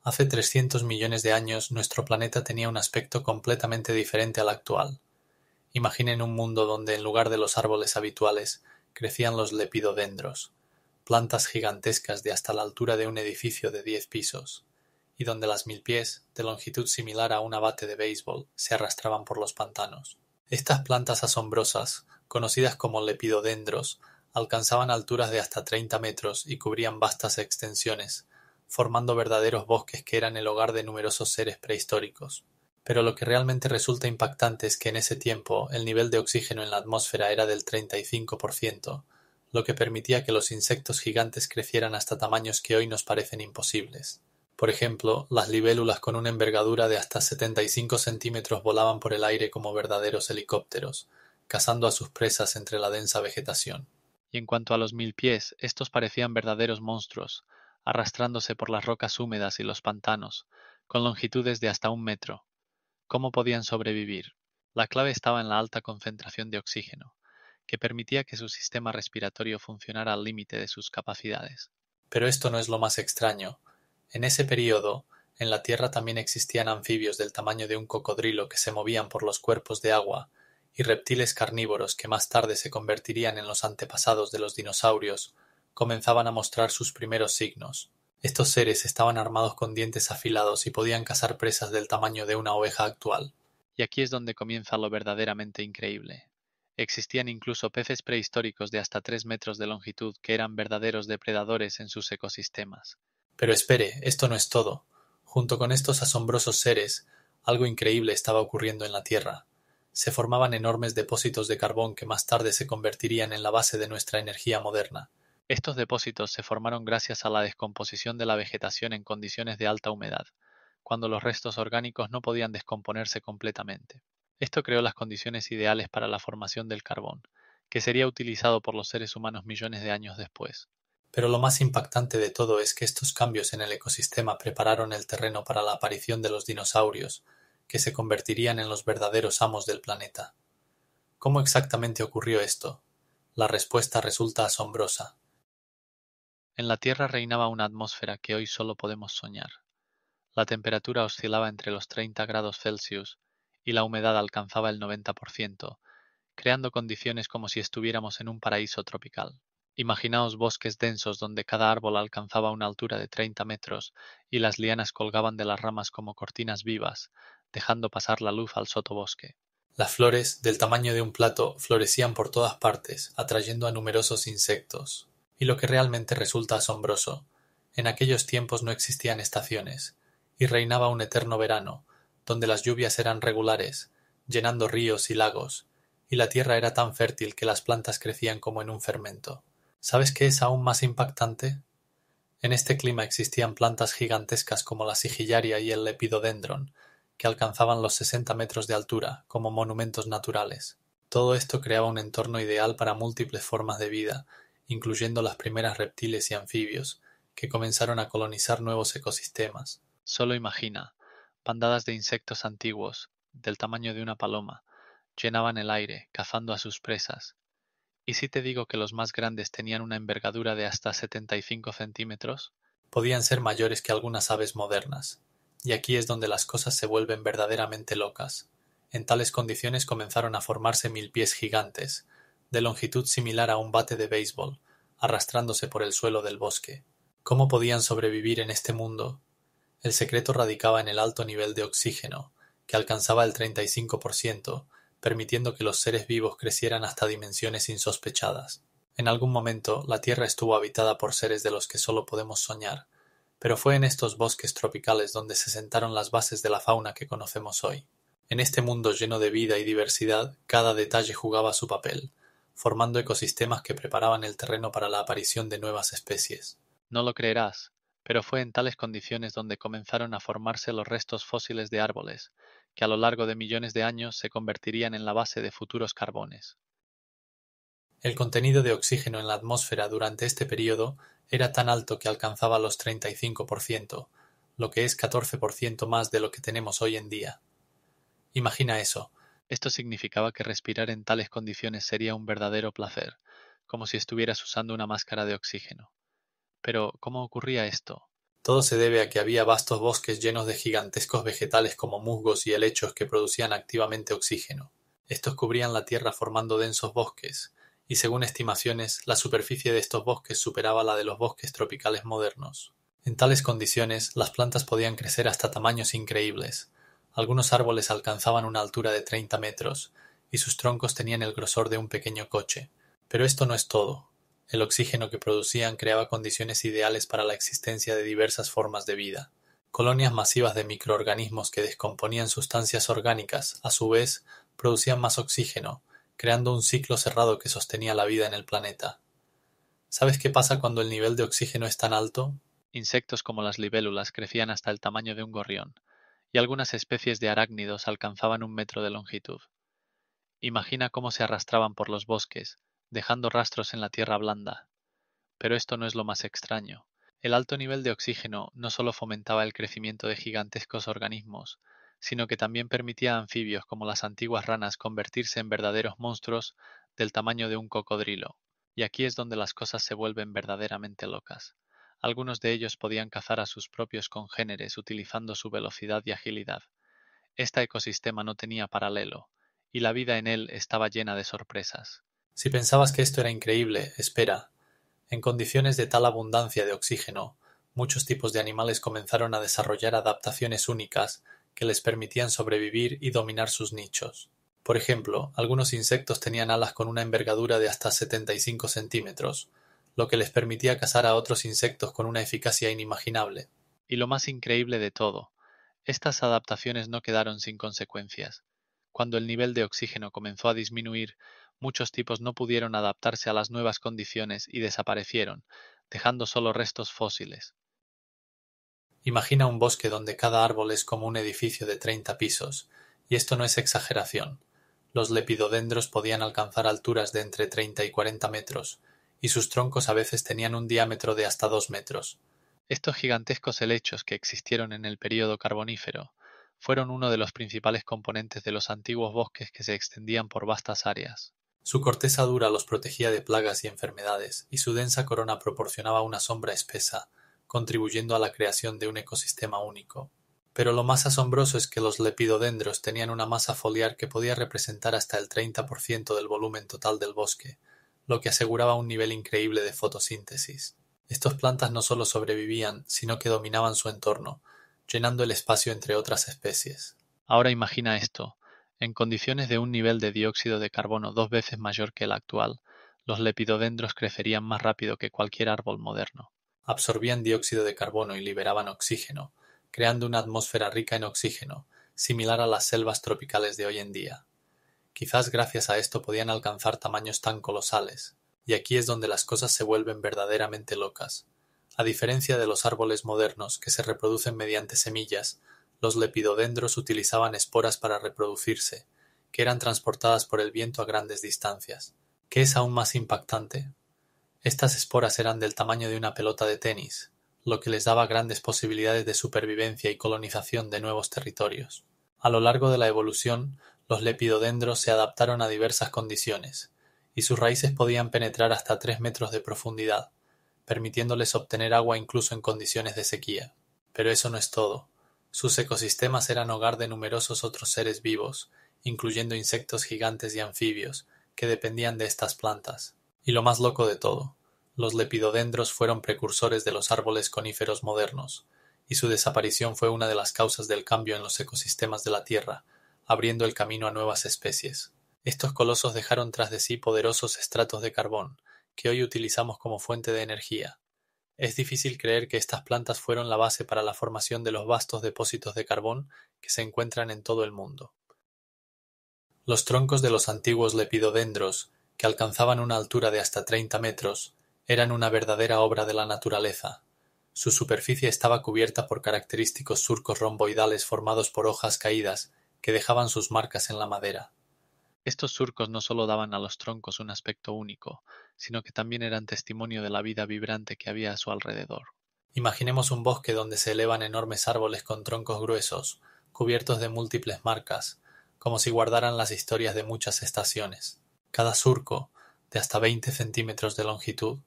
Hace 300 millones de años nuestro planeta tenía un aspecto completamente diferente al actual. Imaginen un mundo donde en lugar de los árboles habituales crecían los lepidodendros, plantas gigantescas de hasta la altura de un edificio de 10 pisos, y donde las milpiés, de longitud similar a una bate de béisbol, se arrastraban por los pantanos. Estas plantas asombrosas, conocidas como lepidodendros, alcanzaban alturas de hasta 30 metros y cubrían vastas extensiones, formando verdaderos bosques que eran el hogar de numerosos seres prehistóricos. Pero lo que realmente resulta impactante es que en ese tiempo el nivel de oxígeno en la atmósfera era del 35%, lo que permitía que los insectos gigantes crecieran hasta tamaños que hoy nos parecen imposibles. Por ejemplo, las libélulas con una envergadura de hasta 75 centímetros volaban por el aire como verdaderos helicópteros, cazando a sus presas entre la densa vegetación. Y en cuanto a los milpiés, estos parecían verdaderos monstruos, arrastrándose por las rocas húmedas y los pantanos, con longitudes de hasta 1 metro. ¿Cómo podían sobrevivir? La clave estaba en la alta concentración de oxígeno, que permitía que su sistema respiratorio funcionara al límite de sus capacidades. Pero esto no es lo más extraño. En ese período, en la Tierra también existían anfibios del tamaño de un cocodrilo que se movían por los cuerpos de agua, y reptiles carnívoros que más tarde se convertirían en los antepasados de los dinosaurios, comenzaban a mostrar sus primeros signos. Estos seres estaban armados con dientes afilados y podían cazar presas del tamaño de una oveja actual. Y aquí es donde comienza lo verdaderamente increíble. Existían incluso peces prehistóricos de hasta 3 metros de longitud que eran verdaderos depredadores en sus ecosistemas. Pero espere, esto no es todo. Junto con estos asombrosos seres, algo increíble estaba ocurriendo en la Tierra. Se formaban enormes depósitos de carbón que más tarde se convertirían en la base de nuestra energía moderna. Estos depósitos se formaron gracias a la descomposición de la vegetación en condiciones de alta humedad, cuando los restos orgánicos no podían descomponerse completamente. Esto creó las condiciones ideales para la formación del carbón, que sería utilizado por los seres humanos millones de años después. Pero lo más impactante de todo es que estos cambios en el ecosistema prepararon el terreno para la aparición de los dinosaurios, que se convertirían en los verdaderos amos del planeta. ¿Cómo exactamente ocurrió esto? La respuesta resulta asombrosa. En la Tierra reinaba una atmósfera que hoy solo podemos soñar. La temperatura oscilaba entre los 30 grados Celsius y la humedad alcanzaba el 90%, creando condiciones como si estuviéramos en un paraíso tropical. Imaginaos bosques densos donde cada árbol alcanzaba una altura de 30 metros y las lianas colgaban de las ramas como cortinas vivas, dejando pasar la luz al sotobosque. Las flores, del tamaño de un plato, florecían por todas partes, atrayendo a numerosos insectos. Y lo que realmente resulta asombroso, en aquellos tiempos no existían estaciones, y reinaba un eterno verano, donde las lluvias eran regulares, llenando ríos y lagos, y la tierra era tan fértil que las plantas crecían como en un fermento. ¿Sabes qué es aún más impactante? En este clima existían plantas gigantescas como la sigillaria y el lepidodendron, que alcanzaban los 60 metros de altura, como monumentos naturales. Todo esto creaba un entorno ideal para múltiples formas de vida, incluyendo las primeras reptiles y anfibios, que comenzaron a colonizar nuevos ecosistemas. Solo imagina, bandadas de insectos antiguos, del tamaño de una paloma, llenaban el aire, cazando a sus presas. ¿Y si te digo que los más grandes tenían una envergadura de hasta 75 centímetros? Podían ser mayores que algunas aves modernas. Y aquí es donde las cosas se vuelven verdaderamente locas. En tales condiciones comenzaron a formarse milpiés gigantes, de longitud similar a un bate de béisbol, arrastrándose por el suelo del bosque. ¿Cómo podían sobrevivir en este mundo? El secreto radicaba en el alto nivel de oxígeno, que alcanzaba el 35%, permitiendo que los seres vivos crecieran hasta dimensiones insospechadas. En algún momento la Tierra estuvo habitada por seres de los que solo podemos soñar, pero fue en estos bosques tropicales donde se sentaron las bases de la fauna que conocemos hoy. En este mundo lleno de vida y diversidad, cada detalle jugaba su papel, formando ecosistemas que preparaban el terreno para la aparición de nuevas especies. No lo creerás, pero fue en tales condiciones donde comenzaron a formarse los restos fósiles de árboles, que a lo largo de millones de años se convertirían en la base de futuros carbones. El contenido de oxígeno en la atmósfera durante este período era tan alto que alcanzaba los 35%, lo que es 14% más de lo que tenemos hoy en día. Imagina eso. Esto significaba que respirar en tales condiciones sería un verdadero placer, como si estuvieras usando una máscara de oxígeno. Pero, ¿cómo ocurría esto? Todo se debe a que había vastos bosques llenos de gigantescos vegetales como musgos y helechos que producían activamente oxígeno. Estos cubrían la tierra formando densos bosques, y según estimaciones, la superficie de estos bosques superaba la de los bosques tropicales modernos. En tales condiciones, las plantas podían crecer hasta tamaños increíbles. Algunos árboles alcanzaban una altura de 30 metros, y sus troncos tenían el grosor de un pequeño coche. Pero esto no es todo. El oxígeno que producían creaba condiciones ideales para la existencia de diversas formas de vida. Colonias masivas de microorganismos que descomponían sustancias orgánicas, a su vez, producían más oxígeno, creando un ciclo cerrado que sostenía la vida en el planeta. ¿Sabes qué pasa cuando el nivel de oxígeno es tan alto? Insectos como las libélulas crecían hasta el tamaño de un gorrión, y algunas especies de arácnidos alcanzaban 1 metro de longitud. Imagina cómo se arrastraban por los bosques, dejando rastros en la tierra blanda. Pero esto no es lo más extraño. El alto nivel de oxígeno no solo fomentaba el crecimiento de gigantescos organismos, sino que también permitía a anfibios como las antiguas ranas convertirse en verdaderos monstruos del tamaño de un cocodrilo. Y aquí es donde las cosas se vuelven verdaderamente locas. Algunos de ellos podían cazar a sus propios congéneres utilizando su velocidad y agilidad. Este ecosistema no tenía paralelo, y la vida en él estaba llena de sorpresas. Si pensabas que esto era increíble, espera. En condiciones de tal abundancia de oxígeno, muchos tipos de animales comenzaron a desarrollar adaptaciones únicas que les permitían sobrevivir y dominar sus nichos. Por ejemplo, algunos insectos tenían alas con una envergadura de hasta 75 centímetros, lo que les permitía cazar a otros insectos con una eficacia inimaginable. Y lo más increíble de todo, estas adaptaciones no quedaron sin consecuencias. Cuando el nivel de oxígeno comenzó a disminuir, muchos tipos no pudieron adaptarse a las nuevas condiciones y desaparecieron, dejando solo restos fósiles. Imagina un bosque donde cada árbol es como un edificio de 30 pisos, y esto no es exageración. Los lepidodendros podían alcanzar alturas de entre 30 y 40 metros, y sus troncos a veces tenían un diámetro de hasta 2 metros. Estos gigantescos helechos que existieron en el período carbonífero fueron uno de los principales componentes de los antiguos bosques que se extendían por vastas áreas. Su corteza dura los protegía de plagas y enfermedades, y su densa corona proporcionaba una sombra espesa, contribuyendo a la creación de un ecosistema único. Pero lo más asombroso es que los lepidodendros tenían una masa foliar que podía representar hasta el 30% del volumen total del bosque, lo que aseguraba un nivel increíble de fotosíntesis. Estas plantas no solo sobrevivían, sino que dominaban su entorno, llenando el espacio entre otras especies. Ahora imagina esto. En condiciones de un nivel de dióxido de carbono 2 veces mayor que el actual, los lepidodendros crecerían más rápido que cualquier árbol moderno. Absorbían dióxido de carbono y liberaban oxígeno, creando una atmósfera rica en oxígeno, similar a las selvas tropicales de hoy en día. Quizás gracias a esto podían alcanzar tamaños tan colosales, y aquí es donde las cosas se vuelven verdaderamente locas. A diferencia de los árboles modernos que se reproducen mediante semillas, los lepidodendros utilizaban esporas para reproducirse, que eran transportadas por el viento a grandes distancias. ¿Qué es aún más impactante? Estas esporas eran del tamaño de una pelota de tenis, lo que les daba grandes posibilidades de supervivencia y colonización de nuevos territorios. A lo largo de la evolución, los lepidodendros se adaptaron a diversas condiciones, y sus raíces podían penetrar hasta 3 metros de profundidad, permitiéndoles obtener agua incluso en condiciones de sequía. Pero eso no es todo. Sus ecosistemas eran hogar de numerosos otros seres vivos, incluyendo insectos gigantes y anfibios, que dependían de estas plantas. Y lo más loco de todo, los lepidodendros fueron precursores de los árboles coníferos modernos, y su desaparición fue una de las causas del cambio en los ecosistemas de la Tierra, abriendo el camino a nuevas especies. Estos colosos dejaron tras de sí poderosos estratos de carbón, que hoy utilizamos como fuente de energía. Es difícil creer que estas plantas fueron la base para la formación de los vastos depósitos de carbón que se encuentran en todo el mundo. Los troncos de los antiguos lepidodendros, que alcanzaban una altura de hasta 30 metros, eran una verdadera obra de la naturaleza. Su superficie estaba cubierta por característicos surcos romboidales formados por hojas caídas que dejaban sus marcas en la madera. Estos surcos no solo daban a los troncos un aspecto único, sino que también eran testimonio de la vida vibrante que había a su alrededor. Imaginemos un bosque donde se elevan enormes árboles con troncos gruesos, cubiertos de múltiples marcas, como si guardaran las historias de muchas estaciones. Cada surco, de hasta 20 centímetros de longitud,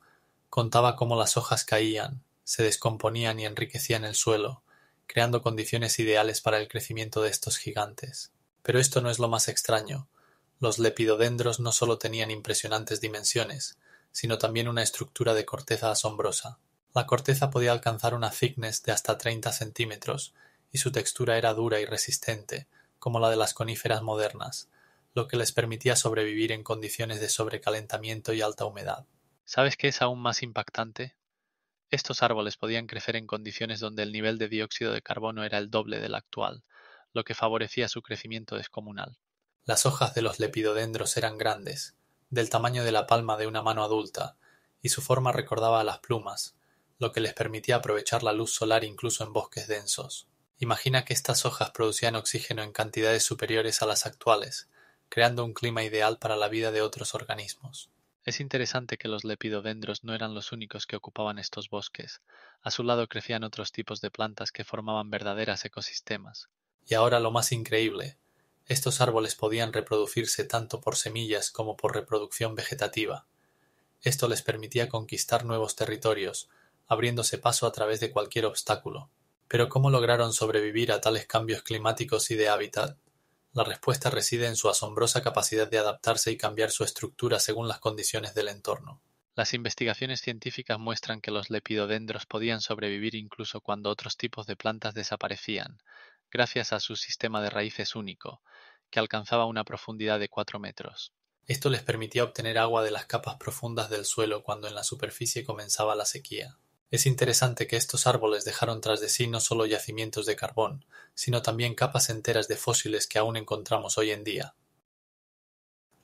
contaba cómo las hojas caían, se descomponían y enriquecían el suelo, creando condiciones ideales para el crecimiento de estos gigantes. Pero esto no es lo más extraño. Los lepidodendros no solo tenían impresionantes dimensiones, sino también una estructura de corteza asombrosa. La corteza podía alcanzar una thickness de hasta 30 centímetros, y su textura era dura y resistente, como la de las coníferas modernas, lo que les permitía sobrevivir en condiciones de sobrecalentamiento y alta humedad. ¿Sabes qué es aún más impactante? Estos árboles podían crecer en condiciones donde el nivel de dióxido de carbono era el doble del actual, lo que favorecía su crecimiento descomunal. Las hojas de los lepidodendros eran grandes, del tamaño de la palma de una mano adulta, y su forma recordaba a las plumas, lo que les permitía aprovechar la luz solar incluso en bosques densos. Imagina que estas hojas producían oxígeno en cantidades superiores a las actuales, creando un clima ideal para la vida de otros organismos. Es interesante que los lepidodendros no eran los únicos que ocupaban estos bosques. A su lado crecían otros tipos de plantas que formaban verdaderas ecosistemas. Y ahora lo más increíble, estos árboles podían reproducirse tanto por semillas como por reproducción vegetativa. Esto les permitía conquistar nuevos territorios, abriéndose paso a través de cualquier obstáculo. Pero ¿cómo lograron sobrevivir a tales cambios climáticos y de hábitat? La respuesta reside en su asombrosa capacidad de adaptarse y cambiar su estructura según las condiciones del entorno. Las investigaciones científicas muestran que los lepidodendros podían sobrevivir incluso cuando otros tipos de plantas desaparecían, gracias a su sistema de raíces único, que alcanzaba una profundidad de 4 metros. Esto les permitía obtener agua de las capas profundas del suelo cuando en la superficie comenzaba la sequía. Es interesante que estos árboles dejaron tras de sí no solo yacimientos de carbón, sino también capas enteras de fósiles que aún encontramos hoy en día.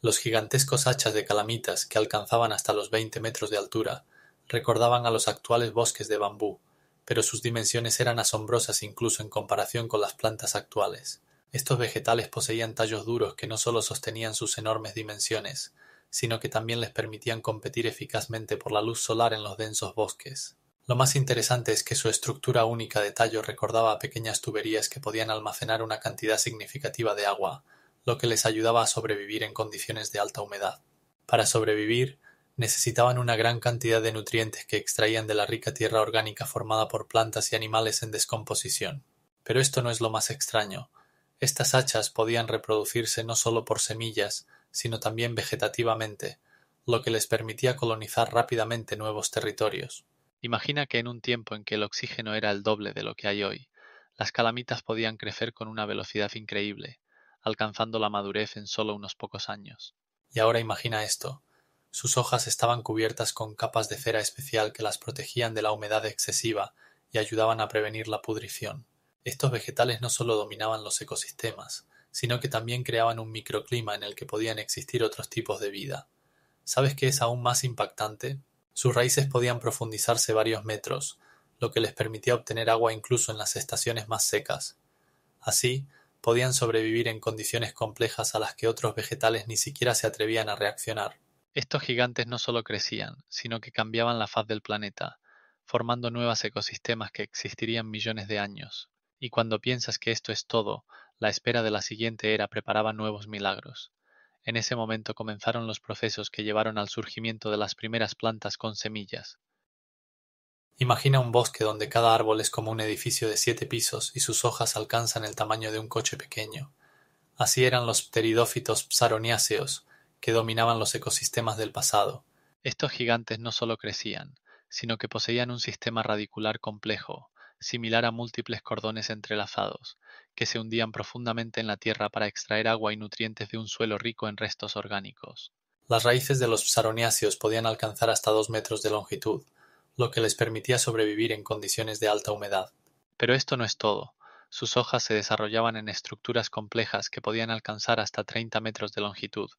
Los gigantescos hachas de calamitas, que alcanzaban hasta los 20 metros de altura, recordaban a los actuales bosques de bambú, pero sus dimensiones eran asombrosas incluso en comparación con las plantas actuales. Estos vegetales poseían tallos duros que no solo sostenían sus enormes dimensiones, sino que también les permitían competir eficazmente por la luz solar en los densos bosques. Lo más interesante es que su estructura única de tallo recordaba a pequeñas tuberías que podían almacenar una cantidad significativa de agua, lo que les ayudaba a sobrevivir en condiciones de alta humedad. Para sobrevivir, necesitaban una gran cantidad de nutrientes que extraían de la rica tierra orgánica formada por plantas y animales en descomposición. Pero esto no es lo más extraño. Estas hachas podían reproducirse no solo por semillas, sino también vegetativamente, lo que les permitía colonizar rápidamente nuevos territorios. Imagina que en un tiempo en que el oxígeno era el doble de lo que hay hoy, las calamitas podían crecer con una velocidad increíble, alcanzando la madurez en solo unos pocos años. Y ahora imagina esto. Sus hojas estaban cubiertas con capas de cera especial que las protegían de la humedad excesiva y ayudaban a prevenir la pudrición. Estos vegetales no solo dominaban los ecosistemas, sino que también creaban un microclima en el que podían existir otros tipos de vida. ¿Sabes qué es aún más impactante? Sus raíces podían profundizarse varios metros, lo que les permitía obtener agua incluso en las estaciones más secas. Así, podían sobrevivir en condiciones complejas a las que otros vegetales ni siquiera se atrevían a reaccionar. Estos gigantes no solo crecían, sino que cambiaban la faz del planeta, formando nuevos ecosistemas que existirían millones de años. Y cuando piensas que esto es todo, la espera de la siguiente era preparaba nuevos milagros. En ese momento comenzaron los procesos que llevaron al surgimiento de las primeras plantas con semillas. Imagina un bosque donde cada árbol es como un edificio de 7 pisos y sus hojas alcanzan el tamaño de un coche pequeño. Así eran los pteridófitos psaroniáceos, que dominaban los ecosistemas del pasado. Estos gigantes no solo crecían, sino que poseían un sistema radicular complejo, similar a múltiples cordones entrelazados, que se hundían profundamente en la tierra para extraer agua y nutrientes de un suelo rico en restos orgánicos. Las raíces de los psaroniáceos podían alcanzar hasta 2 metros de longitud, lo que les permitía sobrevivir en condiciones de alta humedad. Pero esto no es todo. Sus hojas se desarrollaban en estructuras complejas que podían alcanzar hasta 30 metros de longitud,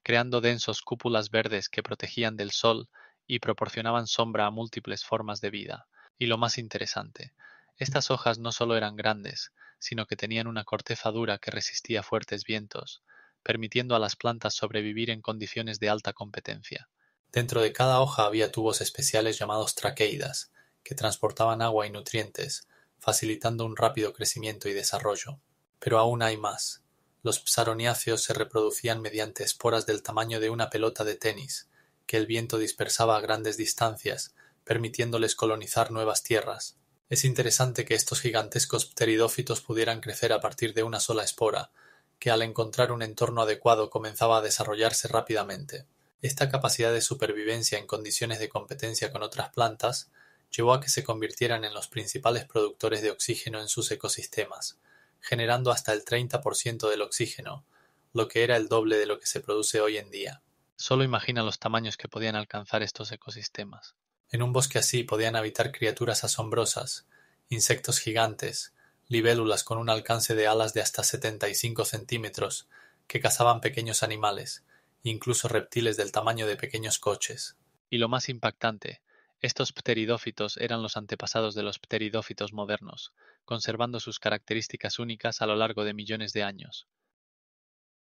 creando densos cúpulas verdes que protegían del sol y proporcionaban sombra a múltiples formas de vida. Y lo más interesante, estas hojas no solo eran grandes, sino que tenían una corteza dura que resistía fuertes vientos, permitiendo a las plantas sobrevivir en condiciones de alta competencia. Dentro de cada hoja había tubos especiales llamados traqueidas, que transportaban agua y nutrientes, facilitando un rápido crecimiento y desarrollo. Pero aún hay más. Los psaroniáceos se reproducían mediante esporas del tamaño de una pelota de tenis, que el viento dispersaba a grandes distancias, permitiéndoles colonizar nuevas tierras. Es interesante que estos gigantescos pteridófitos pudieran crecer a partir de una sola espora, que al encontrar un entorno adecuado comenzaba a desarrollarse rápidamente. Esta capacidad de supervivencia en condiciones de competencia con otras plantas llevó a que se convirtieran en los principales productores de oxígeno en sus ecosistemas, generando hasta el 30% del oxígeno, lo que era el doble de lo que se produce hoy en día. Solo imagina los tamaños que podían alcanzar estos ecosistemas. En un bosque así podían habitar criaturas asombrosas, insectos gigantes, libélulas con un alcance de alas de hasta 75 centímetros, que cazaban pequeños animales, incluso reptiles del tamaño de pequeños coches. Y lo más impactante, estos pteridófitos eran los antepasados de los pteridófitos modernos, conservando sus características únicas a lo largo de millones de años.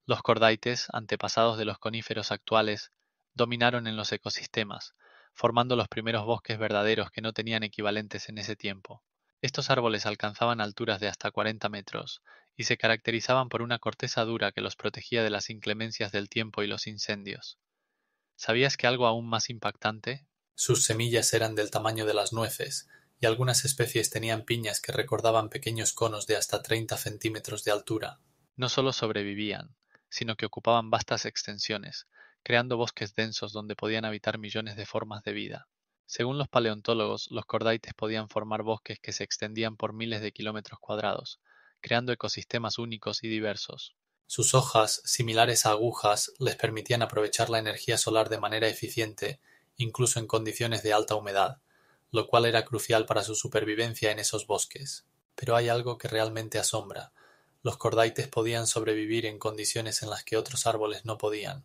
Los cordaites, antepasados de los coníferos actuales, dominaron en los ecosistemas, formando los primeros bosques verdaderos que no tenían equivalentes en ese tiempo. Estos árboles alcanzaban alturas de hasta 40 metros y se caracterizaban por una corteza dura que los protegía de las inclemencias del tiempo y los incendios. ¿Sabías que algo aún más impactante? Sus semillas eran del tamaño de las nueces, y algunas especies tenían piñas que recordaban pequeños conos de hasta 30 centímetros de altura. No solo sobrevivían, sino que ocupaban vastas extensiones, creando bosques densos donde podían habitar millones de formas de vida. Según los paleontólogos, los cordaites podían formar bosques que se extendían por miles de kilómetros cuadrados, creando ecosistemas únicos y diversos. Sus hojas, similares a agujas, les permitían aprovechar la energía solar de manera eficiente, incluso en condiciones de alta humedad, lo cual era crucial para su supervivencia en esos bosques. Pero hay algo que realmente asombra. Los cordaites podían sobrevivir en condiciones en las que otros árboles no podían.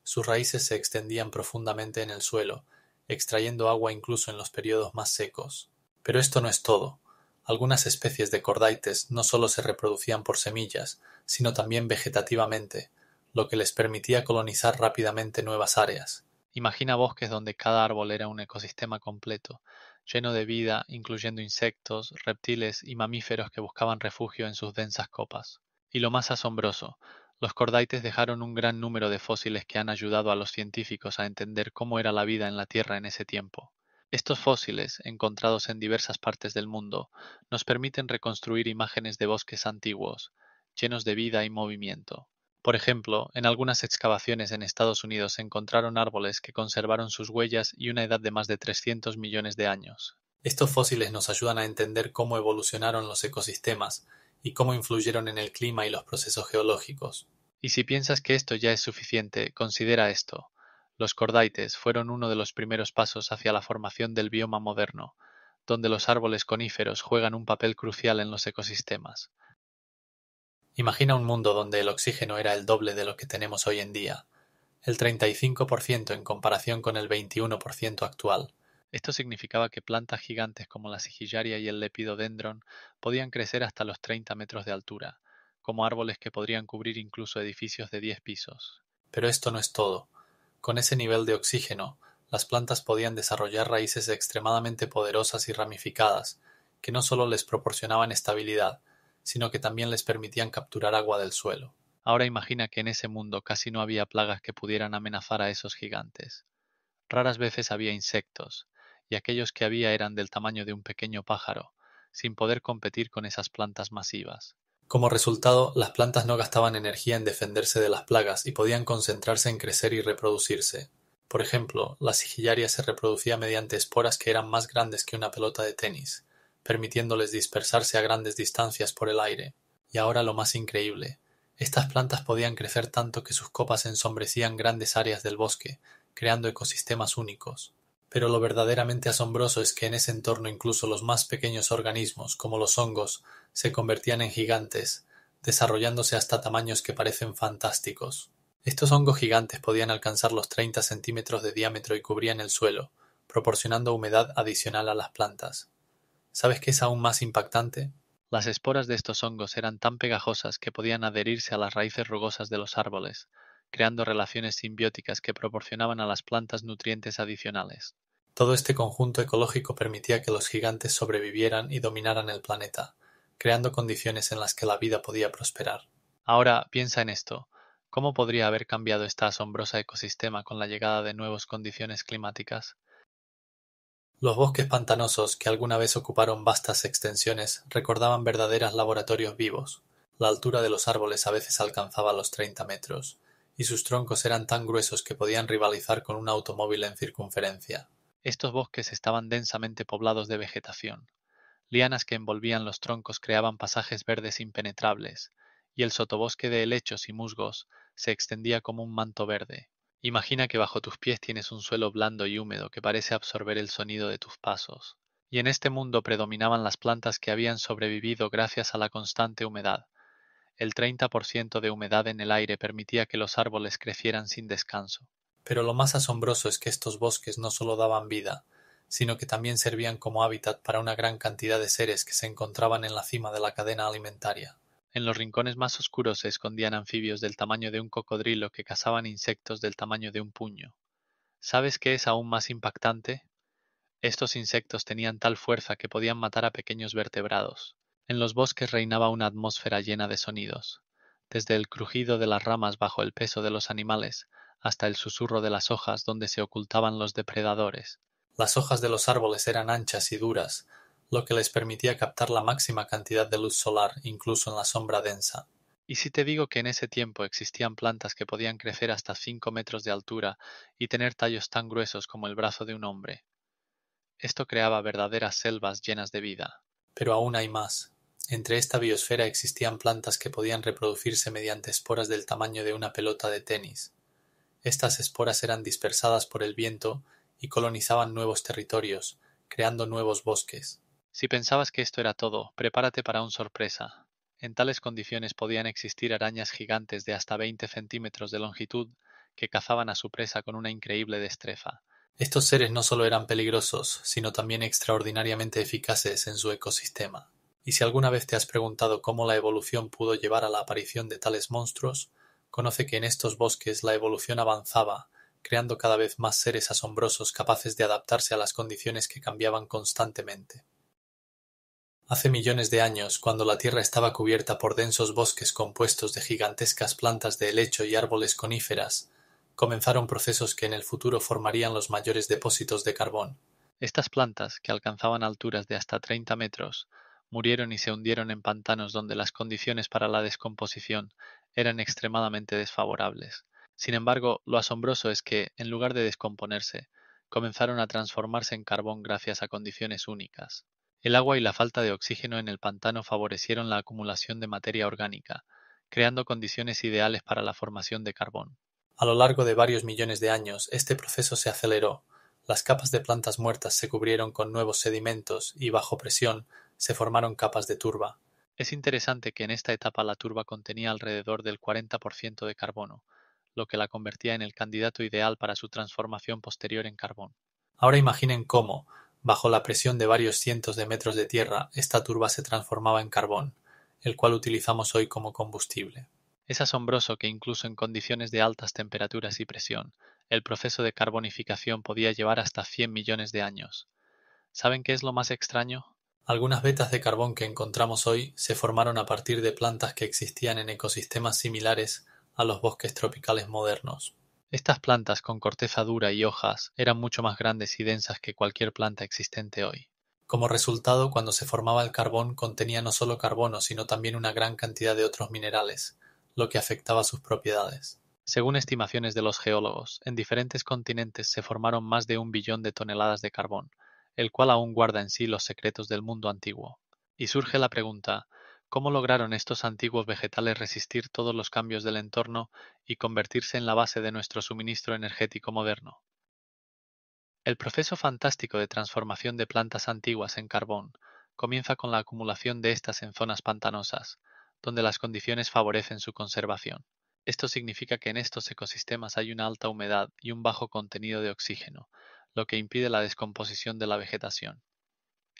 Sus raíces se extendían profundamente en el suelo, extrayendo agua incluso en los periodos más secos. Pero esto no es todo. Algunas especies de cordaites no solo se reproducían por semillas, sino también vegetativamente, lo que les permitía colonizar rápidamente nuevas áreas. Imagina bosques donde cada árbol era un ecosistema completo, lleno de vida, incluyendo insectos, reptiles y mamíferos que buscaban refugio en sus densas copas. Y lo más asombroso, los cordaites dejaron un gran número de fósiles que han ayudado a los científicos a entender cómo era la vida en la Tierra en ese tiempo. Estos fósiles, encontrados en diversas partes del mundo, nos permiten reconstruir imágenes de bosques antiguos, llenos de vida y movimiento. Por ejemplo, en algunas excavaciones en Estados Unidos se encontraron árboles que conservaron sus huellas y una edad de más de 300 millones de años. Estos fósiles nos ayudan a entender cómo evolucionaron los ecosistemas y cómo influyeron en el clima y los procesos geológicos. Y si piensas que esto ya es suficiente, considera esto. Los cordaites fueron uno de los primeros pasos hacia la formación del bioma moderno, donde los árboles coníferos juegan un papel crucial en los ecosistemas. Imagina un mundo donde el oxígeno era el doble de lo que tenemos hoy en día, el 35% en comparación con el 21% actual. Esto significaba que plantas gigantes como la sigillaria y el lepidodendron podían crecer hasta los 30 metros de altura, como árboles que podrían cubrir incluso edificios de 10 pisos. Pero esto no es todo. Con ese nivel de oxígeno, las plantas podían desarrollar raíces extremadamente poderosas y ramificadas, que no solo les proporcionaban estabilidad, sino que también les permitían capturar agua del suelo. Ahora imagina que en ese mundo casi no había plagas que pudieran amenazar a esos gigantes. Raras veces había insectos, y aquellos que había eran del tamaño de un pequeño pájaro, sin poder competir con esas plantas masivas. Como resultado, las plantas no gastaban energía en defenderse de las plagas y podían concentrarse en crecer y reproducirse. Por ejemplo, la sigillaria se reproducía mediante esporas que eran más grandes que una pelota de tenis, permitiéndoles dispersarse a grandes distancias por el aire. Y ahora lo más increíble, estas plantas podían crecer tanto que sus copas ensombrecían grandes áreas del bosque, creando ecosistemas únicos. Pero lo verdaderamente asombroso es que en ese entorno incluso los más pequeños organismos, como los hongos, se convertían en gigantes, desarrollándose hasta tamaños que parecen fantásticos. Estos hongos gigantes podían alcanzar los 30 centímetros de diámetro y cubrían el suelo, proporcionando humedad adicional a las plantas. ¿Sabes qué es aún más impactante? Las esporas de estos hongos eran tan pegajosas que podían adherirse a las raíces rugosas de los árboles, creando relaciones simbióticas que proporcionaban a las plantas nutrientes adicionales. Todo este conjunto ecológico permitía que los gigantes sobrevivieran y dominaran el planeta, creando condiciones en las que la vida podía prosperar. Ahora piensa en esto. ¿Cómo podría haber cambiado esta asombrosa ecosistema con la llegada de nuevas condiciones climáticas? Los bosques pantanosos que alguna vez ocuparon vastas extensiones recordaban verdaderos laboratorios vivos. La altura de los árboles a veces alcanzaba los 30 metros, y sus troncos eran tan gruesos que podían rivalizar con un automóvil en circunferencia. Estos bosques estaban densamente poblados de vegetación. Lianas que envolvían los troncos creaban pasajes verdes impenetrables, y el sotobosque de helechos y musgos se extendía como un manto verde. Imagina que bajo tus pies tienes un suelo blando y húmedo que parece absorber el sonido de tus pasos. Y en este mundo predominaban las plantas que habían sobrevivido gracias a la constante humedad. El 30% de humedad en el aire permitía que los árboles crecieran sin descanso. Pero lo más asombroso es que estos bosques no solo daban vida, sino que también servían como hábitat para una gran cantidad de seres que se encontraban en la cima de la cadena alimentaria. En los rincones más oscuros se escondían anfibios del tamaño de un cocodrilo que cazaban insectos del tamaño de un puño. ¿Sabes qué es aún más impactante? Estos insectos tenían tal fuerza que podían matar a pequeños vertebrados. En los bosques reinaba una atmósfera llena de sonidos, desde el crujido de las ramas bajo el peso de los animales hasta el susurro de las hojas donde se ocultaban los depredadores. Las hojas de los árboles eran anchas y duras, lo que les permitía captar la máxima cantidad de luz solar incluso en la sombra densa. ¿Y si te digo que en ese tiempo existían plantas que podían crecer hasta 5 metros de altura y tener tallos tan gruesos como el brazo de un hombre? Esto creaba verdaderas selvas llenas de vida. Pero aún hay más. Entre esta biosfera existían plantas que podían reproducirse mediante esporas del tamaño de una pelota de tenis. Estas esporas eran dispersadas por el viento y colonizaban nuevos territorios, creando nuevos bosques. Si pensabas que esto era todo, prepárate para una sorpresa. En tales condiciones podían existir arañas gigantes de hasta 20 centímetros de longitud que cazaban a su presa con una increíble destreza. Estos seres no solo eran peligrosos, sino también extraordinariamente eficaces en su ecosistema. Y si alguna vez te has preguntado cómo la evolución pudo llevar a la aparición de tales monstruos, conoce que en estos bosques la evolución avanzaba, creando cada vez más seres asombrosos capaces de adaptarse a las condiciones que cambiaban constantemente. Hace millones de años, cuando la Tierra estaba cubierta por densos bosques compuestos de gigantescas plantas de helecho y árboles coníferas, comenzaron procesos que en el futuro formarían los mayores depósitos de carbón. Estas plantas, que alcanzaban alturas de hasta 30 metros, murieron y se hundieron en pantanos donde las condiciones para la descomposición eran extremadamente desfavorables. Sin embargo, lo asombroso es que, en lugar de descomponerse, comenzaron a transformarse en carbón gracias a condiciones únicas. El agua y la falta de oxígeno en el pantano favorecieron la acumulación de materia orgánica, creando condiciones ideales para la formación de carbón. A lo largo de varios millones de años, este proceso se aceleró. Las capas de plantas muertas se cubrieron con nuevos sedimentos y, bajo presión, se formaron capas de turba. Es interesante que en esta etapa la turba contenía alrededor del 40% de carbono, lo que la convertía en el candidato ideal para su transformación posterior en carbón. Ahora imaginen cómo, bajo la presión de varios cientos de metros de tierra, esta turba se transformaba en carbón, el cual utilizamos hoy como combustible. Es asombroso que incluso en condiciones de altas temperaturas y presión, el proceso de carbonificación podía llevar hasta 100 millones de años. ¿Saben qué es lo más extraño? Algunas vetas de carbón que encontramos hoy se formaron a partir de plantas que existían en ecosistemas similares a los bosques tropicales modernos. Estas plantas con corteza dura y hojas eran mucho más grandes y densas que cualquier planta existente hoy. Como resultado, cuando se formaba el carbón contenía no solo carbono, sino también una gran cantidad de otros minerales, lo que afectaba sus propiedades. Según estimaciones de los geólogos, en diferentes continentes se formaron más de 1 billón de toneladas de carbón, el cual aún guarda en sí los secretos del mundo antiguo. Y surge la pregunta, ¿cómo lograron estos antiguos vegetales resistir todos los cambios del entorno y convertirse en la base de nuestro suministro energético moderno? El proceso fantástico de transformación de plantas antiguas en carbón comienza con la acumulación de estas en zonas pantanosas, donde las condiciones favorecen su conservación. Esto significa que en estos ecosistemas hay una alta humedad y un bajo contenido de oxígeno, lo que impide la descomposición de la vegetación.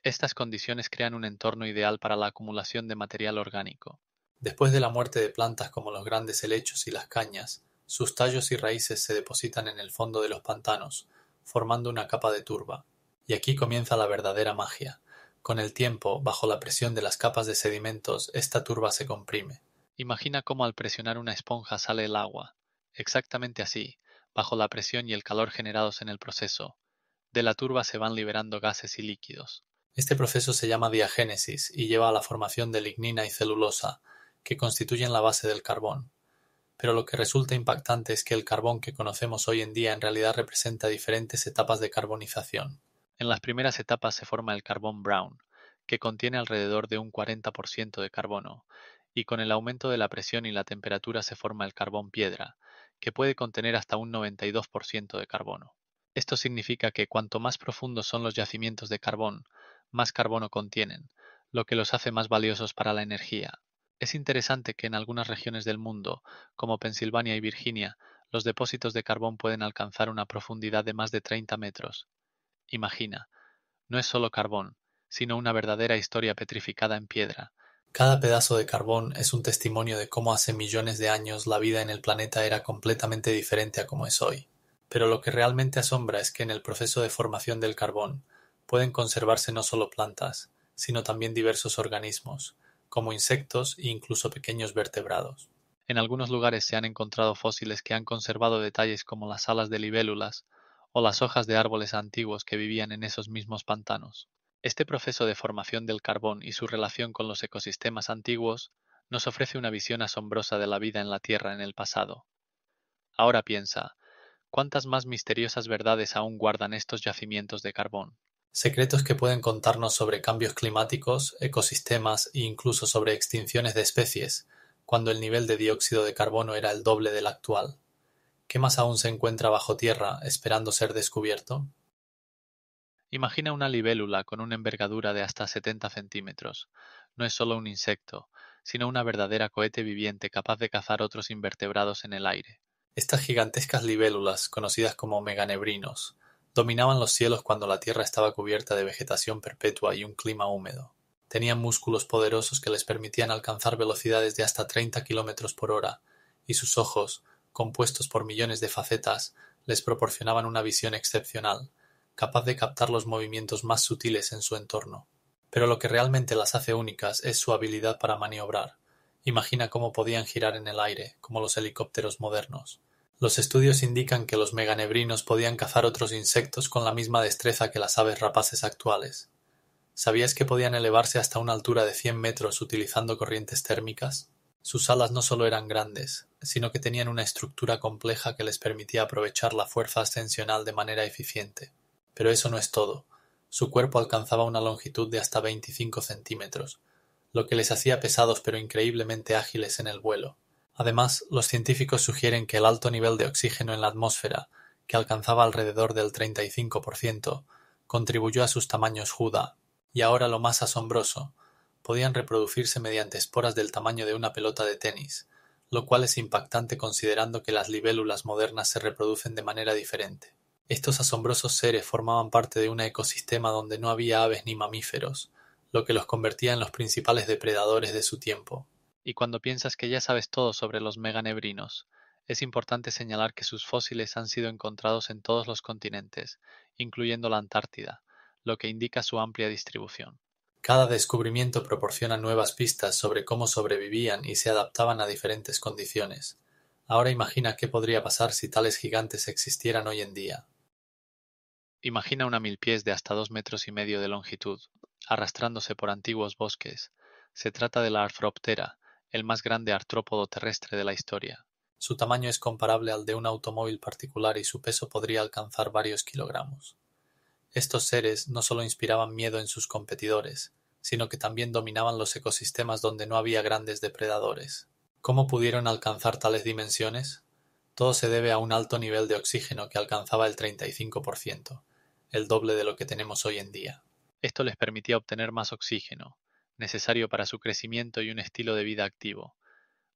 Estas condiciones crean un entorno ideal para la acumulación de material orgánico. Después de la muerte de plantas como los grandes helechos y las cañas, sus tallos y raíces se depositan en el fondo de los pantanos, formando una capa de turba. Y aquí comienza la verdadera magia. Con el tiempo, bajo la presión de las capas de sedimentos, esta turba se comprime. Imagina cómo al presionar una esponja sale el agua. Exactamente así, bajo la presión y el calor generados en el proceso. De la turba se van liberando gases y líquidos. Este proceso se llama diagénesis y lleva a la formación de lignina y celulosa, que constituyen la base del carbón. Pero lo que resulta impactante es que el carbón que conocemos hoy en día en realidad representa diferentes etapas de carbonización. En las primeras etapas se forma el carbón brown, que contiene alrededor de un 40% de carbono, y con el aumento de la presión y la temperatura se forma el carbón piedra, que puede contener hasta un 92% de carbono. Esto significa que cuanto más profundos son los yacimientos de carbón, más carbono contienen, lo que los hace más valiosos para la energía. Es interesante que en algunas regiones del mundo, como Pensilvania y Virginia, los depósitos de carbón pueden alcanzar una profundidad de más de 30 metros. Imagina, no es solo carbón, sino una verdadera historia petrificada en piedra. Cada pedazo de carbón es un testimonio de cómo hace millones de años la vida en el planeta era completamente diferente a como es hoy. Pero lo que realmente asombra es que en el proceso de formación del carbón pueden conservarse no solo plantas, sino también diversos organismos, como insectos e incluso pequeños vertebrados. En algunos lugares se han encontrado fósiles que han conservado detalles como las alas de libélulas o las hojas de árboles antiguos que vivían en esos mismos pantanos. Este proceso de formación del carbón y su relación con los ecosistemas antiguos nos ofrece una visión asombrosa de la vida en la Tierra en el pasado. Ahora piensa, ¿cuántas más misteriosas verdades aún guardan estos yacimientos de carbón? Secretos que pueden contarnos sobre cambios climáticos, ecosistemas e incluso sobre extinciones de especies, cuando el nivel de dióxido de carbono era el doble del actual. ¿Qué más aún se encuentra bajo tierra esperando ser descubierto? Imagina una libélula con una envergadura de hasta 70 centímetros. No es solo un insecto, sino una verdadera cohete viviente capaz de cazar otros invertebrados en el aire. Estas gigantescas libélulas, conocidas como meganebrinos, dominaban los cielos cuando la Tierra estaba cubierta de vegetación perpetua y un clima húmedo. Tenían músculos poderosos que les permitían alcanzar velocidades de hasta 30 kilómetros por hora, y sus ojos, compuestos por millones de facetas, les proporcionaban una visión excepcional, capaz de captar los movimientos más sutiles en su entorno. Pero lo que realmente las hace únicas es su habilidad para maniobrar. Imagina cómo podían girar en el aire, como los helicópteros modernos. Los estudios indican que los meganebrinos podían cazar otros insectos con la misma destreza que las aves rapaces actuales. ¿Sabías que podían elevarse hasta una altura de 100 metros utilizando corrientes térmicas? Sus alas no solo eran grandes, sino que tenían una estructura compleja que les permitía aprovechar la fuerza ascensional de manera eficiente. Pero eso no es todo. Su cuerpo alcanzaba una longitud de hasta 25 centímetros, lo que les hacía pesados pero increíblemente ágiles en el vuelo. Además, los científicos sugieren que el alto nivel de oxígeno en la atmósfera, que alcanzaba alrededor del 35%, contribuyó a sus tamaños Juda. Y ahora lo más asombroso, podían reproducirse mediante esporas del tamaño de una pelota de tenis, lo cual es impactante considerando que las libélulas modernas se reproducen de manera diferente. Estos asombrosos seres formaban parte de un ecosistema donde no había aves ni mamíferos, lo que los convertía en los principales depredadores de su tiempo. Y cuando piensas que ya sabes todo sobre los meganebrinos, es importante señalar que sus fósiles han sido encontrados en todos los continentes, incluyendo la Antártida, lo que indica su amplia distribución. Cada descubrimiento proporciona nuevas pistas sobre cómo sobrevivían y se adaptaban a diferentes condiciones. Ahora imagina qué podría pasar si tales gigantes existieran hoy en día. Imagina una milpies de hasta 2,5 metros de longitud, arrastrándose por antiguos bosques. Se trata de la Arthroptera, el más grande artrópodo terrestre de la historia. Su tamaño es comparable al de un automóvil particular y su peso podría alcanzar varios kilogramos. Estos seres no solo inspiraban miedo en sus competidores, sino que también dominaban los ecosistemas donde no había grandes depredadores. ¿Cómo pudieron alcanzar tales dimensiones? Todo se debe a un alto nivel de oxígeno que alcanzaba el 35%, el doble de lo que tenemos hoy en día. Esto les permitía obtener más oxígeno, necesario para su crecimiento y un estilo de vida activo.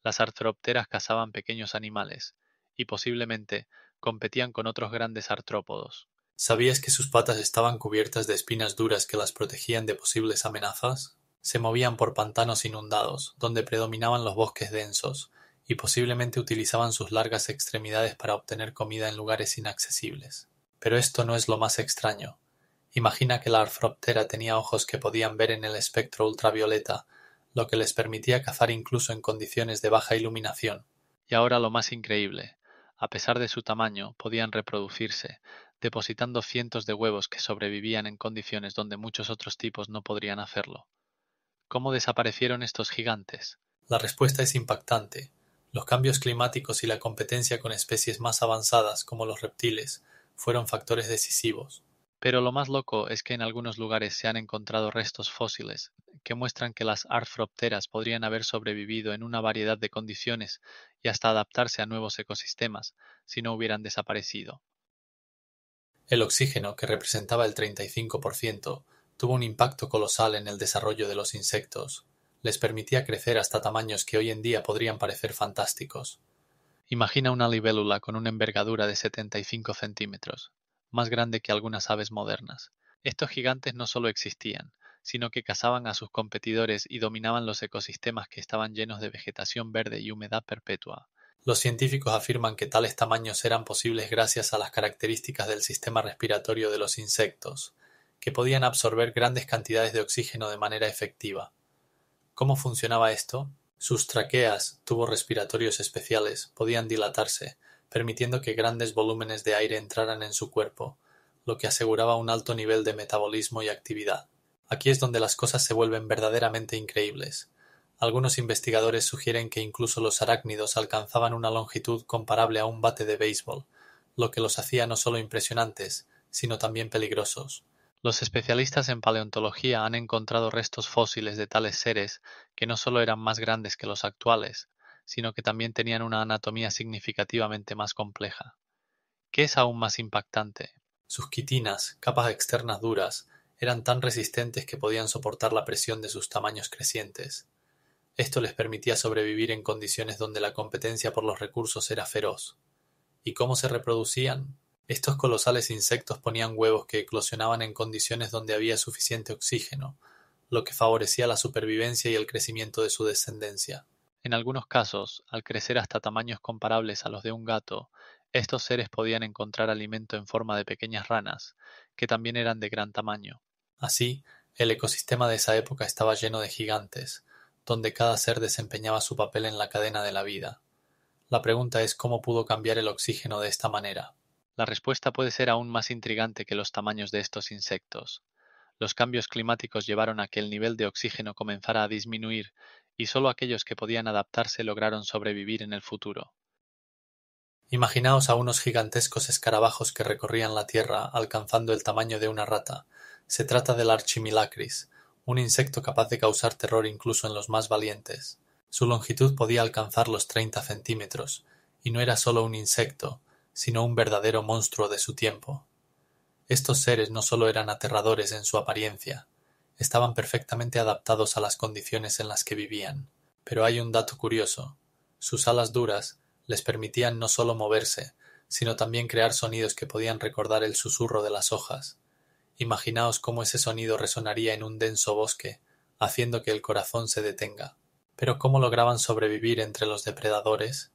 Las artrópteras cazaban pequeños animales, y posiblemente competían con otros grandes artrópodos. ¿Sabías que sus patas estaban cubiertas de espinas duras que las protegían de posibles amenazas? Se movían por pantanos inundados, donde predominaban los bosques densos, y posiblemente utilizaban sus largas extremidades para obtener comida en lugares inaccesibles. Pero esto no es lo más extraño. Imagina que la artróptera tenía ojos que podían ver en el espectro ultravioleta, lo que les permitía cazar incluso en condiciones de baja iluminación. Y ahora lo más increíble, a pesar de su tamaño, podían reproducirse, depositando cientos de huevos que sobrevivían en condiciones donde muchos otros tipos no podrían hacerlo. ¿Cómo desaparecieron estos gigantes? La respuesta es impactante. Los cambios climáticos y la competencia con especies más avanzadas, como los reptiles, fueron factores decisivos. Pero lo más loco es que en algunos lugares se han encontrado restos fósiles que muestran que las arthropteras podrían haber sobrevivido en una variedad de condiciones y hasta adaptarse a nuevos ecosistemas si no hubieran desaparecido. El oxígeno, que representaba el 35%, tuvo un impacto colosal en el desarrollo de los insectos. Les permitía crecer hasta tamaños que hoy en día podrían parecer fantásticos. Imagina una libélula con una envergadura de 75 centímetros, más grande que algunas aves modernas. Estos gigantes no solo existían, sino que cazaban a sus competidores y dominaban los ecosistemas que estaban llenos de vegetación verde y humedad perpetua. Los científicos afirman que tales tamaños eran posibles gracias a las características del sistema respiratorio de los insectos, que podían absorber grandes cantidades de oxígeno de manera efectiva. ¿Cómo funcionaba esto? Sus traqueas, tubos respiratorios especiales, podían dilatarse, permitiendo que grandes volúmenes de aire entraran en su cuerpo, lo que aseguraba un alto nivel de metabolismo y actividad. Aquí es donde las cosas se vuelven verdaderamente increíbles. Algunos investigadores sugieren que incluso los arácnidos alcanzaban una longitud comparable a un bate de béisbol, lo que los hacía no solo impresionantes, sino también peligrosos. Los especialistas en paleontología han encontrado restos fósiles de tales seres que no solo eran más grandes que los actuales, sino que también tenían una anatomía significativamente más compleja. ¿Qué es aún más impactante? Sus quitinas, capas externas duras, eran tan resistentes que podían soportar la presión de sus tamaños crecientes. Esto les permitía sobrevivir en condiciones donde la competencia por los recursos era feroz. ¿Y cómo se reproducían? Estos colosales insectos ponían huevos que eclosionaban en condiciones donde había suficiente oxígeno, lo que favorecía la supervivencia y el crecimiento de su descendencia. En algunos casos, al crecer hasta tamaños comparables a los de un gato, estos seres podían encontrar alimento en forma de pequeñas ranas, que también eran de gran tamaño. Así, el ecosistema de esa época estaba lleno de gigantes, donde cada ser desempeñaba su papel en la cadena de la vida. La pregunta es cómo pudo cambiar el oxígeno de esta manera. La respuesta puede ser aún más intrigante que los tamaños de estos insectos. Los cambios climáticos llevaron a que el nivel de oxígeno comenzara a disminuir y solo aquellos que podían adaptarse lograron sobrevivir en el futuro. Imaginaos a unos gigantescos escarabajos que recorrían la Tierra alcanzando el tamaño de una rata. Se trata del Archimilacris, un insecto capaz de causar terror incluso en los más valientes. Su longitud podía alcanzar los 30 centímetros, y no era solo un insecto, sino un verdadero monstruo de su tiempo. Estos seres no solo eran aterradores en su apariencia, estaban perfectamente adaptados a las condiciones en las que vivían. Pero hay un dato curioso: sus alas duras les permitían no solo moverse, sino también crear sonidos que podían recordar el susurro de las hojas. Imaginaos cómo ese sonido resonaría en un denso bosque, haciendo que el corazón se detenga. Pero ¿cómo lograban sobrevivir entre los depredadores?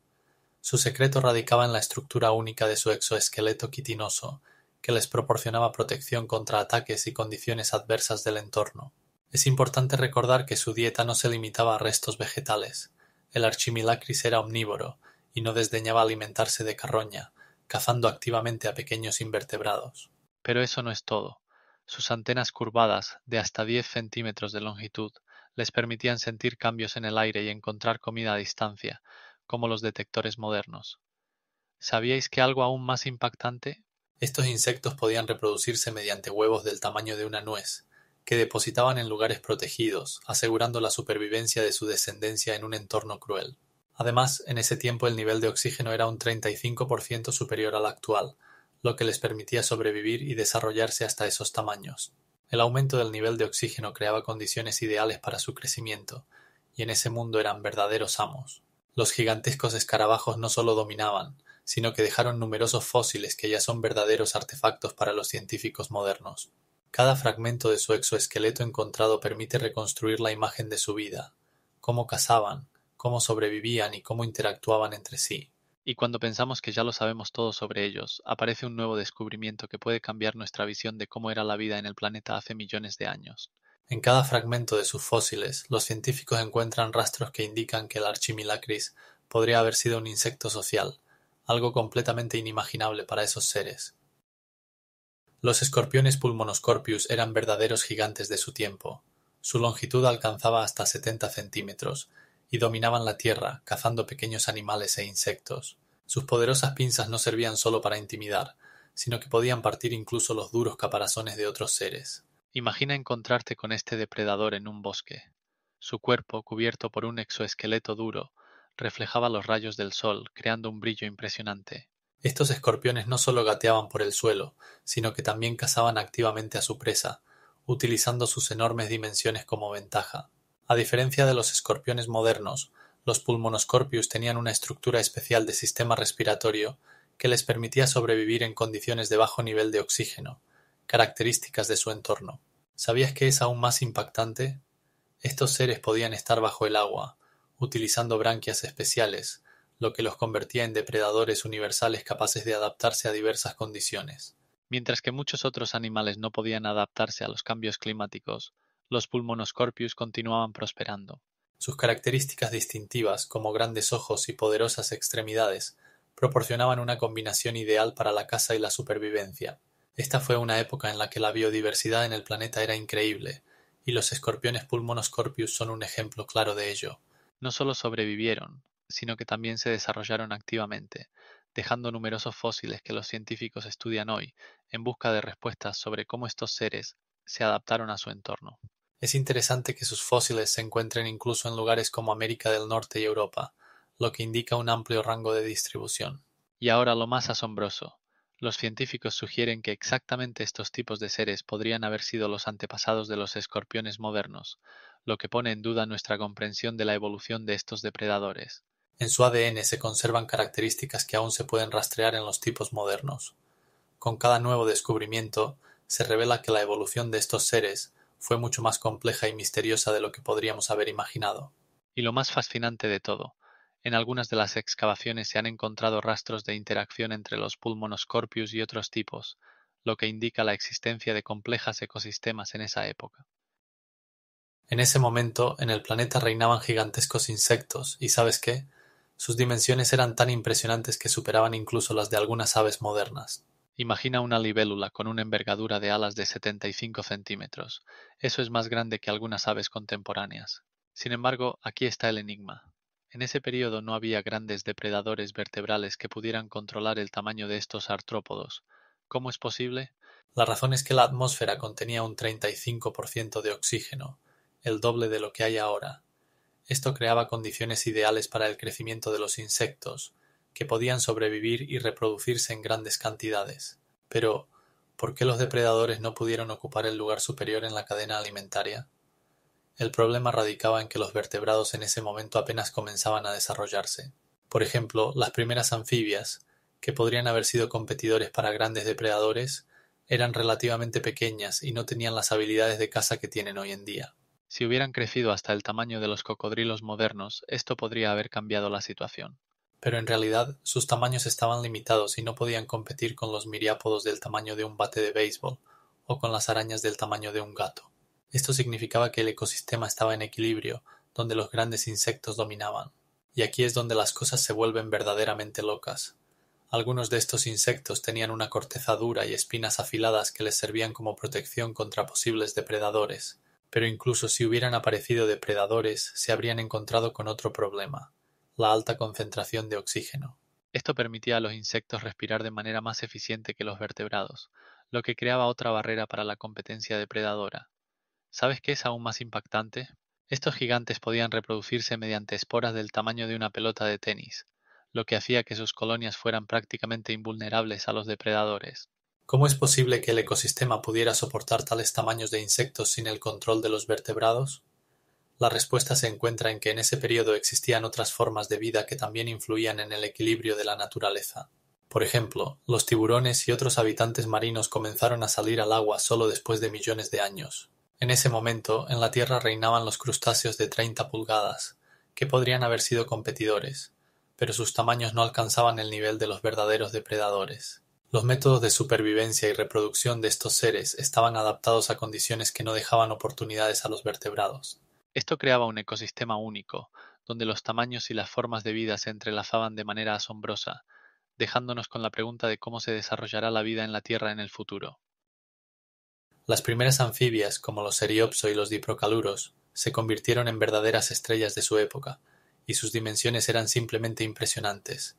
Su secreto radicaba en la estructura única de su exoesqueleto quitinoso, que les proporcionaba protección contra ataques y condiciones adversas del entorno. Es importante recordar que su dieta no se limitaba a restos vegetales. El Archimilacris era omnívoro y no desdeñaba alimentarse de carroña, cazando activamente a pequeños invertebrados. Pero eso no es todo. Sus antenas curvadas, de hasta 10 centímetros de longitud, les permitían sentir cambios en el aire y encontrar comida a distancia, como los detectores modernos. ¿Sabíais que algo aún más impactante? Estos insectos podían reproducirse mediante huevos del tamaño de una nuez, que depositaban en lugares protegidos, asegurando la supervivencia de su descendencia en un entorno cruel. Además, en ese tiempo el nivel de oxígeno era un 35% superior al actual, lo que les permitía sobrevivir y desarrollarse hasta esos tamaños. El aumento del nivel de oxígeno creaba condiciones ideales para su crecimiento, y en ese mundo eran verdaderos amos. Los gigantescos escarabajos no solo dominaban, sino que dejaron numerosos fósiles que ya son verdaderos artefactos para los científicos modernos. Cada fragmento de su exoesqueleto encontrado permite reconstruir la imagen de su vida, cómo cazaban, cómo sobrevivían y cómo interactuaban entre sí. Y cuando pensamos que ya lo sabemos todo sobre ellos, aparece un nuevo descubrimiento que puede cambiar nuestra visión de cómo era la vida en el planeta hace millones de años. En cada fragmento de sus fósiles, los científicos encuentran rastros que indican que el Archimilacris podría haber sido un insecto social, algo completamente inimaginable para esos seres. Los escorpiones Pulmonoscorpius eran verdaderos gigantes de su tiempo. Su longitud alcanzaba hasta 70 centímetros, y dominaban la tierra, cazando pequeños animales e insectos. Sus poderosas pinzas no servían solo para intimidar, sino que podían partir incluso los duros caparazones de otros seres. Imagina encontrarte con este depredador en un bosque. Su cuerpo, cubierto por un exoesqueleto duro, reflejaba los rayos del sol, creando un brillo impresionante. Estos escorpiones no solo gateaban por el suelo, sino que también cazaban activamente a su presa, utilizando sus enormes dimensiones como ventaja. A diferencia de los escorpiones modernos, los Pulmonoscorpius tenían una estructura especial de sistema respiratorio que les permitía sobrevivir en condiciones de bajo nivel de oxígeno, características de su entorno. ¿Sabías qué es aún más impactante? Estos seres podían estar bajo el agua, utilizando branquias especiales, lo que los convertía en depredadores universales capaces de adaptarse a diversas condiciones. Mientras que muchos otros animales no podían adaptarse a los cambios climáticos, los Pulmonoscorpius continuaban prosperando. Sus características distintivas, como grandes ojos y poderosas extremidades, proporcionaban una combinación ideal para la caza y la supervivencia. Esta fue una época en la que la biodiversidad en el planeta era increíble, y los escorpiones Pulmonoscorpius son un ejemplo claro de ello. No solo sobrevivieron, sino que también se desarrollaron activamente, dejando numerosos fósiles que los científicos estudian hoy en busca de respuestas sobre cómo estos seres se adaptaron a su entorno. Es interesante que sus fósiles se encuentren incluso en lugares como América del Norte y Europa, lo que indica un amplio rango de distribución. Y ahora lo más asombroso. Los científicos sugieren que exactamente estos tipos de seres podrían haber sido los antepasados de los escorpiones modernos, lo que pone en duda nuestra comprensión de la evolución de estos depredadores. En su ADN se conservan características que aún se pueden rastrear en los tipos modernos. Con cada nuevo descubrimiento, se revela que la evolución de estos seres fue mucho más compleja y misteriosa de lo que podríamos haber imaginado. Y lo más fascinante de todo, en algunas de las excavaciones se han encontrado rastros de interacción entre los Pulmonoscorpius y otros tipos, lo que indica la existencia de complejas ecosistemas en esa época. En ese momento, en el planeta reinaban gigantescos insectos, y ¿sabes qué? Sus dimensiones eran tan impresionantes que superaban incluso las de algunas aves modernas. Imagina una libélula con una envergadura de alas de 75 centímetros. Eso es más grande que algunas aves contemporáneas. Sin embargo, aquí está el enigma. En ese periodo no había grandes depredadores vertebrales que pudieran controlar el tamaño de estos artrópodos. ¿Cómo es posible? La razón es que la atmósfera contenía un 35% de oxígeno, el doble de lo que hay ahora. Esto creaba condiciones ideales para el crecimiento de los insectos, que podían sobrevivir y reproducirse en grandes cantidades. Pero, ¿por qué los depredadores no pudieron ocupar el lugar superior en la cadena alimentaria? El problema radicaba en que los vertebrados en ese momento apenas comenzaban a desarrollarse. Por ejemplo, las primeras anfibias, que podrían haber sido competidores para grandes depredadores, eran relativamente pequeñas y no tenían las habilidades de caza que tienen hoy en día. Si hubieran crecido hasta el tamaño de los cocodrilos modernos, esto podría haber cambiado la situación. Pero en realidad sus tamaños estaban limitados y no podían competir con los miriápodos del tamaño de un bate de béisbol o con las arañas del tamaño de un gato. Esto significaba que el ecosistema estaba en equilibrio, donde los grandes insectos dominaban. Y aquí es donde las cosas se vuelven verdaderamente locas. Algunos de estos insectos tenían una corteza dura y espinas afiladas que les servían como protección contra posibles depredadores. Pero incluso si hubieran aparecido depredadores, se habrían encontrado con otro problema: la alta concentración de oxígeno. Esto permitía a los insectos respirar de manera más eficiente que los vertebrados, lo que creaba otra barrera para la competencia depredadora. ¿Sabes qué es aún más impactante? Estos gigantes podían reproducirse mediante esporas del tamaño de una pelota de tenis, lo que hacía que sus colonias fueran prácticamente invulnerables a los depredadores. ¿Cómo es posible que el ecosistema pudiera soportar tales tamaños de insectos sin el control de los vertebrados? La respuesta se encuentra en que en ese periodo existían otras formas de vida que también influían en el equilibrio de la naturaleza. Por ejemplo, los tiburones y otros habitantes marinos comenzaron a salir al agua solo después de millones de años. En ese momento, en la Tierra reinaban los crustáceos de 30 pulgadas, que podrían haber sido competidores, pero sus tamaños no alcanzaban el nivel de los verdaderos depredadores. Los métodos de supervivencia y reproducción de estos seres estaban adaptados a condiciones que no dejaban oportunidades a los vertebrados. Esto creaba un ecosistema único, donde los tamaños y las formas de vida se entrelazaban de manera asombrosa, dejándonos con la pregunta de cómo se desarrollará la vida en la Tierra en el futuro. Las primeras anfibias, como los Eriopso y los Diprocaluros, se convirtieron en verdaderas estrellas de su época, y sus dimensiones eran simplemente impresionantes.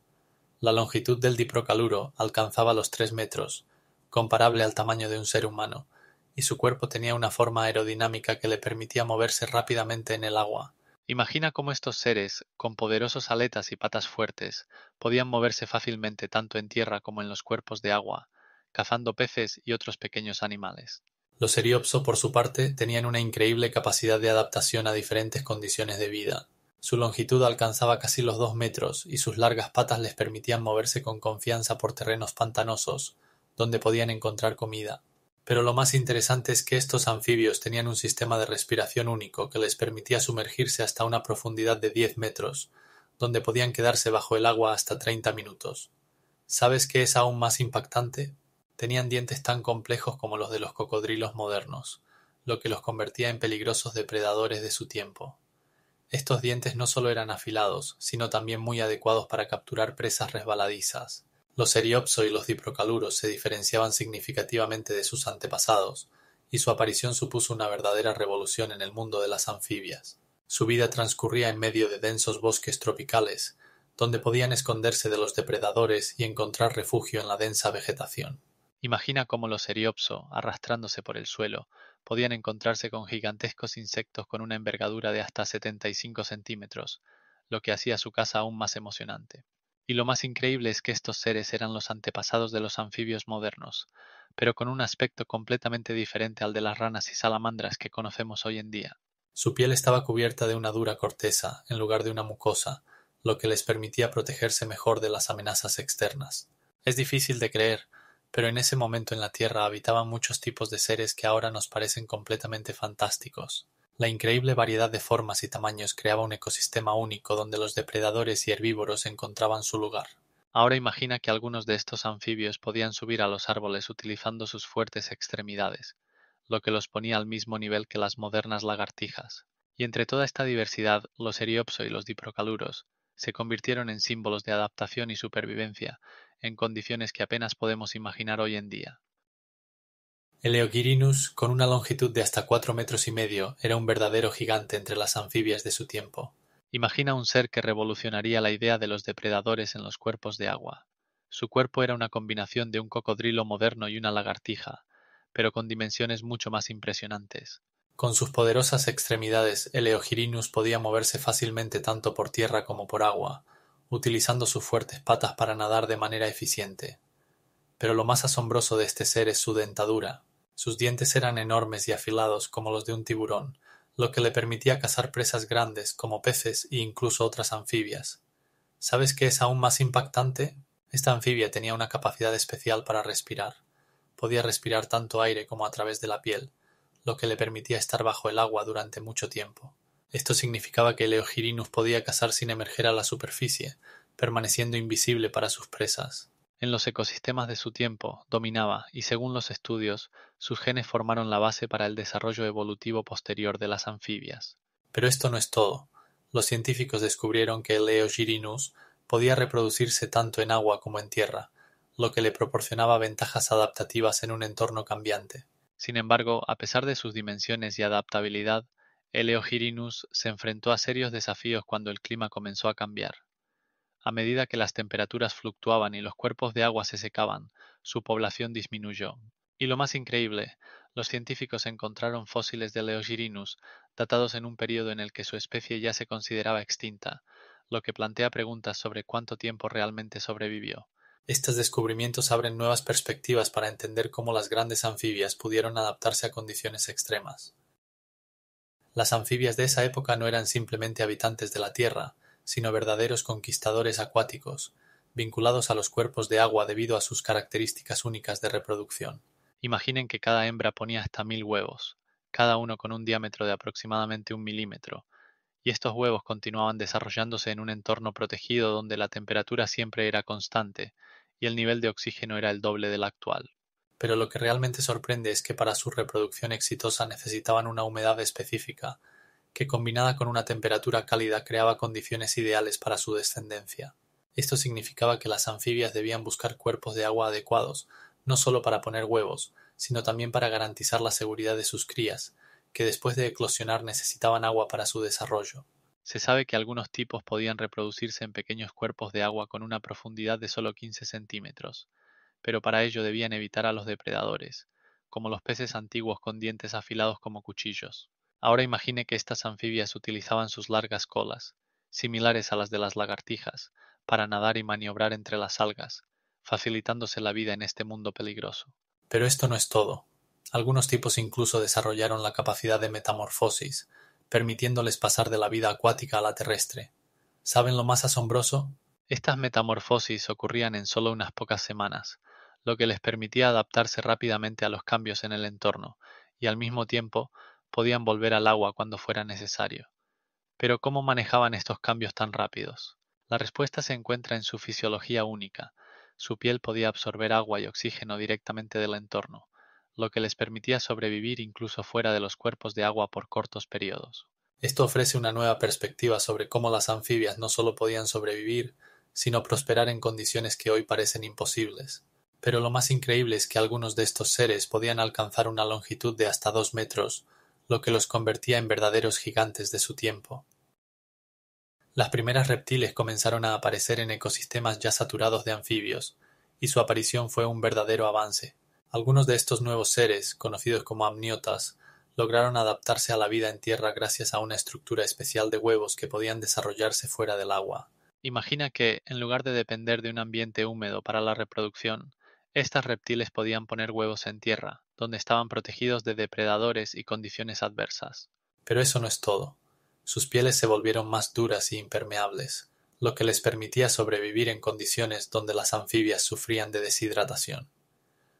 La longitud del Diprocaluro alcanzaba los 3 metros, comparable al tamaño de un ser humano, y su cuerpo tenía una forma aerodinámica que le permitía moverse rápidamente en el agua. Imagina cómo estos seres, con poderosas aletas y patas fuertes, podían moverse fácilmente tanto en tierra como en los cuerpos de agua, cazando peces y otros pequeños animales. Los Eriopso, por su parte, tenían una increíble capacidad de adaptación a diferentes condiciones de vida. Su longitud alcanzaba casi los 2 metros y sus largas patas les permitían moverse con confianza por terrenos pantanosos, donde podían encontrar comida. Pero lo más interesante es que estos anfibios tenían un sistema de respiración único que les permitía sumergirse hasta una profundidad de 10 metros, donde podían quedarse bajo el agua hasta 30 minutos. ¿Sabes qué es aún más impactante? Tenían dientes tan complejos como los de los cocodrilos modernos, lo que los convertía en peligrosos depredadores de su tiempo. Estos dientes no solo eran afilados, sino también muy adecuados para capturar presas resbaladizas. Los Eriopso y los Diprocaluros se diferenciaban significativamente de sus antepasados, y su aparición supuso una verdadera revolución en el mundo de las anfibias. Su vida transcurría en medio de densos bosques tropicales, donde podían esconderse de los depredadores y encontrar refugio en la densa vegetación. Imagina cómo los Eriopso, arrastrándose por el suelo, podían encontrarse con gigantescos insectos con una envergadura de hasta 75 centímetros, lo que hacía su caza aún más emocionante. Y lo más increíble es que estos seres eran los antepasados de los anfibios modernos, pero con un aspecto completamente diferente al de las ranas y salamandras que conocemos hoy en día. Su piel estaba cubierta de una dura corteza, en lugar de una mucosa, lo que les permitía protegerse mejor de las amenazas externas. Es difícil de creer, pero en ese momento en la Tierra habitaban muchos tipos de seres que ahora nos parecen completamente fantásticos. La increíble variedad de formas y tamaños creaba un ecosistema único donde los depredadores y herbívoros encontraban su lugar. Ahora imagina que algunos de estos anfibios podían subir a los árboles utilizando sus fuertes extremidades, lo que los ponía al mismo nivel que las modernas lagartijas. Y entre toda esta diversidad, los Eriopso y los Diprocaluros se convirtieron en símbolos de adaptación y supervivencia, en condiciones que apenas podemos imaginar hoy en día. El Eogyrinus, con una longitud de hasta 4,5 metros, era un verdadero gigante entre las anfibias de su tiempo. Imagina un ser que revolucionaría la idea de los depredadores en los cuerpos de agua. Su cuerpo era una combinación de un cocodrilo moderno y una lagartija, pero con dimensiones mucho más impresionantes. Con sus poderosas extremidades, el Eogyrinus podía moverse fácilmente tanto por tierra como por agua, utilizando sus fuertes patas para nadar de manera eficiente. Pero lo más asombroso de este ser es su dentadura. Sus dientes eran enormes y afilados como los de un tiburón, lo que le permitía cazar presas grandes como peces e incluso otras anfibias. ¿Sabes qué es aún más impactante? Esta anfibia tenía una capacidad especial para respirar. Podía respirar tanto aire como a través de la piel, lo que le permitía estar bajo el agua durante mucho tiempo. Esto significaba que el Eogyrinus podía cazar sin emerger a la superficie, permaneciendo invisible para sus presas. En los ecosistemas de su tiempo dominaba y, según los estudios, sus genes formaron la base para el desarrollo evolutivo posterior de las anfibias. Pero esto no es todo. Los científicos descubrieron que el Eogyrinus podía reproducirse tanto en agua como en tierra, lo que le proporcionaba ventajas adaptativas en un entorno cambiante. Sin embargo, a pesar de sus dimensiones y adaptabilidad, el Eogyrinus se enfrentó a serios desafíos cuando el clima comenzó a cambiar. A medida que las temperaturas fluctuaban y los cuerpos de agua se secaban, su población disminuyó. Y lo más increíble, los científicos encontraron fósiles de Eogyrinus datados en un período en el que su especie ya se consideraba extinta, lo que plantea preguntas sobre cuánto tiempo realmente sobrevivió. Estos descubrimientos abren nuevas perspectivas para entender cómo las grandes anfibias pudieron adaptarse a condiciones extremas. Las anfibias de esa época no eran simplemente habitantes de la tierra, sino verdaderos conquistadores acuáticos, vinculados a los cuerpos de agua debido a sus características únicas de reproducción. Imaginen que cada hembra ponía hasta 1000 huevos, cada uno con un diámetro de aproximadamente 1 milímetro, y estos huevos continuaban desarrollándose en un entorno protegido donde la temperatura siempre era constante y el nivel de oxígeno era el doble del actual. Pero lo que realmente sorprende es que para su reproducción exitosa necesitaban una humedad específica, que combinada con una temperatura cálida creaba condiciones ideales para su descendencia. Esto significaba que las anfibias debían buscar cuerpos de agua adecuados, no solo para poner huevos, sino también para garantizar la seguridad de sus crías, que después de eclosionar necesitaban agua para su desarrollo. Se sabe que algunos tipos podían reproducirse en pequeños cuerpos de agua con una profundidad de solo 15 centímetros, pero para ello debían evitar a los depredadores, como los peces antiguos con dientes afilados como cuchillos. Ahora imagine que estas anfibias utilizaban sus largas colas, similares a las de las lagartijas, para nadar y maniobrar entre las algas, facilitándose la vida en este mundo peligroso. Pero esto no es todo. Algunos tipos incluso desarrollaron la capacidad de metamorfosis, permitiéndoles pasar de la vida acuática a la terrestre. ¿Saben lo más asombroso? Estas metamorfosis ocurrían en solo unas pocas semanas, lo que les permitía adaptarse rápidamente a los cambios en el entorno, y al mismo tiempo podían volver al agua cuando fuera necesario. Pero ¿cómo manejaban estos cambios tan rápidos? La respuesta se encuentra en su fisiología única. Su piel podía absorber agua y oxígeno directamente del entorno, lo que les permitía sobrevivir incluso fuera de los cuerpos de agua por cortos periodos. Esto ofrece una nueva perspectiva sobre cómo las anfibias no solo podían sobrevivir, sino prosperar en condiciones que hoy parecen imposibles. Pero lo más increíble es que algunos de estos seres podían alcanzar una longitud de hasta 2 metros, lo que los convertía en verdaderos gigantes de su tiempo. Las primeras reptiles comenzaron a aparecer en ecosistemas ya saturados de anfibios, y su aparición fue un verdadero avance. Algunos de estos nuevos seres, conocidos como amniotas, lograron adaptarse a la vida en tierra gracias a una estructura especial de huevos que podían desarrollarse fuera del agua. Imagina que, en lugar de depender de un ambiente húmedo para la reproducción, estas reptiles podían poner huevos en tierra, donde estaban protegidos de depredadores y condiciones adversas. Pero eso no es todo. Sus pieles se volvieron más duras y impermeables, lo que les permitía sobrevivir en condiciones donde las anfibias sufrían de deshidratación.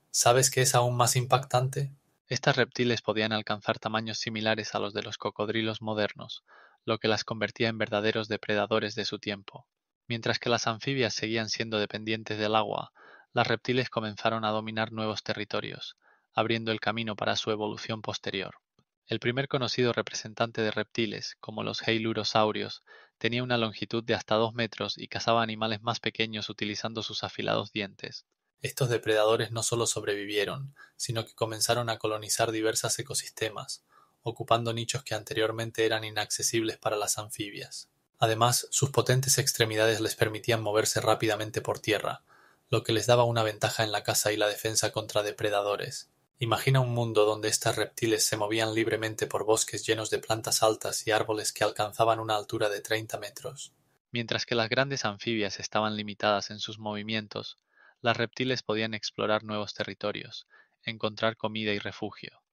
¿Sabes qué es aún más impactante? Estas reptiles podían alcanzar tamaños similares a los de los cocodrilos modernos, lo que las convertía en verdaderos depredadores de su tiempo. Mientras que las anfibias seguían siendo dependientes del agua, las reptiles comenzaron a dominar nuevos territorios, abriendo el camino para su evolución posterior. El primer conocido representante de reptiles, como los heilurosaurios, tenía una longitud de hasta 2 metros y cazaba animales más pequeños utilizando sus afilados dientes. Estos depredadores no solo sobrevivieron, sino que comenzaron a colonizar diversos ecosistemas, ocupando nichos que anteriormente eran inaccesibles para las anfibias. Además, sus potentes extremidades les permitían moverse rápidamente por tierra, lo que les daba una ventaja en la caza y la defensa contra depredadores. Imagina un mundo donde estas reptiles se movían libremente por bosques llenos de plantas altas y árboles que alcanzaban una altura de 30 metros. Mientras que las grandes anfibias estaban limitadas en sus movimientos, las reptiles podían explorar nuevos territorios, encontrar comida y refugio.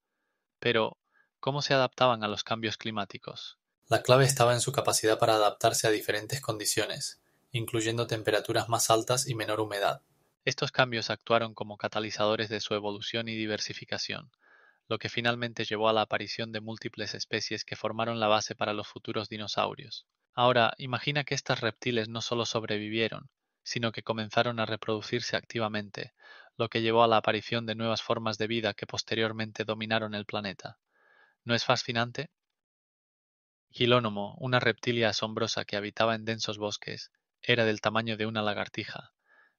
Pero, ¿cómo se adaptaban a los cambios climáticos? La clave estaba en su capacidad para adaptarse a diferentes condiciones, incluyendo temperaturas más altas y menor humedad. Estos cambios actuaron como catalizadores de su evolución y diversificación, lo que finalmente llevó a la aparición de múltiples especies que formaron la base para los futuros dinosaurios. Ahora, imagina que estas reptiles no solo sobrevivieron, sino que comenzaron a reproducirse activamente, lo que llevó a la aparición de nuevas formas de vida que posteriormente dominaron el planeta. ¿No es fascinante? Gilónomo, una reptilia asombrosa que habitaba en densos bosques, era del tamaño de una lagartija,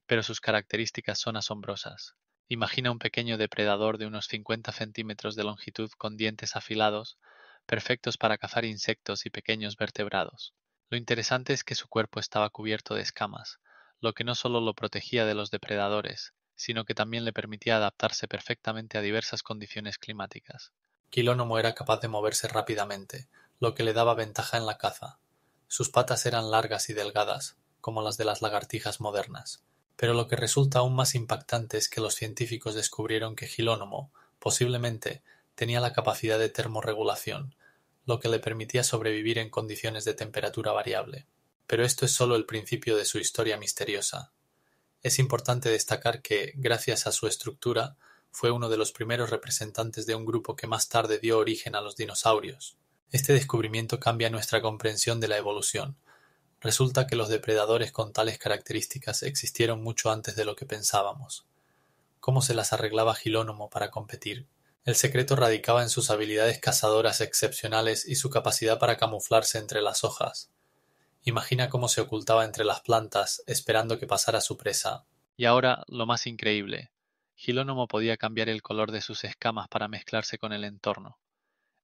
pero sus características son asombrosas. Imagina un pequeño depredador de unos 50 centímetros de longitud con dientes afilados, perfectos para cazar insectos y pequeños vertebrados. Lo interesante es que su cuerpo estaba cubierto de escamas, lo que no solo lo protegía de los depredadores, sino que también le permitía adaptarse perfectamente a diversas condiciones climáticas. Quilónomo era capaz de moverse rápidamente, lo que le daba ventaja en la caza. Sus patas eran largas y delgadas, como las de las lagartijas modernas. Pero lo que resulta aún más impactante es que los científicos descubrieron que Gilónomo, posiblemente, tenía la capacidad de termorregulación, lo que le permitía sobrevivir en condiciones de temperatura variable. Pero esto es solo el principio de su historia misteriosa. Es importante destacar que, gracias a su estructura, fue uno de los primeros representantes de un grupo que más tarde dio origen a los dinosaurios. Este descubrimiento cambia nuestra comprensión de la evolución. Resulta que los depredadores con tales características existieron mucho antes de lo que pensábamos. ¿Cómo se las arreglaba Gilónomo para competir? El secreto radicaba en sus habilidades cazadoras excepcionales y su capacidad para camuflarse entre las hojas. Imagina cómo se ocultaba entre las plantas, esperando que pasara su presa. Y ahora, lo más increíble. Gilónomo podía cambiar el color de sus escamas para mezclarse con el entorno.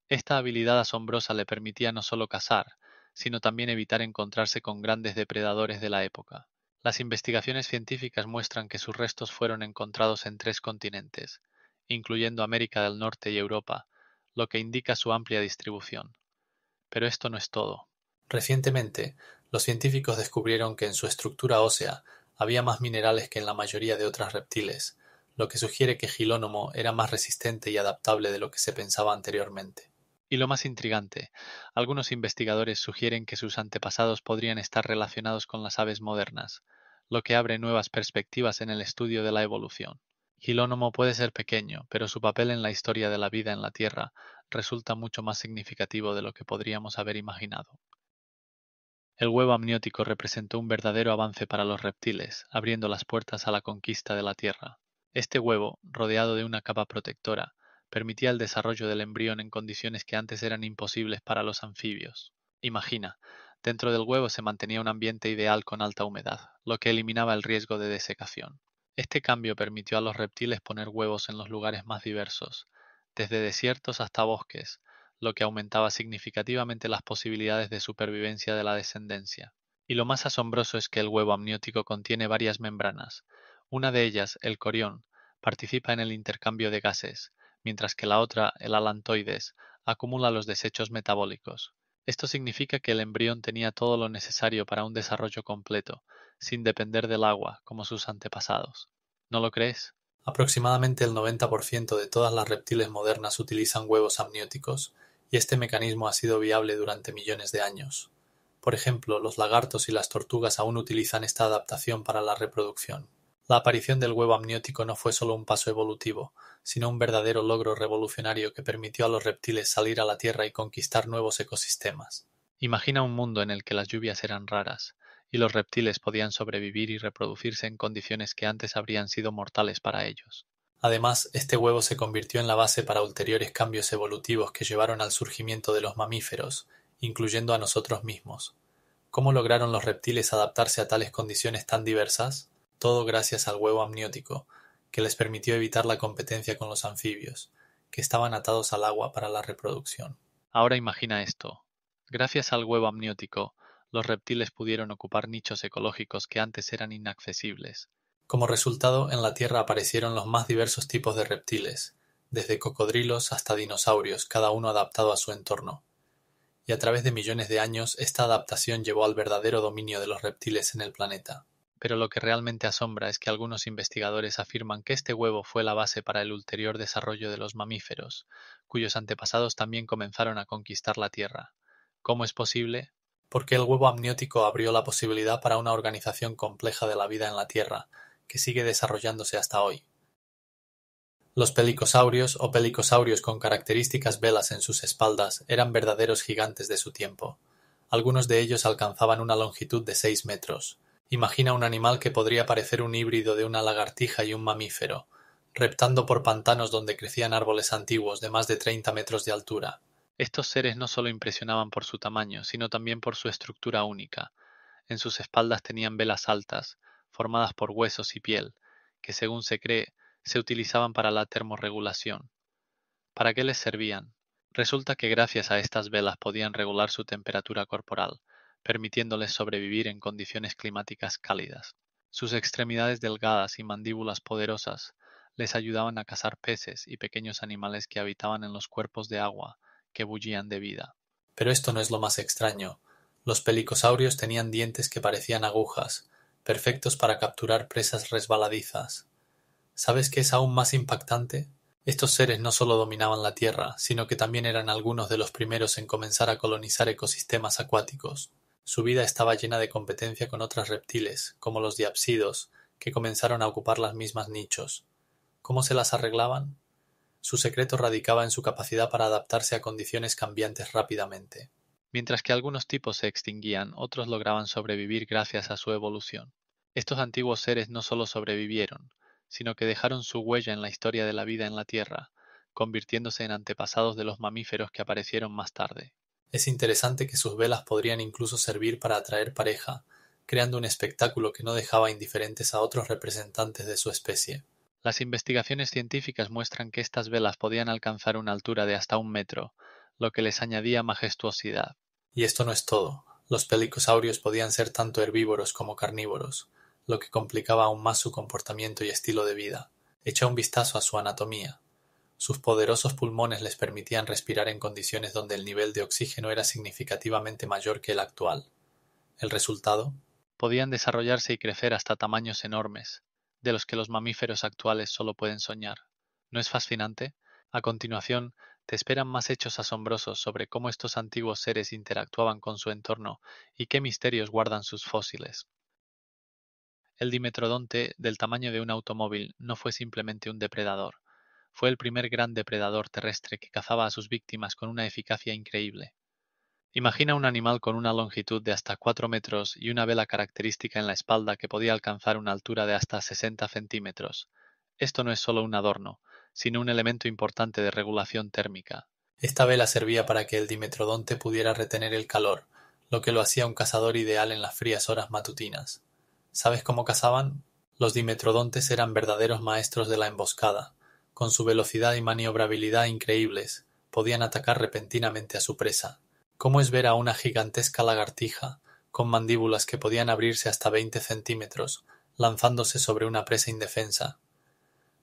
Esta habilidad asombrosa le permitía no solo cazar, sino también evitar encontrarse con grandes depredadores de la época. Las investigaciones científicas muestran que sus restos fueron encontrados en 3 continentes, incluyendo América del Norte y Europa, lo que indica su amplia distribución. Pero esto no es todo. Recientemente, los científicos descubrieron que en su estructura ósea había más minerales que en la mayoría de otros reptiles, lo que sugiere que Gilónomo era más resistente y adaptable de lo que se pensaba anteriormente. Y lo más intrigante, algunos investigadores sugieren que sus antepasados podrían estar relacionados con las aves modernas, lo que abre nuevas perspectivas en el estudio de la evolución. Gilónomo puede ser pequeño, pero su papel en la historia de la vida en la Tierra resulta mucho más significativo de lo que podríamos haber imaginado. El huevo amniótico representó un verdadero avance para los reptiles, abriendo las puertas a la conquista de la Tierra. Este huevo, rodeado de una capa protectora, permitía el desarrollo del embrión en condiciones que antes eran imposibles para los anfibios. Imagina, dentro del huevo se mantenía un ambiente ideal con alta humedad, lo que eliminaba el riesgo de desecación. Este cambio permitió a los reptiles poner huevos en los lugares más diversos, desde desiertos hasta bosques, lo que aumentaba significativamente las posibilidades de supervivencia de la descendencia. Y lo más asombroso es que el huevo amniótico contiene varias membranas. Una de ellas, el corión, participa en el intercambio de gases, mientras que la otra, el alantoides, acumula los desechos metabólicos. Esto significa que el embrión tenía todo lo necesario para un desarrollo completo, sin depender del agua, como sus antepasados. ¿No lo crees? Aproximadamente el 90% de todas las reptiles modernas utilizan huevos amnióticos, y este mecanismo ha sido viable durante millones de años. Por ejemplo, los lagartos y las tortugas aún utilizan esta adaptación para la reproducción. La aparición del huevo amniótico no fue solo un paso evolutivo, sino un verdadero logro revolucionario que permitió a los reptiles salir a la Tierra y conquistar nuevos ecosistemas. Imagina un mundo en el que las lluvias eran raras, y los reptiles podían sobrevivir y reproducirse en condiciones que antes habrían sido mortales para ellos. Además, este huevo se convirtió en la base para ulteriores cambios evolutivos que llevaron al surgimiento de los mamíferos, incluyendo a nosotros mismos. ¿Cómo lograron los reptiles adaptarse a tales condiciones tan diversas? Todo gracias al huevo amniótico, que les permitió evitar la competencia con los anfibios, que estaban atados al agua para la reproducción. Ahora imagina esto. Gracias al huevo amniótico, los reptiles pudieron ocupar nichos ecológicos que antes eran inaccesibles. Como resultado, en la Tierra aparecieron los más diversos tipos de reptiles, desde cocodrilos hasta dinosaurios, cada uno adaptado a su entorno. Y a través de millones de años, esta adaptación llevó al verdadero dominio de los reptiles en el planeta. Pero lo que realmente asombra es que algunos investigadores afirman que este huevo fue la base para el ulterior desarrollo de los mamíferos, cuyos antepasados también comenzaron a conquistar la Tierra. ¿Cómo es posible? Porque el huevo amniótico abrió la posibilidad para una organización compleja de la vida en la Tierra, que sigue desarrollándose hasta hoy. Los pelicosaurios o pelicosaurios con características velas en sus espaldas eran verdaderos gigantes de su tiempo. Algunos de ellos alcanzaban una longitud de 6 metros. Imagina un animal que podría parecer un híbrido de una lagartija y un mamífero, reptando por pantanos donde crecían árboles antiguos de más de 30 metros de altura. Estos seres no solo impresionaban por su tamaño, sino también por su estructura única. En sus espaldas tenían velas altas, formadas por huesos y piel, que según se cree, se utilizaban para la termorregulación. ¿Para qué les servían? Resulta que gracias a estas velas podían regular su temperatura corporal, permitiéndoles sobrevivir en condiciones climáticas cálidas. Sus extremidades delgadas y mandíbulas poderosas les ayudaban a cazar peces y pequeños animales que habitaban en los cuerpos de agua que bullían de vida. Pero esto no es lo más extraño. Los pelicosaurios tenían dientes que parecían agujas, perfectos para capturar presas resbaladizas. ¿Sabes qué es aún más impactante? Estos seres no solo dominaban la Tierra, sino que también eran algunos de los primeros en comenzar a colonizar ecosistemas acuáticos. Su vida estaba llena de competencia con otros reptiles, como los diapsidos, que comenzaron a ocupar las mismas nichos. ¿Cómo se las arreglaban? Su secreto radicaba en su capacidad para adaptarse a condiciones cambiantes rápidamente. Mientras que algunos tipos se extinguían, otros lograban sobrevivir gracias a su evolución. Estos antiguos seres no solo sobrevivieron, sino que dejaron su huella en la historia de la vida en la Tierra, convirtiéndose en antepasados de los mamíferos que aparecieron más tarde. Es interesante que sus velas podrían incluso servir para atraer pareja, creando un espectáculo que no dejaba indiferentes a otros representantes de su especie. Las investigaciones científicas muestran que estas velas podían alcanzar una altura de hasta 1 metro, lo que les añadía majestuosidad. Y esto no es todo. Los pelicosaurios podían ser tanto herbívoros como carnívoros, lo que complicaba aún más su comportamiento y estilo de vida. Echa un vistazo a su anatomía. Sus poderosos pulmones les permitían respirar en condiciones donde el nivel de oxígeno era significativamente mayor que el actual. ¿El resultado? Podían desarrollarse y crecer hasta tamaños enormes, de los que los mamíferos actuales solo pueden soñar. ¿No es fascinante? A continuación, te esperan más hechos asombrosos sobre cómo estos antiguos seres interactuaban con su entorno y qué misterios guardan sus fósiles. El dimetrodonte, del tamaño de un automóvil, no fue simplemente un depredador. Fue el primer gran depredador terrestre que cazaba a sus víctimas con una eficacia increíble. Imagina un animal con una longitud de hasta 4 metros y una vela característica en la espalda que podía alcanzar una altura de hasta 60 centímetros. Esto no es solo un adorno, sino un elemento importante de regulación térmica. Esta vela servía para que el dimetrodonte pudiera retener el calor, lo que lo hacía un cazador ideal en las frías horas matutinas. ¿Sabes cómo cazaban? Los dimetrodontes eran verdaderos maestros de la emboscada. Con su velocidad y maniobrabilidad increíbles, podían atacar repentinamente a su presa. ¿Cómo es ver a una gigantesca lagartija, con mandíbulas que podían abrirse hasta 20 centímetros, lanzándose sobre una presa indefensa?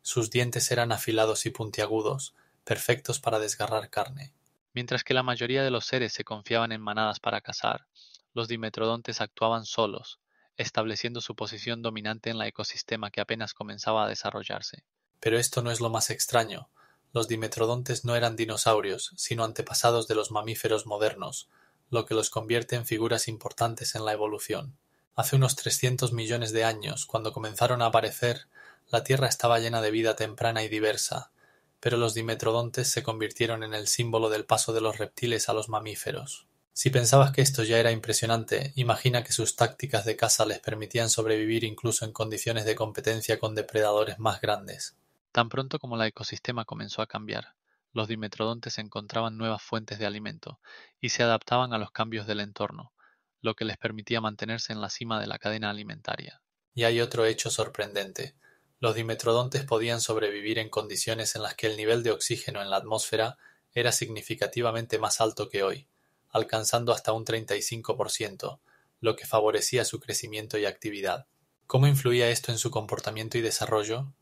Sus dientes eran afilados y puntiagudos, perfectos para desgarrar carne. Mientras que la mayoría de los seres se confiaban en manadas para cazar, los dimetrodontes actuaban solos, estableciendo su posición dominante en el ecosistema que apenas comenzaba a desarrollarse. Pero esto no es lo más extraño. Los dimetrodontes no eran dinosaurios, sino antepasados de los mamíferos modernos, lo que los convierte en figuras importantes en la evolución. Hace unos 300 millones de años, cuando comenzaron a aparecer, la Tierra estaba llena de vida temprana y diversa, pero los dimetrodontes se convirtieron en el símbolo del paso de los reptiles a los mamíferos. Si pensabas que esto ya era impresionante, imagina que sus tácticas de caza les permitían sobrevivir incluso en condiciones de competencia con depredadores más grandes. Tan pronto como el ecosistema comenzó a cambiar, los dimetrodontes encontraban nuevas fuentes de alimento y se adaptaban a los cambios del entorno, lo que les permitía mantenerse en la cima de la cadena alimentaria. Y hay otro hecho sorprendente. Los dimetrodontes podían sobrevivir en condiciones en las que el nivel de oxígeno en la atmósfera era significativamente más alto que hoy, alcanzando hasta un 35%, lo que favorecía su crecimiento y actividad. ¿Cómo influía esto en su comportamiento y desarrollo?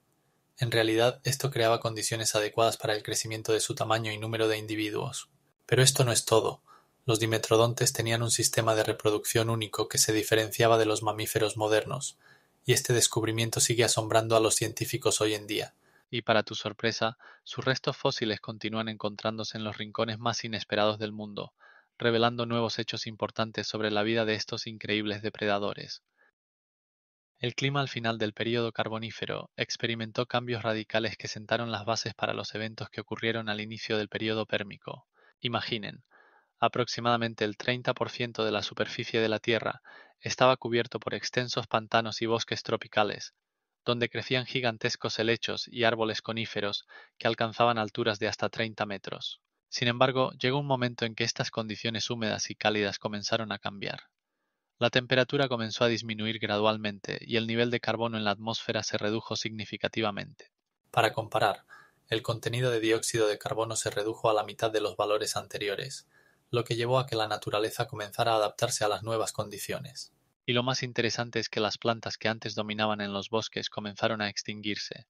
En realidad, esto creaba condiciones adecuadas para el crecimiento de su tamaño y número de individuos. Pero esto no es todo. Los dimetrodontes tenían un sistema de reproducción único que se diferenciaba de los mamíferos modernos, y este descubrimiento sigue asombrando a los científicos hoy en día. Y para tu sorpresa, sus restos fósiles continúan encontrándose en los rincones más inesperados del mundo, revelando nuevos hechos importantes sobre la vida de estos increíbles depredadores. El clima al final del período Carbonífero experimentó cambios radicales que sentaron las bases para los eventos que ocurrieron al inicio del período Pérmico. Imaginen, aproximadamente el 30% de la superficie de la Tierra estaba cubierto por extensos pantanos y bosques tropicales, donde crecían gigantescos helechos y árboles coníferos que alcanzaban alturas de hasta 30 metros. Sin embargo, llegó un momento en que estas condiciones húmedas y cálidas comenzaron a cambiar. La temperatura comenzó a disminuir gradualmente y el nivel de carbono en la atmósfera se redujo significativamente. Para comparar, el contenido de dióxido de carbono se redujo a la mitad de los valores anteriores, lo que llevó a que la naturaleza comenzara a adaptarse a las nuevas condiciones. Y lo más interesante es que las plantas que antes dominaban en los bosques comenzaron a extinguirse,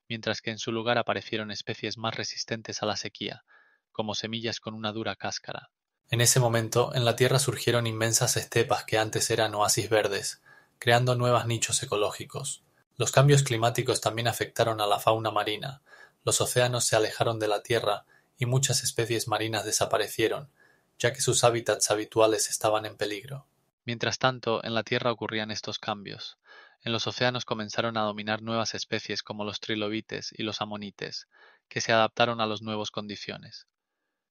mientras que en su lugar aparecieron especies más resistentes a la sequía, como semillas con una dura cáscara. En ese momento, en la Tierra surgieron inmensas estepas que antes eran oasis verdes, creando nuevos nichos ecológicos. Los cambios climáticos también afectaron a la fauna marina. Los océanos se alejaron de la Tierra y muchas especies marinas desaparecieron, ya que sus hábitats habituales estaban en peligro. Mientras tanto, en la Tierra ocurrían estos cambios. En los océanos comenzaron a dominar nuevas especies como los trilobites y los amonites, que se adaptaron a las nuevas condiciones.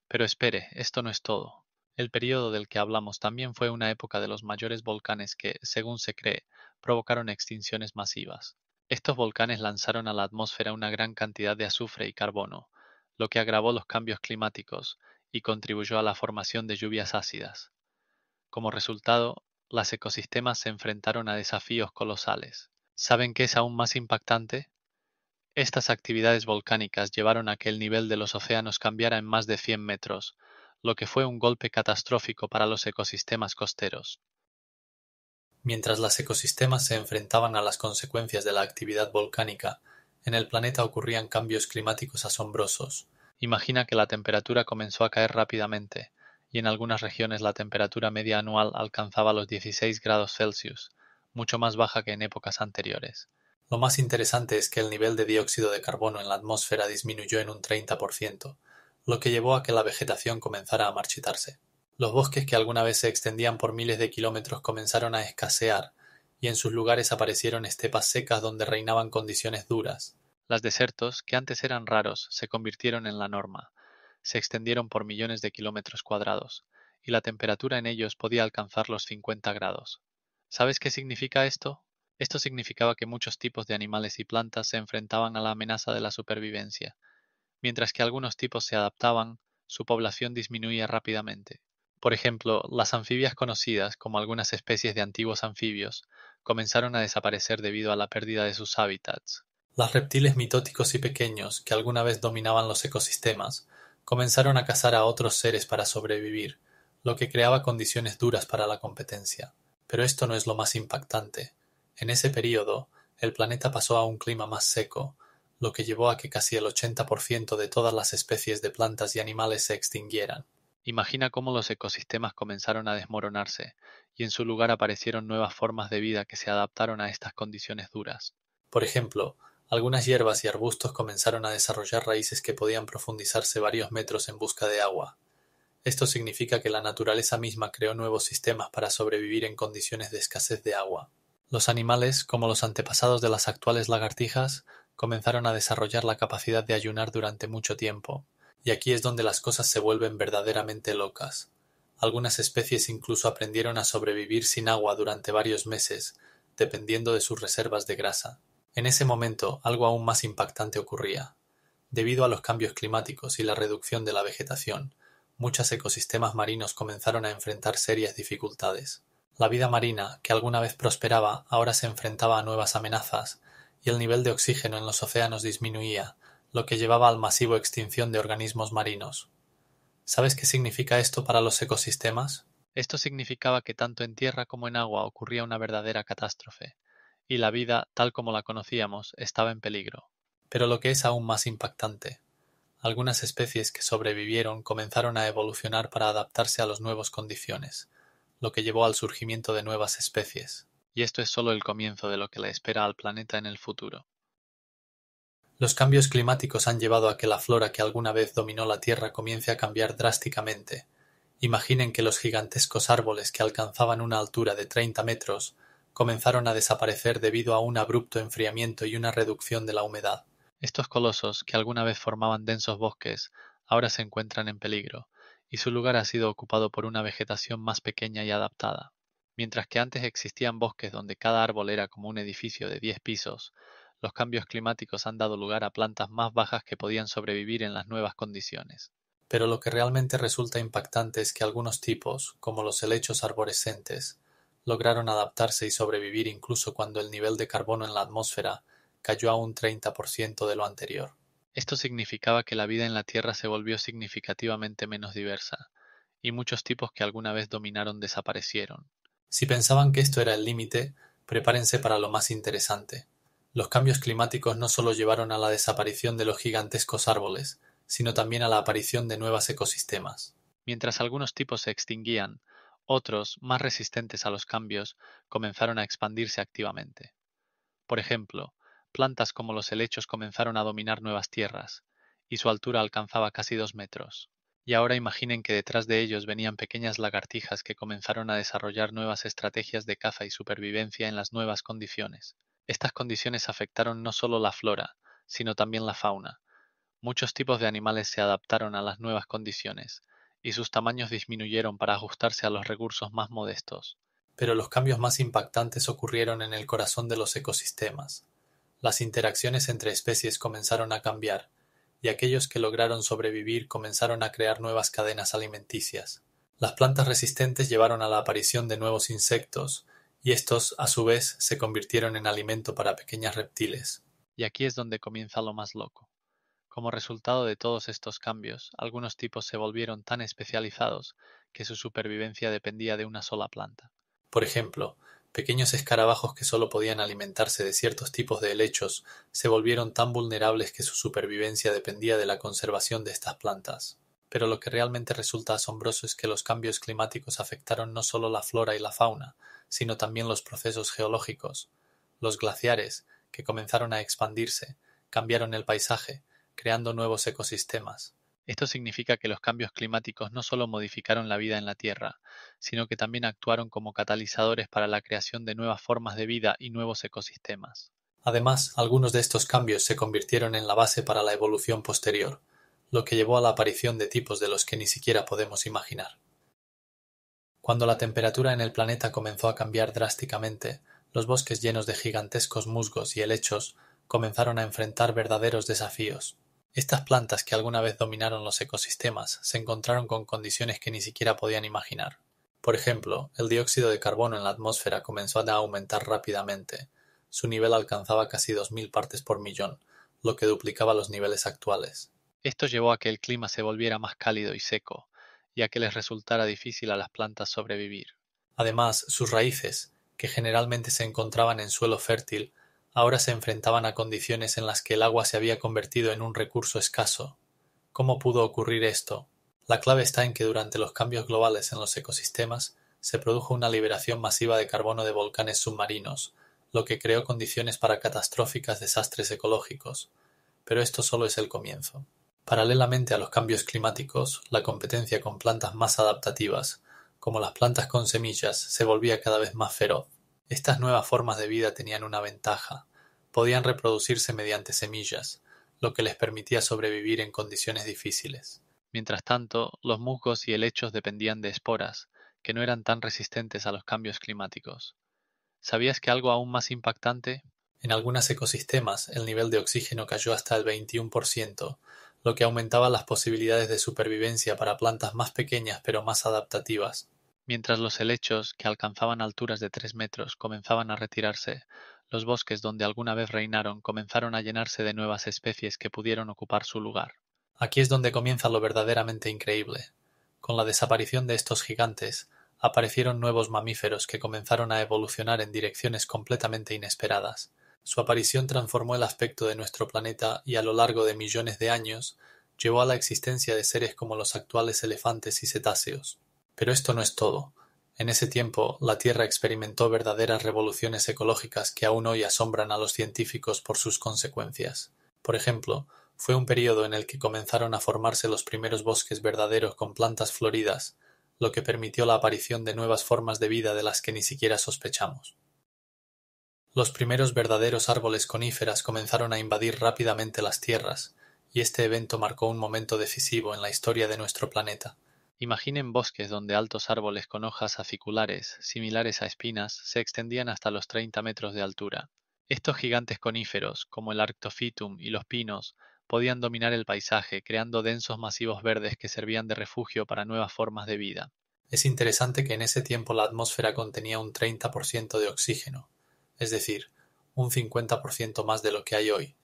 Pero espere, esto no es todo. El período del que hablamos también fue una época de los mayores volcanes que, según se cree, provocaron extinciones masivas. Estos volcanes lanzaron a la atmósfera una gran cantidad de azufre y carbono, lo que agravó los cambios climáticos y contribuyó a la formación de lluvias ácidas. Como resultado, los ecosistemas se enfrentaron a desafíos colosales. ¿Saben qué es aún más impactante? Estas actividades volcánicas llevaron a que el nivel de los océanos cambiara en más de 100 metros, lo que fue un golpe catastrófico para los ecosistemas costeros. Mientras los ecosistemas se enfrentaban a las consecuencias de la actividad volcánica, en el planeta ocurrían cambios climáticos asombrosos. Imagina que la temperatura comenzó a caer rápidamente, y en algunas regiones la temperatura media anual alcanzaba los 16 grados Celsius, mucho más baja que en épocas anteriores. Lo más interesante es que el nivel de dióxido de carbono en la atmósfera disminuyó en un 30%, lo que llevó a que la vegetación comenzara a marchitarse. Los bosques que alguna vez se extendían por miles de kilómetros comenzaron a escasear, y en sus lugares aparecieron estepas secas donde reinaban condiciones duras. Los desiertos, que antes eran raros, se convirtieron en la norma, se extendieron por millones de kilómetros cuadrados, y la temperatura en ellos podía alcanzar los 50 grados. ¿Sabes qué significa esto? Esto significaba que muchos tipos de animales y plantas se enfrentaban a la amenaza de la supervivencia. Mientras que algunos tipos se adaptaban, su población disminuía rápidamente. Por ejemplo, las anfibias conocidas, como algunas especies de antiguos anfibios, comenzaron a desaparecer debido a la pérdida de sus hábitats. Los reptiles mitóticos y pequeños, que alguna vez dominaban los ecosistemas, comenzaron a cazar a otros seres para sobrevivir, lo que creaba condiciones duras para la competencia. Pero esto no es lo más impactante. En ese período, el planeta pasó a un clima más seco, lo que llevó a que casi el 80% de todas las especies de plantas y animales se extinguieran. Imagina cómo los ecosistemas comenzaron a desmoronarse, y en su lugar aparecieron nuevas formas de vida que se adaptaron a estas condiciones duras. Por ejemplo, algunas hierbas y arbustos comenzaron a desarrollar raíces que podían profundizarse varios metros en busca de agua. Esto significa que la naturaleza misma creó nuevos sistemas para sobrevivir en condiciones de escasez de agua. Los animales, como los antepasados de las actuales lagartijas, comenzaron a desarrollar la capacidad de ayunar durante mucho tiempo, y aquí es donde las cosas se vuelven verdaderamente locas. Algunas especies incluso aprendieron a sobrevivir sin agua durante varios meses, dependiendo de sus reservas de grasa. En ese momento, algo aún más impactante ocurría. Debido a los cambios climáticos y la reducción de la vegetación, muchos ecosistemas marinos comenzaron a enfrentar serias dificultades. La vida marina, que alguna vez prosperaba, ahora se enfrentaba a nuevas amenazas, y el nivel de oxígeno en los océanos disminuía, lo que llevaba a la masiva extinción de organismos marinos. ¿Sabes qué significa esto para los ecosistemas? Esto significaba que tanto en tierra como en agua ocurría una verdadera catástrofe, y la vida, tal como la conocíamos, estaba en peligro. Pero lo que es aún más impactante, algunas especies que sobrevivieron comenzaron a evolucionar para adaptarse a las nuevas condiciones, lo que llevó al surgimiento de nuevas especies. Y esto es solo el comienzo de lo que le espera al planeta en el futuro. Los cambios climáticos han llevado a que la flora que alguna vez dominó la Tierra comience a cambiar drásticamente. Imaginen que los gigantescos árboles que alcanzaban una altura de 30 metros comenzaron a desaparecer debido a un abrupto enfriamiento y una reducción de la humedad. Estos colosos, que alguna vez formaban densos bosques, ahora se encuentran en peligro, y su lugar ha sido ocupado por una vegetación más pequeña y adaptada. Mientras que antes existían bosques donde cada árbol era como un edificio de 10 pisos, los cambios climáticos han dado lugar a plantas más bajas que podían sobrevivir en las nuevas condiciones. Pero lo que realmente resulta impactante es que algunos tipos, como los helechos arborescentes, lograron adaptarse y sobrevivir incluso cuando el nivel de carbono en la atmósfera cayó a un 30% de lo anterior. Esto significaba que la vida en la Tierra se volvió significativamente menos diversa, y muchos tipos que alguna vez dominaron desaparecieron. Si pensaban que esto era el límite, prepárense para lo más interesante. Los cambios climáticos no solo llevaron a la desaparición de los gigantescos árboles, sino también a la aparición de nuevos ecosistemas. Mientras algunos tipos se extinguían, otros, más resistentes a los cambios, comenzaron a expandirse activamente. Por ejemplo, plantas como los helechos comenzaron a dominar nuevas tierras, y su altura alcanzaba casi 2 metros. Y ahora imaginen que detrás de ellos venían pequeñas lagartijas que comenzaron a desarrollar nuevas estrategias de caza y supervivencia en las nuevas condiciones. Estas condiciones afectaron no solo la flora, sino también la fauna. Muchos tipos de animales se adaptaron a las nuevas condiciones, y sus tamaños disminuyeron para ajustarse a los recursos más modestos. Pero los cambios más impactantes ocurrieron en el corazón de los ecosistemas. Las interacciones entre especies comenzaron a cambiar, y aquellos que lograron sobrevivir comenzaron a crear nuevas cadenas alimenticias. Las plantas resistentes llevaron a la aparición de nuevos insectos, y estos, a su vez, se convirtieron en alimento para pequeños reptiles. Y aquí es donde comienza lo más loco. Como resultado de todos estos cambios, algunos tipos se volvieron tan especializados que su supervivencia dependía de una sola planta. Por ejemplo, pequeños escarabajos que solo podían alimentarse de ciertos tipos de helechos se volvieron tan vulnerables que su supervivencia dependía de la conservación de estas plantas. Pero lo que realmente resulta asombroso es que los cambios climáticos afectaron no solo la flora y la fauna, sino también los procesos geológicos. Los glaciares, que comenzaron a expandirse, cambiaron el paisaje, creando nuevos ecosistemas. Esto significa que los cambios climáticos no solo modificaron la vida en la Tierra, sino que también actuaron como catalizadores para la creación de nuevas formas de vida y nuevos ecosistemas. Además, algunos de estos cambios se convirtieron en la base para la evolución posterior, lo que llevó a la aparición de tipos de los que ni siquiera podemos imaginar. Cuando la temperatura en el planeta comenzó a cambiar drásticamente, los bosques llenos de gigantescos musgos y helechos comenzaron a enfrentar verdaderos desafíos. Estas plantas que alguna vez dominaron los ecosistemas se encontraron con condiciones que ni siquiera podían imaginar. Por ejemplo, el dióxido de carbono en la atmósfera comenzó a aumentar rápidamente. Su nivel alcanzaba casi 2000 partes por millón, lo que duplicaba los niveles actuales. Esto llevó a que el clima se volviera más cálido y seco, y a que les resultara difícil a las plantas sobrevivir. Además, sus raíces, que generalmente se encontraban en suelo fértil, ahora se enfrentaban a condiciones en las que el agua se había convertido en un recurso escaso. ¿Cómo pudo ocurrir esto? La clave está en que durante los cambios globales en los ecosistemas se produjo una liberación masiva de carbono de volcanes submarinos, lo que creó condiciones para catastróficos desastres ecológicos. Pero esto solo es el comienzo. Paralelamente a los cambios climáticos, la competencia con plantas más adaptativas, como las plantas con semillas, se volvía cada vez más feroz. Estas nuevas formas de vida tenían una ventaja: podían reproducirse mediante semillas, lo que les permitía sobrevivir en condiciones difíciles. Mientras tanto, los musgos y helechos dependían de esporas, que no eran tan resistentes a los cambios climáticos. ¿Sabías que algo aún más impactante? En algunos ecosistemas, el nivel de oxígeno cayó hasta el 21%, lo que aumentaba las posibilidades de supervivencia para plantas más pequeñas pero más adaptativas. Mientras los helechos, que alcanzaban alturas de 3 metros, comenzaban a retirarse, los bosques donde alguna vez reinaron comenzaron a llenarse de nuevas especies que pudieron ocupar su lugar. Aquí es donde comienza lo verdaderamente increíble. Con la desaparición de estos gigantes, aparecieron nuevos mamíferos que comenzaron a evolucionar en direcciones completamente inesperadas. Su aparición transformó el aspecto de nuestro planeta y a lo largo de millones de años llevó a la existencia de seres como los actuales elefantes y cetáceos. Pero esto no es todo. En ese tiempo, la Tierra experimentó verdaderas revoluciones ecológicas que aún hoy asombran a los científicos por sus consecuencias. Por ejemplo, fue un período en el que comenzaron a formarse los primeros bosques verdaderos con plantas floridas, lo que permitió la aparición de nuevas formas de vida de las que ni siquiera sospechamos. Los primeros verdaderos árboles coníferas comenzaron a invadir rápidamente las tierras, y este evento marcó un momento decisivo en la historia de nuestro planeta. Imaginen bosques donde altos árboles con hojas aciculares, similares a espinas, se extendían hasta los 30 metros de altura. Estos gigantes coníferos, como el Arctophytum y los pinos, podían dominar el paisaje, creando densos masivos verdes que servían de refugio para nuevas formas de vida. Es interesante que en ese tiempo la atmósfera contenía un 30% de oxígeno, es decir, un 50% más de lo que hay hoy,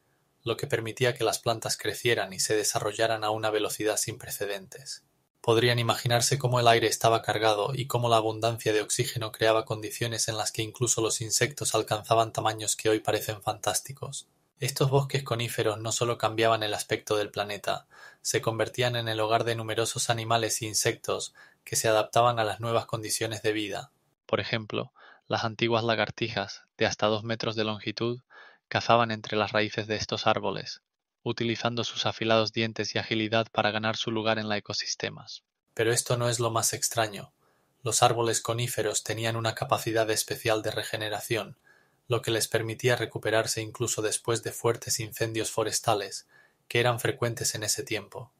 lo que permitía que las plantas crecieran y se desarrollaran a una velocidad sin precedentes. Podrían imaginarse cómo el aire estaba cargado y cómo la abundancia de oxígeno creaba condiciones en las que incluso los insectos alcanzaban tamaños que hoy parecen fantásticos. Estos bosques coníferos no solo cambiaban el aspecto del planeta, se convertían en el hogar de numerosos animales e insectos que se adaptaban a las nuevas condiciones de vida. Por ejemplo, las antiguas lagartijas, de hasta 2 metros de longitud, cazaban entre las raíces de estos árboles, utilizando sus afilados dientes y agilidad para ganar su lugar en los ecosistemas. Pero esto no es lo más extraño. Los árboles coníferos tenían una capacidad especial de regeneración, lo que les permitía recuperarse incluso después de fuertes incendios forestales, que eran frecuentes en ese tiempo.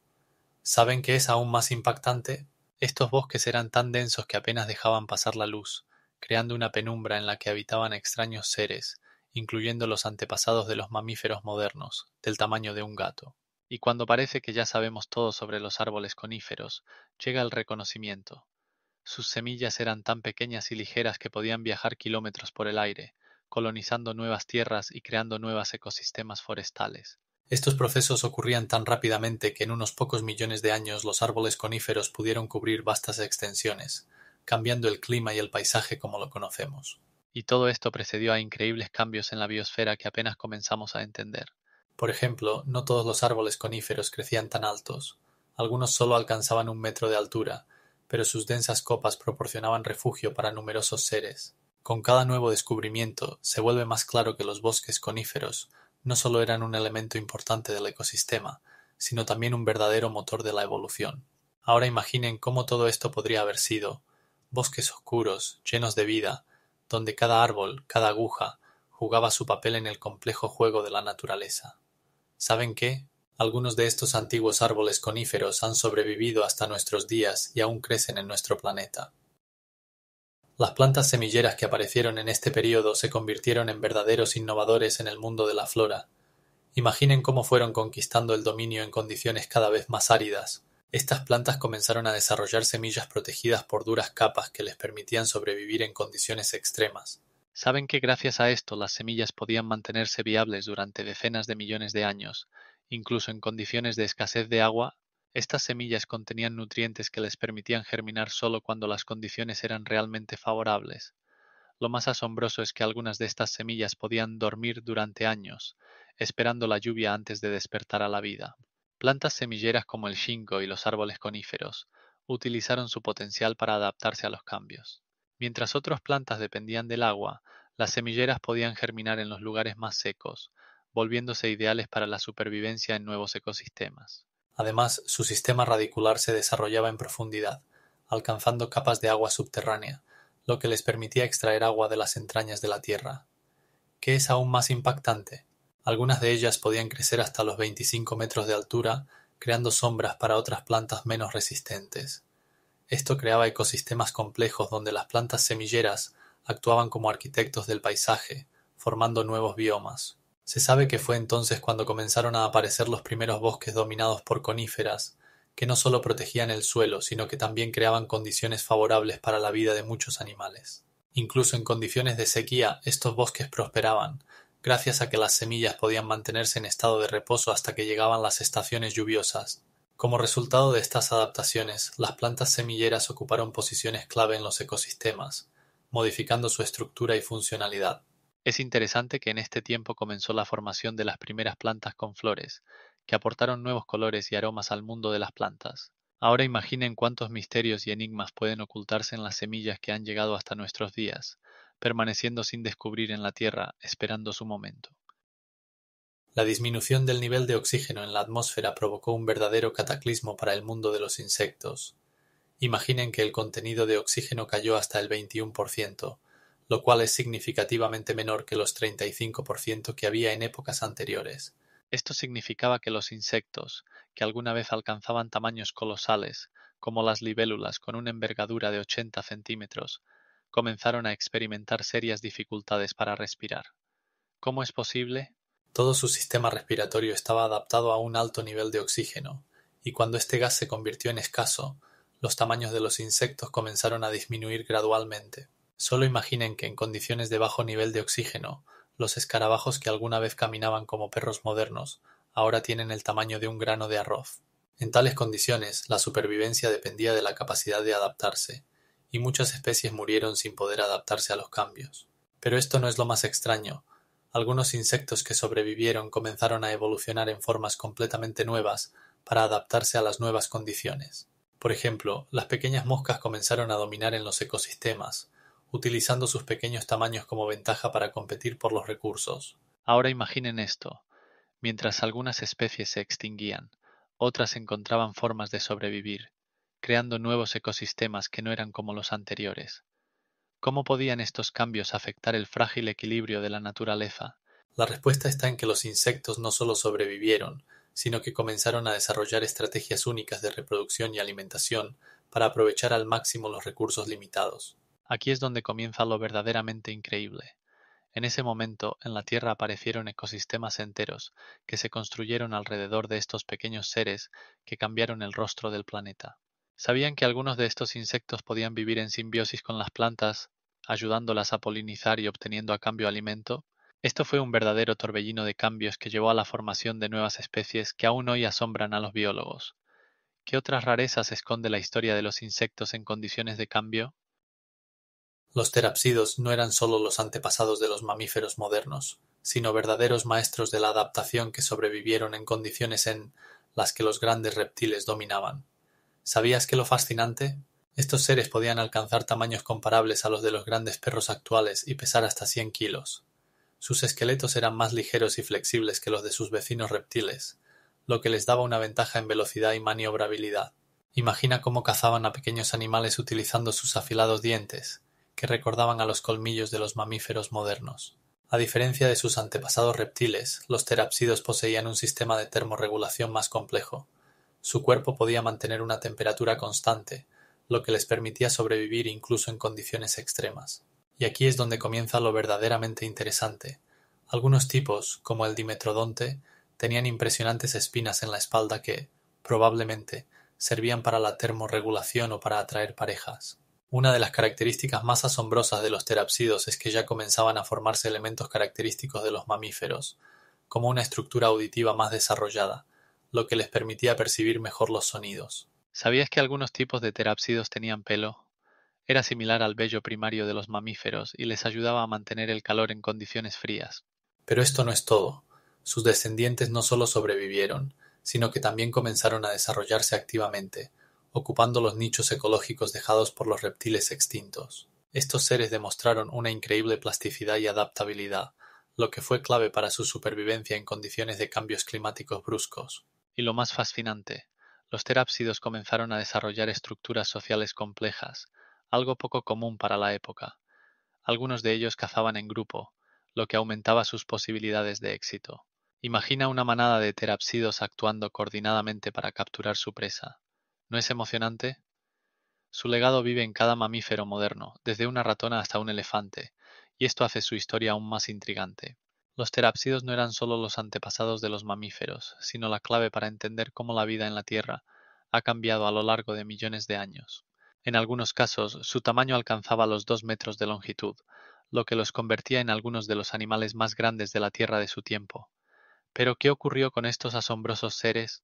¿Saben qué es aún más impactante? Estos bosques eran tan densos que apenas dejaban pasar la luz, creando una penumbra en la que habitaban extraños seres, incluyendo los antepasados de los mamíferos modernos, del tamaño de un gato. Y cuando parece que ya sabemos todo sobre los árboles coníferos, llega el reconocimiento. Sus semillas eran tan pequeñas y ligeras que podían viajar kilómetros por el aire, colonizando nuevas tierras y creando nuevos ecosistemas forestales. Estos procesos ocurrían tan rápidamente que en unos pocos millones de años los árboles coníferos pudieron cubrir vastas extensiones, cambiando el clima y el paisaje como lo conocemos. Y todo esto precedió a increíbles cambios en la biosfera que apenas comenzamos a entender. Por ejemplo, no todos los árboles coníferos crecían tan altos. Algunos solo alcanzaban 1 metro de altura, pero sus densas copas proporcionaban refugio para numerosos seres. Con cada nuevo descubrimiento, se vuelve más claro que los bosques coníferos no solo eran un elemento importante del ecosistema, sino también un verdadero motor de la evolución. Ahora imaginen cómo todo esto podría haber sido: bosques oscuros, llenos de vida, donde cada árbol, cada aguja, jugaba su papel en el complejo juego de la naturaleza. ¿Saben qué? Algunos de estos antiguos árboles coníferos han sobrevivido hasta nuestros días y aún crecen en nuestro planeta. Las plantas semilleras que aparecieron en este período se convirtieron en verdaderos innovadores en el mundo de la flora. Imaginen cómo fueron conquistando el dominio en condiciones cada vez más áridas. Estas plantas comenzaron a desarrollar semillas protegidas por duras capas que les permitían sobrevivir en condiciones extremas. Saben que gracias a esto las semillas podían mantenerse viables durante decenas de millones de años, incluso en condiciones de escasez de agua. Estas semillas contenían nutrientes que les permitían germinar solo cuando las condiciones eran realmente favorables. Lo más asombroso es que algunas de estas semillas podían dormir durante años, esperando la lluvia antes de despertar a la vida. Plantas semilleras como el ginkgo y los árboles coníferos utilizaron su potencial para adaptarse a los cambios. Mientras otras plantas dependían del agua, las semilleras podían germinar en los lugares más secos, volviéndose ideales para la supervivencia en nuevos ecosistemas. Además, su sistema radicular se desarrollaba en profundidad, alcanzando capas de agua subterránea, lo que les permitía extraer agua de las entrañas de la tierra. ¿Qué es aún más impactante? Algunas de ellas podían crecer hasta los 25 metros de altura, creando sombras para otras plantas menos resistentes. Esto creaba ecosistemas complejos donde las plantas semilleras actuaban como arquitectos del paisaje, formando nuevos biomas. Se sabe que fue entonces cuando comenzaron a aparecer los primeros bosques dominados por coníferas, que no solo protegían el suelo, sino que también creaban condiciones favorables para la vida de muchos animales. Incluso en condiciones de sequía, estos bosques prosperaban, gracias a que las semillas podían mantenerse en estado de reposo hasta que llegaban las estaciones lluviosas. Como resultado de estas adaptaciones, las plantas semilleras ocuparon posiciones clave en los ecosistemas, modificando su estructura y funcionalidad. Es interesante que en este tiempo comenzó la formación de las primeras plantas con flores, que aportaron nuevos colores y aromas al mundo de las plantas. Ahora imaginen cuántos misterios y enigmas pueden ocultarse en las semillas que han llegado hasta nuestros días, permaneciendo sin descubrir en la Tierra, esperando su momento. La disminución del nivel de oxígeno en la atmósfera provocó un verdadero cataclismo para el mundo de los insectos. Imaginen que el contenido de oxígeno cayó hasta el 21%, lo cual es significativamente menor que los 35% que había en épocas anteriores. Esto significaba que los insectos, que alguna vez alcanzaban tamaños colosales, como las libélulas con una envergadura de 80 centímetros, comenzaron a experimentar serias dificultades para respirar. ¿Cómo es posible? Todo su sistema respiratorio estaba adaptado a un alto nivel de oxígeno, y cuando este gas se convirtió en escaso, los tamaños de los insectos comenzaron a disminuir gradualmente. Solo imaginen que en condiciones de bajo nivel de oxígeno, los escarabajos que alguna vez caminaban como perros modernos, ahora tienen el tamaño de un grano de arroz. En tales condiciones, la supervivencia dependía de la capacidad de adaptarse, y muchas especies murieron sin poder adaptarse a los cambios. Pero esto no es lo más extraño. Algunos insectos que sobrevivieron comenzaron a evolucionar en formas completamente nuevas para adaptarse a las nuevas condiciones. Por ejemplo, las pequeñas moscas comenzaron a dominar en los ecosistemas, utilizando sus pequeños tamaños como ventaja para competir por los recursos. Ahora imaginen esto. Mientras algunas especies se extinguían, otras encontraban formas de sobrevivir, creando nuevos ecosistemas que no eran como los anteriores. ¿Cómo podían estos cambios afectar el frágil equilibrio de la naturaleza? La respuesta está en que los insectos no solo sobrevivieron, sino que comenzaron a desarrollar estrategias únicas de reproducción y alimentación para aprovechar al máximo los recursos limitados. Aquí es donde comienza lo verdaderamente increíble. En ese momento, en la Tierra aparecieron ecosistemas enteros que se construyeron alrededor de estos pequeños seres que cambiaron el rostro del planeta. ¿Sabían que algunos de estos insectos podían vivir en simbiosis con las plantas ayudándolas a polinizar y obteniendo a cambio alimento. Esto fue un verdadero torbellino de cambios que llevó a la formación de nuevas especies que aún hoy asombran a los biólogos. ¿Qué otras rarezas esconde la historia de los insectos en condiciones de cambio? Los terapsidos no eran solo los antepasados de los mamíferos modernos, sino verdaderos maestros de la adaptación que sobrevivieron en condiciones en las que los grandes reptiles dominaban. ¿Sabías que lo fascinante? Estos seres podían alcanzar tamaños comparables a los de los grandes perros actuales y pesar hasta 100 kilos. Sus esqueletos eran más ligeros y flexibles que los de sus vecinos reptiles, lo que les daba una ventaja en velocidad y maniobrabilidad. Imagina cómo cazaban a pequeños animales utilizando sus afilados dientes, que recordaban a los colmillos de los mamíferos modernos. A diferencia de sus antepasados reptiles, los terapsidos poseían un sistema de termorregulación más complejo. Su cuerpo podía mantener una temperatura constante, lo que les permitía sobrevivir incluso en condiciones extremas. Y aquí es donde comienza lo verdaderamente interesante. Algunos tipos, como el dimetrodonte, tenían impresionantes espinas en la espalda que, probablemente, servían para la termorregulación o para atraer parejas. Una de las características más asombrosas de los terapsidos es que ya comenzaban a formarse elementos característicos de los mamíferos, como una estructura auditiva más desarrollada, lo que les permitía percibir mejor los sonidos. ¿Sabías que algunos tipos de terapsidos tenían pelo? Era similar al vello primario de los mamíferos y les ayudaba a mantener el calor en condiciones frías. Pero esto no es todo. Sus descendientes no solo sobrevivieron, sino que también comenzaron a desarrollarse activamente, ocupando los nichos ecológicos dejados por los reptiles extintos. Estos seres demostraron una increíble plasticidad y adaptabilidad, lo que fue clave para su supervivencia en condiciones de cambios climáticos bruscos. Y lo más fascinante, los terápsidos comenzaron a desarrollar estructuras sociales complejas, algo poco común para la época. Algunos de ellos cazaban en grupo, lo que aumentaba sus posibilidades de éxito. Imagina una manada de terápsidos actuando coordinadamente para capturar su presa. ¿No es emocionante? Su legado vive en cada mamífero moderno, desde una ratona hasta un elefante, y esto hace su historia aún más intrigante. Los terápsidos no eran solo los antepasados de los mamíferos, sino la clave para entender cómo la vida en la Tierra ha cambiado a lo largo de millones de años. En algunos casos, su tamaño alcanzaba los 2 metros de longitud, lo que los convertía en algunos de los animales más grandes de la Tierra de su tiempo. Pero, ¿qué ocurrió con estos asombrosos seres?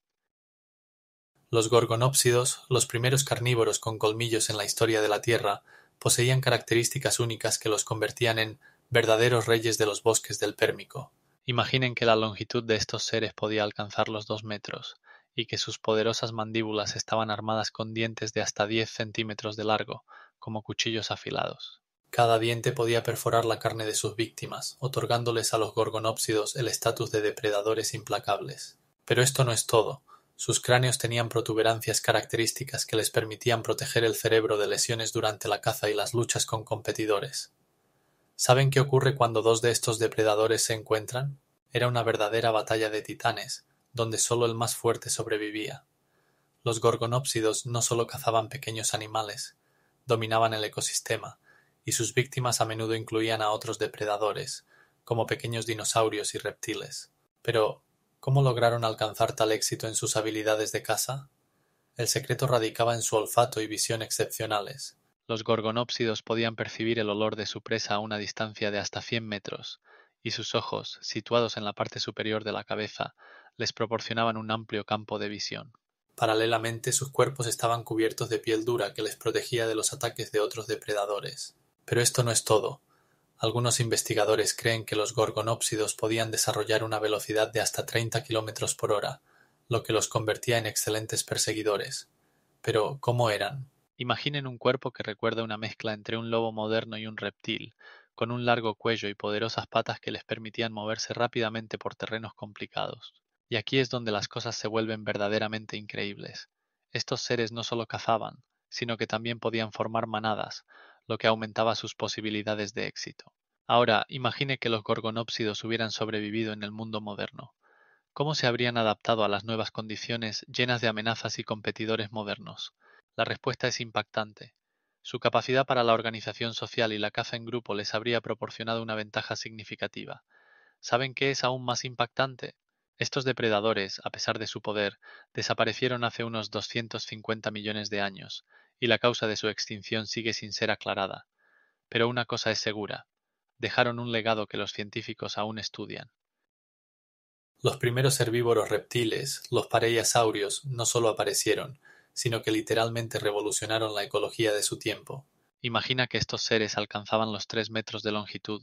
Los gorgonópsidos, los primeros carnívoros con colmillos en la historia de la Tierra, poseían características únicas que los convertían en verdaderos reyes de los bosques del Pérmico. Imaginen que la longitud de estos seres podía alcanzar los 2 metros, y que sus poderosas mandíbulas estaban armadas con dientes de hasta 10 centímetros de largo, como cuchillos afilados. Cada diente podía perforar la carne de sus víctimas, otorgándoles a los gorgonópsidos el estatus de depredadores implacables. Pero esto no es todo. Sus cráneos tenían protuberancias características que les permitían proteger el cerebro de lesiones durante la caza y las luchas con competidores. ¿Saben qué ocurre cuando dos de estos depredadores se encuentran? Era una verdadera batalla de titanes, donde solo el más fuerte sobrevivía. Los gorgonópsidos no solo cazaban pequeños animales, dominaban el ecosistema, y sus víctimas a menudo incluían a otros depredadores, como pequeños dinosaurios y reptiles. Pero, ¿cómo lograron alcanzar tal éxito en sus habilidades de caza? El secreto radicaba en su olfato y visión excepcionales. Los gorgonópsidos podían percibir el olor de su presa a una distancia de hasta 100 metros, y sus ojos, situados en la parte superior de la cabeza, les proporcionaban un amplio campo de visión. Paralelamente, sus cuerpos estaban cubiertos de piel dura que les protegía de los ataques de otros depredadores. Pero esto no es todo. Algunos investigadores creen que los gorgonópsidos podían desarrollar una velocidad de hasta 30 kilómetros por hora, lo que los convertía en excelentes perseguidores. Pero, ¿cómo eran? Imaginen un cuerpo que recuerda una mezcla entre un lobo moderno y un reptil, con un largo cuello y poderosas patas que les permitían moverse rápidamente por terrenos complicados. Y aquí es donde las cosas se vuelven verdaderamente increíbles. Estos seres no solo cazaban, sino que también podían formar manadas, lo que aumentaba sus posibilidades de éxito. Ahora, imagine que los gorgonópsidos hubieran sobrevivido en el mundo moderno. ¿Cómo se habrían adaptado a las nuevas condiciones llenas de amenazas y competidores modernos? La respuesta es impactante. Su capacidad para la organización social y la caza en grupo les habría proporcionado una ventaja significativa. ¿Saben qué es aún más impactante? Estos depredadores, a pesar de su poder, desaparecieron hace unos 250 millones de años, y la causa de su extinción sigue sin ser aclarada. Pero una cosa es segura, dejaron un legado que los científicos aún estudian. Los primeros herbívoros reptiles, los pareiasaurios, no solo aparecieron, sino que literalmente revolucionaron la ecología de su tiempo. Imagina que estos seres alcanzaban los 3 metros de longitud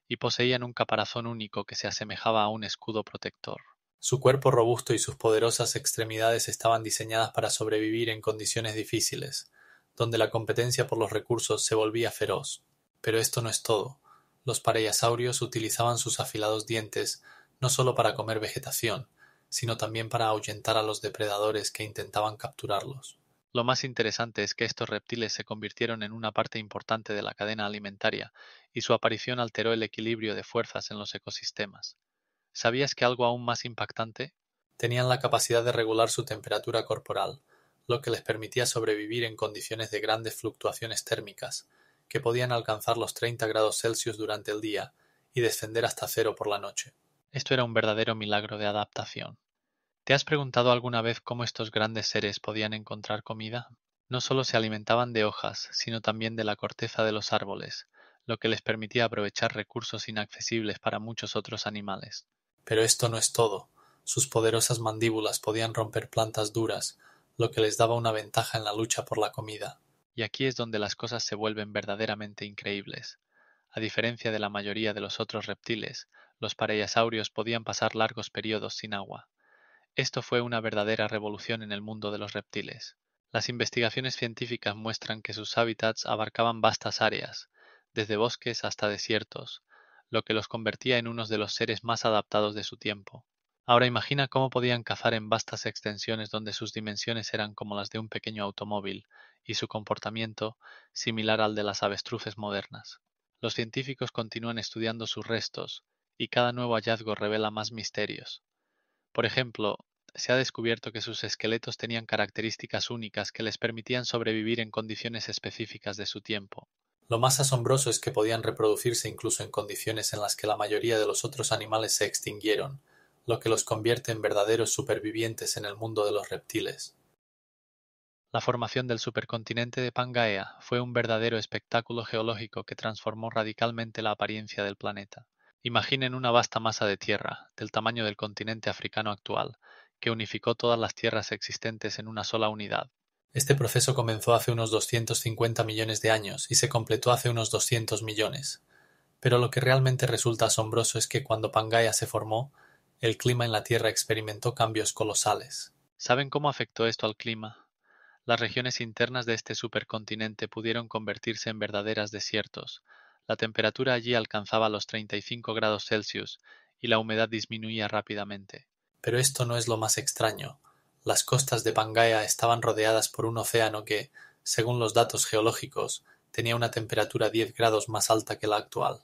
y poseían un caparazón único que se asemejaba a un escudo protector. Su cuerpo robusto y sus poderosas extremidades estaban diseñadas para sobrevivir en condiciones difíciles, donde la competencia por los recursos se volvía feroz. Pero esto no es todo. Los pareiasaurios utilizaban sus afilados dientes no solo para comer vegetación, sino también para ahuyentar a los depredadores que intentaban capturarlos. Lo más interesante es que estos reptiles se convirtieron en una parte importante de la cadena alimentaria y su aparición alteró el equilibrio de fuerzas en los ecosistemas. ¿Sabías que algo aún más impactante? Tenían la capacidad de regular su temperatura corporal, lo que les permitía sobrevivir en condiciones de grandes fluctuaciones térmicas, que podían alcanzar los 30 grados Celsius durante el día y descender hasta cero por la noche. Esto era un verdadero milagro de adaptación. ¿Te has preguntado alguna vez cómo estos grandes seres podían encontrar comida? No solo se alimentaban de hojas, sino también de la corteza de los árboles, lo que les permitía aprovechar recursos inaccesibles para muchos otros animales. Pero esto no es todo. Sus poderosas mandíbulas podían romper plantas duras, lo que les daba una ventaja en la lucha por la comida. Y aquí es donde las cosas se vuelven verdaderamente increíbles. A diferencia de la mayoría de los otros reptiles, los pareiasaurios podían pasar largos periodos sin agua. Esto fue una verdadera revolución en el mundo de los reptiles. Las investigaciones científicas muestran que sus hábitats abarcaban vastas áreas, desde bosques hasta desiertos, lo que los convertía en unos de los seres más adaptados de su tiempo. Ahora imagina cómo podían cazar en vastas extensiones donde sus dimensiones eran como las de un pequeño automóvil y su comportamiento similar al de las avestruces modernas. Los científicos continúan estudiando sus restos y cada nuevo hallazgo revela más misterios. Por ejemplo, se ha descubierto que sus esqueletos tenían características únicas que les permitían sobrevivir en condiciones específicas de su tiempo. Lo más asombroso es que podían reproducirse incluso en condiciones en las que la mayoría de los otros animales se extinguieron, lo que los convierte en verdaderos supervivientes en el mundo de los reptiles. La formación del supercontinente de Pangaea fue un verdadero espectáculo geológico que transformó radicalmente la apariencia del planeta. Imaginen una vasta masa de tierra, del tamaño del continente africano actual, que unificó todas las tierras existentes en una sola unidad. Este proceso comenzó hace unos 250 millones de años y se completó hace unos 200 millones. Pero lo que realmente resulta asombroso es que cuando Pangaea se formó, el clima en la Tierra experimentó cambios colosales. ¿Saben cómo afectó esto al clima? Las regiones internas de este supercontinente pudieron convertirse en verdaderos desiertos. La temperatura allí alcanzaba los 35 grados Celsius y la humedad disminuía rápidamente. Pero esto no es lo más extraño. Las costas de Pangaea estaban rodeadas por un océano que, según los datos geológicos, tenía una temperatura 10 grados más alta que la actual.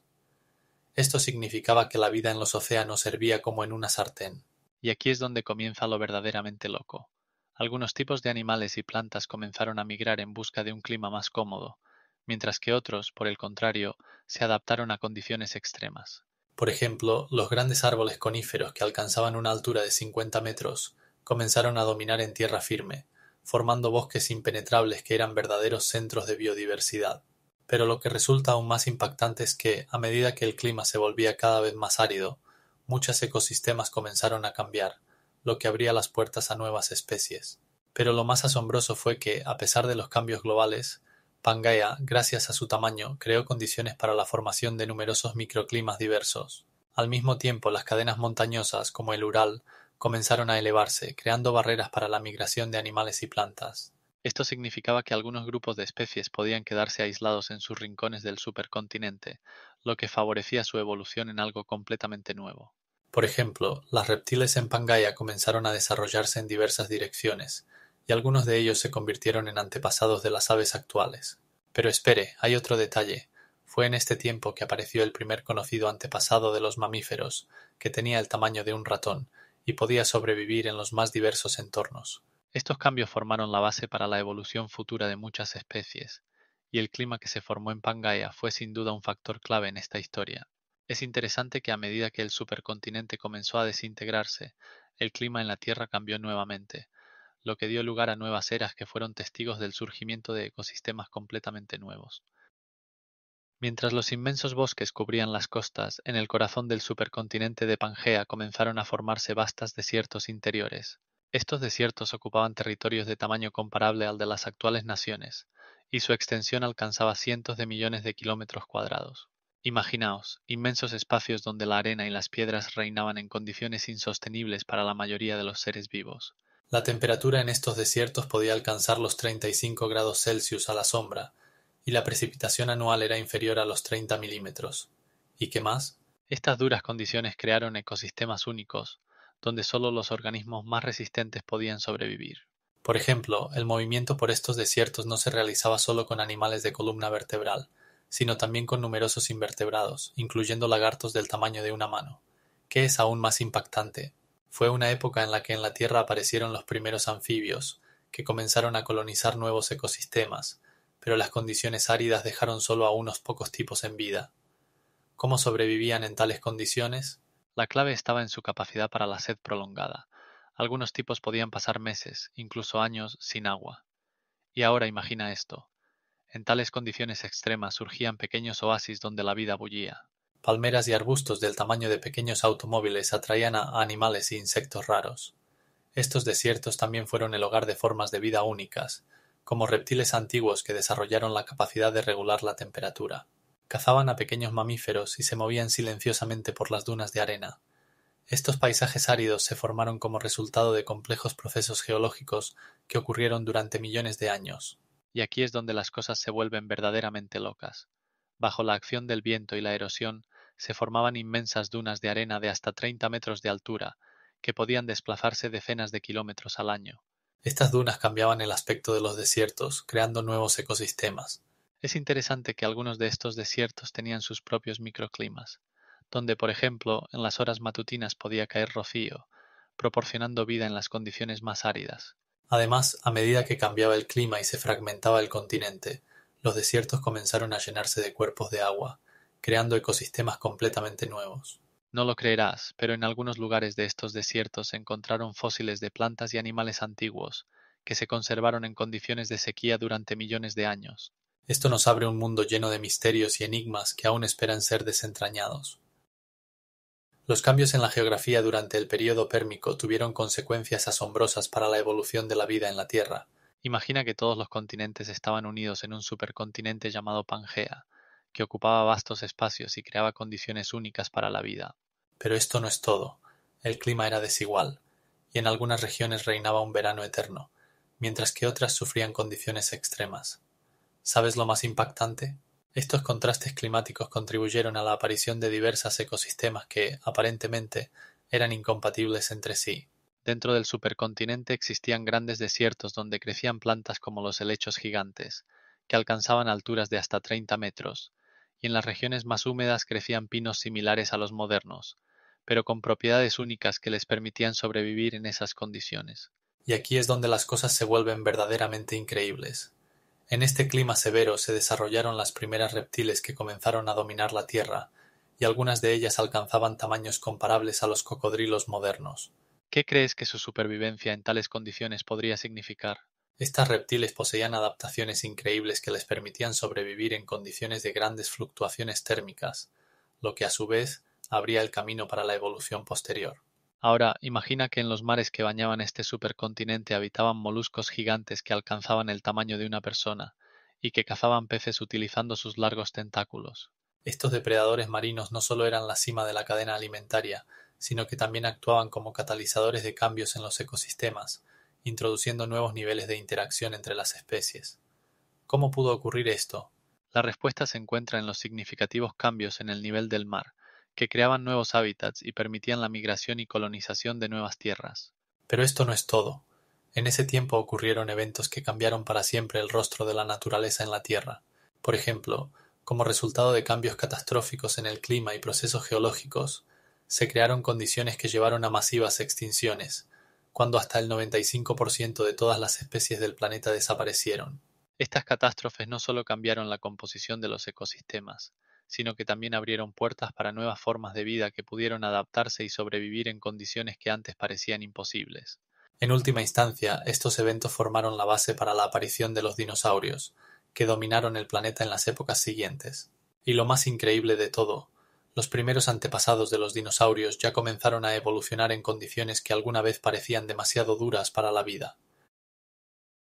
Esto significaba que la vida en los océanos hervía como en una sartén. Y aquí es donde comienza lo verdaderamente loco. Algunos tipos de animales y plantas comenzaron a migrar en busca de un clima más cómodo, mientras que otros, por el contrario, se adaptaron a condiciones extremas. Por ejemplo, los grandes árboles coníferos que alcanzaban una altura de 50 metros comenzaron a dominar en tierra firme, formando bosques impenetrables que eran verdaderos centros de biodiversidad. Pero lo que resulta aún más impactante es que, a medida que el clima se volvía cada vez más árido, muchos ecosistemas comenzaron a cambiar, lo que abría las puertas a nuevas especies. Pero lo más asombroso fue que, a pesar de los cambios globales, Pangaea, gracias a su tamaño, creó condiciones para la formación de numerosos microclimas diversos. Al mismo tiempo, las cadenas montañosas, como el Ural, comenzaron a elevarse, creando barreras para la migración de animales y plantas. Esto significaba que algunos grupos de especies podían quedarse aislados en sus rincones del supercontinente, lo que favorecía su evolución en algo completamente nuevo. Por ejemplo, las reptiles en Pangaea comenzaron a desarrollarse en diversas direcciones, y algunos de ellos se convirtieron en antepasados de las aves actuales. Pero espere, hay otro detalle. Fue en este tiempo que apareció el primer conocido antepasado de los mamíferos, que tenía el tamaño de un ratón, y podía sobrevivir en los más diversos entornos. Estos cambios formaron la base para la evolución futura de muchas especies, y el clima que se formó en Pangaea fue sin duda un factor clave en esta historia. Es interesante que a medida que el supercontinente comenzó a desintegrarse, el clima en la Tierra cambió nuevamente, lo que dio lugar a nuevas eras que fueron testigos del surgimiento de ecosistemas completamente nuevos. Mientras los inmensos bosques cubrían las costas, en el corazón del supercontinente de Pangea comenzaron a formarse vastos desiertos interiores. Estos desiertos ocupaban territorios de tamaño comparable al de las actuales naciones, y su extensión alcanzaba cientos de millones de kilómetros cuadrados. Imaginaos, inmensos espacios donde la arena y las piedras reinaban en condiciones insostenibles para la mayoría de los seres vivos. La temperatura en estos desiertos podía alcanzar los 35 grados Celsius a la sombra, y la precipitación anual era inferior a los 30 milímetros. ¿Y qué más? Estas duras condiciones crearon ecosistemas únicos, donde solo los organismos más resistentes podían sobrevivir. Por ejemplo, el movimiento por estos desiertos no se realizaba solo con animales de columna vertebral, sino también con numerosos invertebrados, incluyendo lagartos del tamaño de una mano. ¿Qué es aún más impactante? Fue una época en la que en la Tierra aparecieron los primeros anfibios, que comenzaron a colonizar nuevos ecosistemas, pero las condiciones áridas dejaron solo a unos pocos tipos en vida. ¿Cómo sobrevivían en tales condiciones? La clave estaba en su capacidad para la sed prolongada. Algunos tipos podían pasar meses, incluso años, sin agua. Y ahora imagina esto. En tales condiciones extremas surgían pequeños oasis donde la vida bullía. Palmeras y arbustos del tamaño de pequeños automóviles atraían a animales e insectos raros. Estos desiertos también fueron el hogar de formas de vida únicas, como reptiles antiguos que desarrollaron la capacidad de regular la temperatura. Cazaban a pequeños mamíferos y se movían silenciosamente por las dunas de arena. Estos paisajes áridos se formaron como resultado de complejos procesos geológicos que ocurrieron durante millones de años. Y aquí es donde las cosas se vuelven verdaderamente locas. Bajo la acción del viento y la erosión, se formaban inmensas dunas de arena de hasta 30 metros de altura, que podían desplazarse decenas de kilómetros al año. Estas dunas cambiaban el aspecto de los desiertos, creando nuevos ecosistemas. Es interesante que algunos de estos desiertos tenían sus propios microclimas, donde, por ejemplo, en las horas matutinas podía caer rocío, proporcionando vida en las condiciones más áridas. Además, a medida que cambiaba el clima y se fragmentaba el continente, los desiertos comenzaron a llenarse de cuerpos de agua, creando ecosistemas completamente nuevos. No lo creerás, pero en algunos lugares de estos desiertos se encontraron fósiles de plantas y animales antiguos, que se conservaron en condiciones de sequía durante millones de años. Esto nos abre un mundo lleno de misterios y enigmas que aún esperan ser desentrañados. Los cambios en la geografía durante el período pérmico tuvieron consecuencias asombrosas para la evolución de la vida en la Tierra. Imagina que todos los continentes estaban unidos en un supercontinente llamado Pangea, que ocupaba vastos espacios y creaba condiciones únicas para la vida. Pero esto no es todo. El clima era desigual, y en algunas regiones reinaba un verano eterno, mientras que otras sufrían condiciones extremas. ¿Sabes lo más impactante? Estos contrastes climáticos contribuyeron a la aparición de diversos ecosistemas que, aparentemente, eran incompatibles entre sí. Dentro del supercontinente existían grandes desiertos donde crecían plantas como los helechos gigantes, que alcanzaban alturas de hasta 30 metros, y en las regiones más húmedas crecían pinos similares a los modernos, pero con propiedades únicas que les permitían sobrevivir en esas condiciones. Y aquí es donde las cosas se vuelven verdaderamente increíbles. En este clima severo se desarrollaron las primeras reptiles que comenzaron a dominar la Tierra, y algunas de ellas alcanzaban tamaños comparables a los cocodrilos modernos. ¿Qué crees que su supervivencia en tales condiciones podría significar? Estas reptiles poseían adaptaciones increíbles que les permitían sobrevivir en condiciones de grandes fluctuaciones térmicas, lo que a su vez abría el camino para la evolución posterior. Ahora, imagina que en los mares que bañaban este supercontinente habitaban moluscos gigantes que alcanzaban el tamaño de una persona y que cazaban peces utilizando sus largos tentáculos. Estos depredadores marinos no solo eran la cima de la cadena alimentaria, sino que también actuaban como catalizadores de cambios en los ecosistemas, introduciendo nuevos niveles de interacción entre las especies. ¿Cómo pudo ocurrir esto? La respuesta se encuentra en los significativos cambios en el nivel del mar, que creaban nuevos hábitats y permitían la migración y colonización de nuevas tierras. Pero esto no es todo. En ese tiempo ocurrieron eventos que cambiaron para siempre el rostro de la naturaleza en la Tierra. Por ejemplo, como resultado de cambios catastróficos en el clima y procesos geológicos, se crearon condiciones que llevaron a masivas extinciones, cuando hasta el 95% de todas las especies del planeta desaparecieron. Estas catástrofes no solo cambiaron la composición de los ecosistemas, sino que también abrieron puertas para nuevas formas de vida que pudieron adaptarse y sobrevivir en condiciones que antes parecían imposibles. En última instancia, estos eventos formaron la base para la aparición de los dinosaurios, que dominaron el planeta en las épocas siguientes. Y lo más increíble de todo, los primeros antepasados de los dinosaurios ya comenzaron a evolucionar en condiciones que alguna vez parecían demasiado duras para la vida.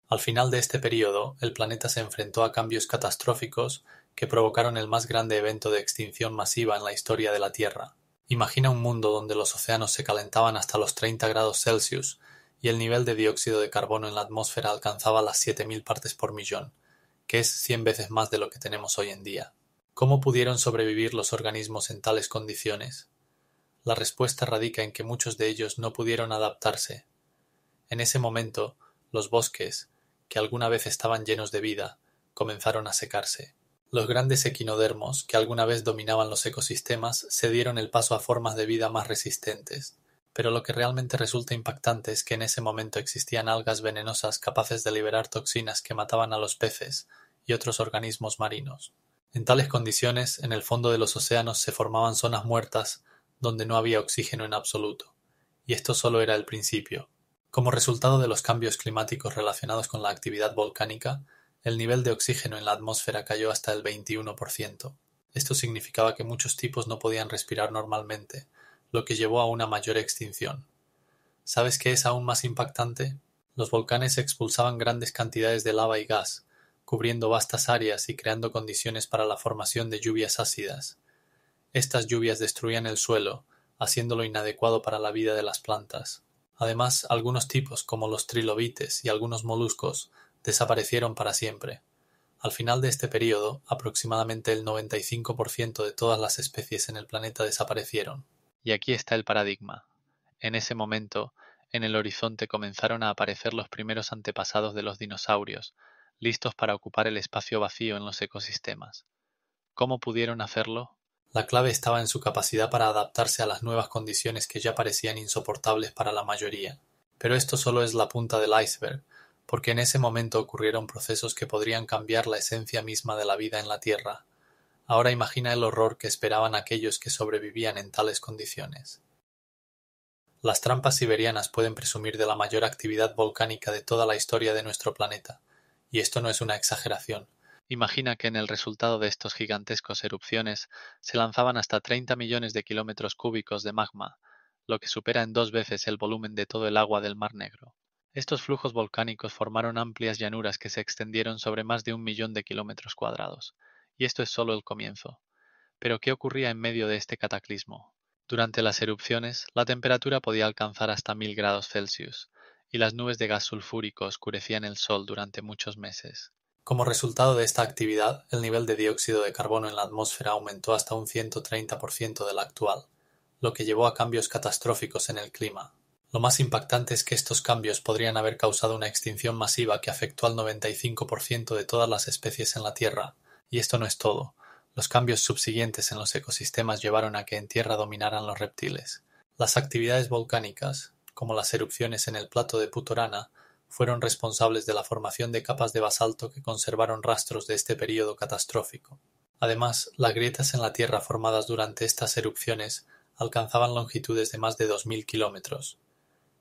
Al final de este período, el planeta se enfrentó a cambios catastróficos que provocaron el más grande evento de extinción masiva en la historia de la Tierra. Imagina un mundo donde los océanos se calentaban hasta los 30 grados Celsius y el nivel de dióxido de carbono en la atmósfera alcanzaba las 7000 partes por millón, que es 100 veces más de lo que tenemos hoy en día. ¿Cómo pudieron sobrevivir los organismos en tales condiciones? La respuesta radica en que muchos de ellos no pudieron adaptarse. En ese momento, los bosques, que alguna vez estaban llenos de vida, comenzaron a secarse. Los grandes equinodermos, que alguna vez dominaban los ecosistemas, cedieron el paso a formas de vida más resistentes. Pero lo que realmente resulta impactante es que en ese momento existían algas venenosas capaces de liberar toxinas que mataban a los peces y otros organismos marinos. En tales condiciones, en el fondo de los océanos se formaban zonas muertas donde no había oxígeno en absoluto. Y esto solo era el principio. Como resultado de los cambios climáticos relacionados con la actividad volcánica, el nivel de oxígeno en la atmósfera cayó hasta el 21%. Esto significaba que muchos tipos no podían respirar normalmente, lo que llevó a una mayor extinción. ¿Sabes qué es aún más impactante? Los volcanes expulsaban grandes cantidades de lava y gas, cubriendo vastas áreas y creando condiciones para la formación de lluvias ácidas. Estas lluvias destruían el suelo, haciéndolo inadecuado para la vida de las plantas. Además, algunos tipos, como los trilobites y algunos moluscos, desaparecieron para siempre. Al final de este período, aproximadamente el 95% de todas las especies en el planeta desaparecieron. Y aquí está el paradigma. En ese momento, en el horizonte comenzaron a aparecer los primeros antepasados de los dinosaurios, listos para ocupar el espacio vacío en los ecosistemas. ¿Cómo pudieron hacerlo? La clave estaba en su capacidad para adaptarse a las nuevas condiciones que ya parecían insoportables para la mayoría. Pero esto solo es la punta del iceberg, porque en ese momento ocurrieron procesos que podrían cambiar la esencia misma de la vida en la Tierra. Ahora imagina el horror que esperaban aquellos que sobrevivían en tales condiciones. Las trampas siberianas pueden presumir de la mayor actividad volcánica de toda la historia de nuestro planeta, y esto no es una exageración. Imagina que en el resultado de estos gigantescos erupciones se lanzaban hasta 30 millones de kilómetros cúbicos de magma, lo que supera en 2 veces el volumen de todo el agua del Mar Negro. Estos flujos volcánicos formaron amplias llanuras que se extendieron sobre más de 1 millón de kilómetros cuadrados. Y esto es solo el comienzo. Pero ¿qué ocurría en medio de este cataclismo? Durante las erupciones, la temperatura podía alcanzar hasta 1000 grados Celsius, y las nubes de gas sulfúrico oscurecían el sol durante muchos meses. Como resultado de esta actividad, el nivel de dióxido de carbono en la atmósfera aumentó hasta un 130% del actual, lo que llevó a cambios catastróficos en el clima. Lo más impactante es que estos cambios podrían haber causado una extinción masiva que afectó al 95% de todas las especies en la Tierra. Y esto no es todo. Los cambios subsiguientes en los ecosistemas llevaron a que en tierra dominaran los reptiles. Las actividades volcánicas, como las erupciones en el plato de Putorana, fueron responsables de la formación de capas de basalto que conservaron rastros de este período catastrófico. Además, las grietas en la Tierra formadas durante estas erupciones alcanzaban longitudes de más de 2000 kilómetros.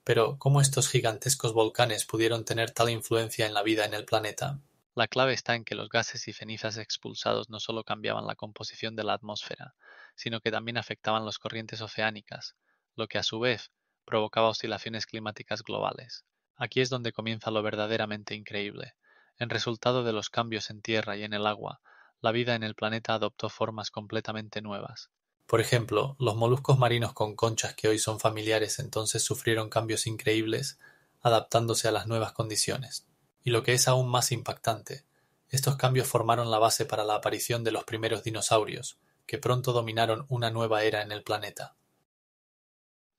Pero, ¿cómo estos gigantescos volcanes pudieron tener tal influencia en la vida en el planeta? La clave está en que los gases y cenizas expulsados no solo cambiaban la composición de la atmósfera, sino que también afectaban las corrientes oceánicas, lo que a su vez provocaba oscilaciones climáticas globales. Aquí es donde comienza lo verdaderamente increíble. En resultado de los cambios en tierra y en el agua, la vida en el planeta adoptó formas completamente nuevas. Por ejemplo, los moluscos marinos con conchas que hoy son familiares entonces sufrieron cambios increíbles, adaptándose a las nuevas condiciones. Y lo que es aún más impactante, estos cambios formaron la base para la aparición de los primeros dinosaurios, que pronto dominaron una nueva era en el planeta.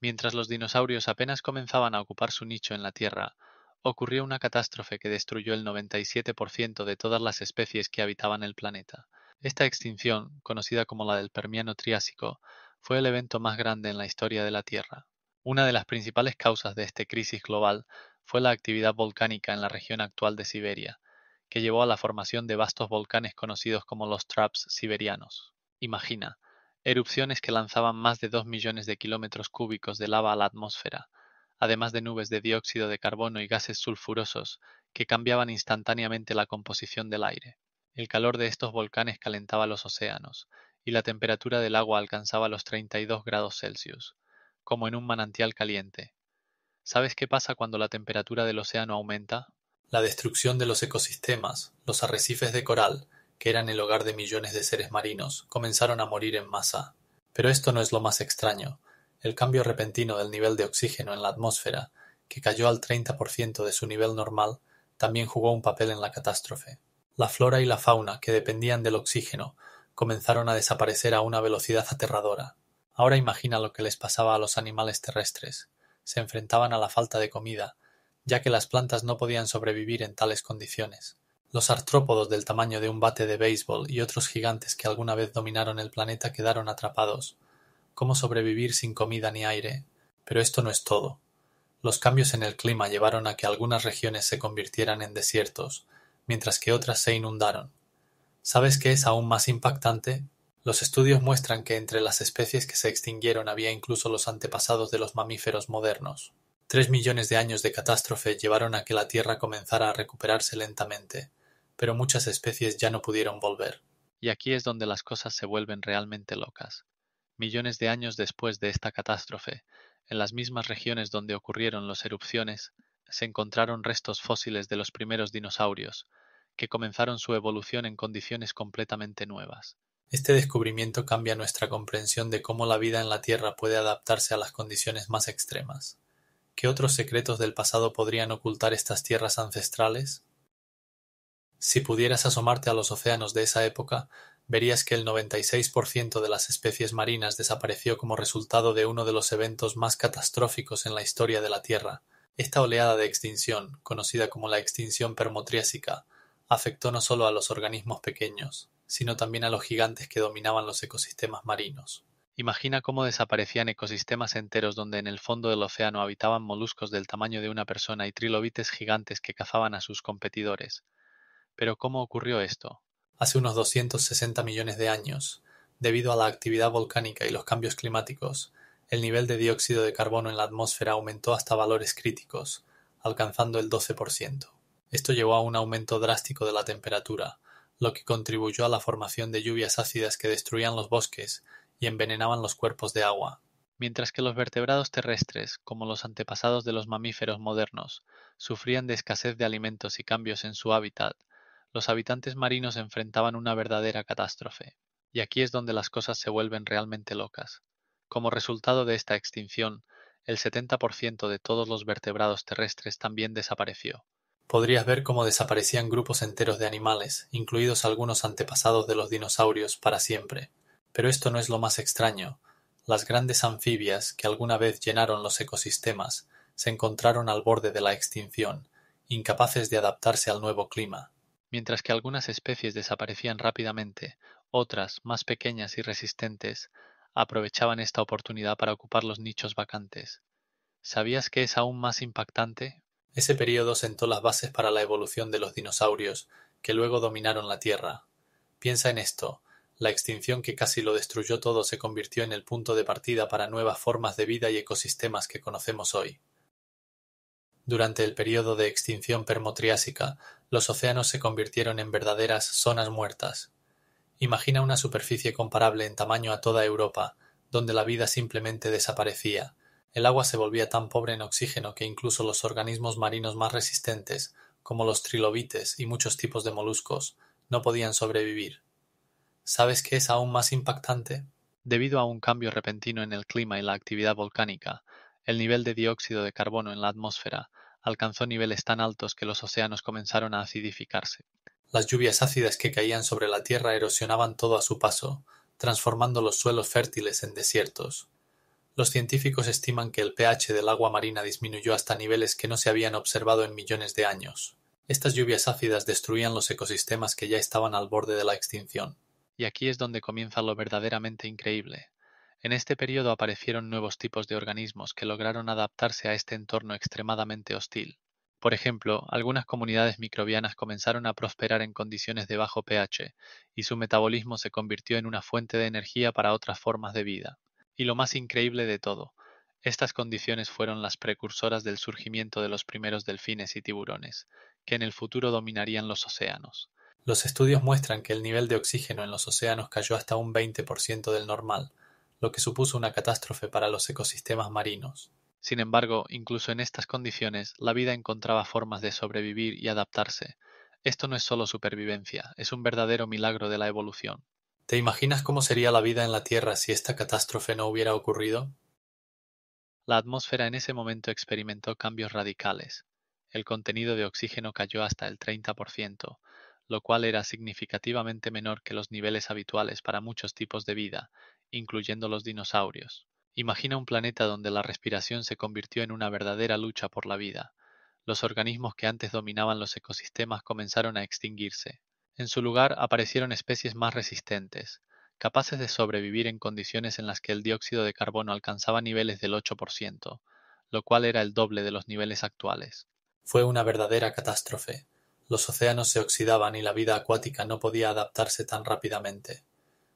Mientras los dinosaurios apenas comenzaban a ocupar su nicho en la Tierra, ocurrió una catástrofe que destruyó el 97% de todas las especies que habitaban el planeta. Esta extinción, conocida como la del Permiano Triásico, fue el evento más grande en la historia de la Tierra. Una de las principales causas de esta crisis global fue la actividad volcánica en la región actual de Siberia, que llevó a la formación de vastos volcanes conocidos como los traps siberianos. Imagina, erupciones que lanzaban más de 2 millones de kilómetros cúbicos de lava a la atmósfera, además de nubes de dióxido de carbono y gases sulfurosos que cambiaban instantáneamente la composición del aire. El calor de estos volcanes calentaba los océanos, y la temperatura del agua alcanzaba los 32 grados Celsius, como en un manantial caliente. ¿Sabes qué pasa cuando la temperatura del océano aumenta? La destrucción de los ecosistemas, los arrecifes de coral, que eran el hogar de millones de seres marinos, comenzaron a morir en masa. Pero esto no es lo más extraño. El cambio repentino del nivel de oxígeno en la atmósfera, que cayó al 30% de su nivel normal, también jugó un papel en la catástrofe. La flora y la fauna, que dependían del oxígeno, comenzaron a desaparecer a una velocidad aterradora. Ahora imagina lo que les pasaba a los animales terrestres. Se enfrentaban a la falta de comida, ya que las plantas no podían sobrevivir en tales condiciones. Los artrópodos del tamaño de un bate de béisbol y otros gigantes que alguna vez dominaron el planeta quedaron atrapados. ¿Cómo sobrevivir sin comida ni aire? Pero esto no es todo. Los cambios en el clima llevaron a que algunas regiones se convirtieran en desiertos, mientras que otras se inundaron. ¿Sabes qué es aún más impactante? Los estudios muestran que entre las especies que se extinguieron había incluso los antepasados de los mamíferos modernos. 3 millones de años de catástrofe llevaron a que la Tierra comenzara a recuperarse lentamente, pero muchas especies ya no pudieron volver. Y aquí es donde las cosas se vuelven realmente locas. Millones de años después de esta catástrofe, en las mismas regiones donde ocurrieron las erupciones, se encontraron restos fósiles de los primeros dinosaurios, que comenzaron su evolución en condiciones completamente nuevas. Este descubrimiento cambia nuestra comprensión de cómo la vida en la Tierra puede adaptarse a las condiciones más extremas. ¿Qué otros secretos del pasado podrían ocultar estas tierras ancestrales? Si pudieras asomarte a los océanos de esa época, verías que el 96% de las especies marinas desapareció como resultado de uno de los eventos más catastróficos en la historia de la Tierra. Esta oleada de extinción, conocida como la extinción permotriásica, afectó no solo a los organismos pequeños, sino también a los gigantes que dominaban los ecosistemas marinos. Imagina cómo desaparecían ecosistemas enteros donde en el fondo del océano habitaban moluscos del tamaño de una persona y trilobites gigantes que cazaban a sus competidores. Pero ¿cómo ocurrió esto? Hace unos 260 millones de años, debido a la actividad volcánica y los cambios climáticos, el nivel de dióxido de carbono en la atmósfera aumentó hasta valores críticos, alcanzando el 12%. Esto llevó a un aumento drástico de la temperatura, lo que contribuyó a la formación de lluvias ácidas que destruían los bosques y envenenaban los cuerpos de agua. Mientras que los vertebrados terrestres, como los antepasados de los mamíferos modernos, sufrían de escasez de alimentos y cambios en su hábitat, los habitantes marinos enfrentaban una verdadera catástrofe. Y aquí es donde las cosas se vuelven realmente locas. Como resultado de esta extinción, el 70% de todos los vertebrados terrestres también desapareció. Podrías ver cómo desaparecían grupos enteros de animales, incluidos algunos antepasados de los dinosaurios, para siempre. Pero esto no es lo más extraño. Las grandes anfibias, que alguna vez llenaron los ecosistemas, se encontraron al borde de la extinción, incapaces de adaptarse al nuevo clima. Mientras que algunas especies desaparecían rápidamente, otras, más pequeñas y resistentes, aprovechaban esta oportunidad para ocupar los nichos vacantes. ¿Sabías que es aún más impactante? Ese período sentó las bases para la evolución de los dinosaurios, que luego dominaron la Tierra. Piensa en esto: la extinción que casi lo destruyó todo se convirtió en el punto de partida para nuevas formas de vida y ecosistemas que conocemos hoy. Durante el período de extinción permotriásica, los océanos se convirtieron en verdaderas zonas muertas. Imagina una superficie comparable en tamaño a toda Europa, donde la vida simplemente desaparecía. El agua se volvía tan pobre en oxígeno que incluso los organismos marinos más resistentes, como los trilobites y muchos tipos de moluscos, no podían sobrevivir. ¿Sabes qué es aún más impactante? Debido a un cambio repentino en el clima y la actividad volcánica, el nivel de dióxido de carbono en la atmósfera alcanzó niveles tan altos que los océanos comenzaron a acidificarse. Las lluvias ácidas que caían sobre la tierra erosionaban todo a su paso, transformando los suelos fértiles en desiertos. Los científicos estiman que el pH del agua marina disminuyó hasta niveles que no se habían observado en millones de años. Estas lluvias ácidas destruían los ecosistemas que ya estaban al borde de la extinción. Y aquí es donde comienza lo verdaderamente increíble. En este periodo aparecieron nuevos tipos de organismos que lograron adaptarse a este entorno extremadamente hostil. Por ejemplo, algunas comunidades microbianas comenzaron a prosperar en condiciones de bajo pH, y su metabolismo se convirtió en una fuente de energía para otras formas de vida. Y lo más increíble de todo, estas condiciones fueron las precursoras del surgimiento de los primeros delfines y tiburones, que en el futuro dominarían los océanos. Los estudios muestran que el nivel de oxígeno en los océanos cayó hasta un 20% del normal, lo que supuso una catástrofe para los ecosistemas marinos. Sin embargo, incluso en estas condiciones, la vida encontraba formas de sobrevivir y adaptarse. Esto no es solo supervivencia, es un verdadero milagro de la evolución. ¿Te imaginas cómo sería la vida en la Tierra si esta catástrofe no hubiera ocurrido? La atmósfera en ese momento experimentó cambios radicales. El contenido de oxígeno cayó hasta el 30%, lo cual era significativamente menor que los niveles habituales para muchos tipos de vida, incluyendo los dinosaurios. Imagina un planeta donde la respiración se convirtió en una verdadera lucha por la vida. Los organismos que antes dominaban los ecosistemas comenzaron a extinguirse. En su lugar aparecieron especies más resistentes, capaces de sobrevivir en condiciones en las que el dióxido de carbono alcanzaba niveles del 8%, lo cual era el doble de los niveles actuales. Fue una verdadera catástrofe. Los océanos se oxidaban y la vida acuática no podía adaptarse tan rápidamente.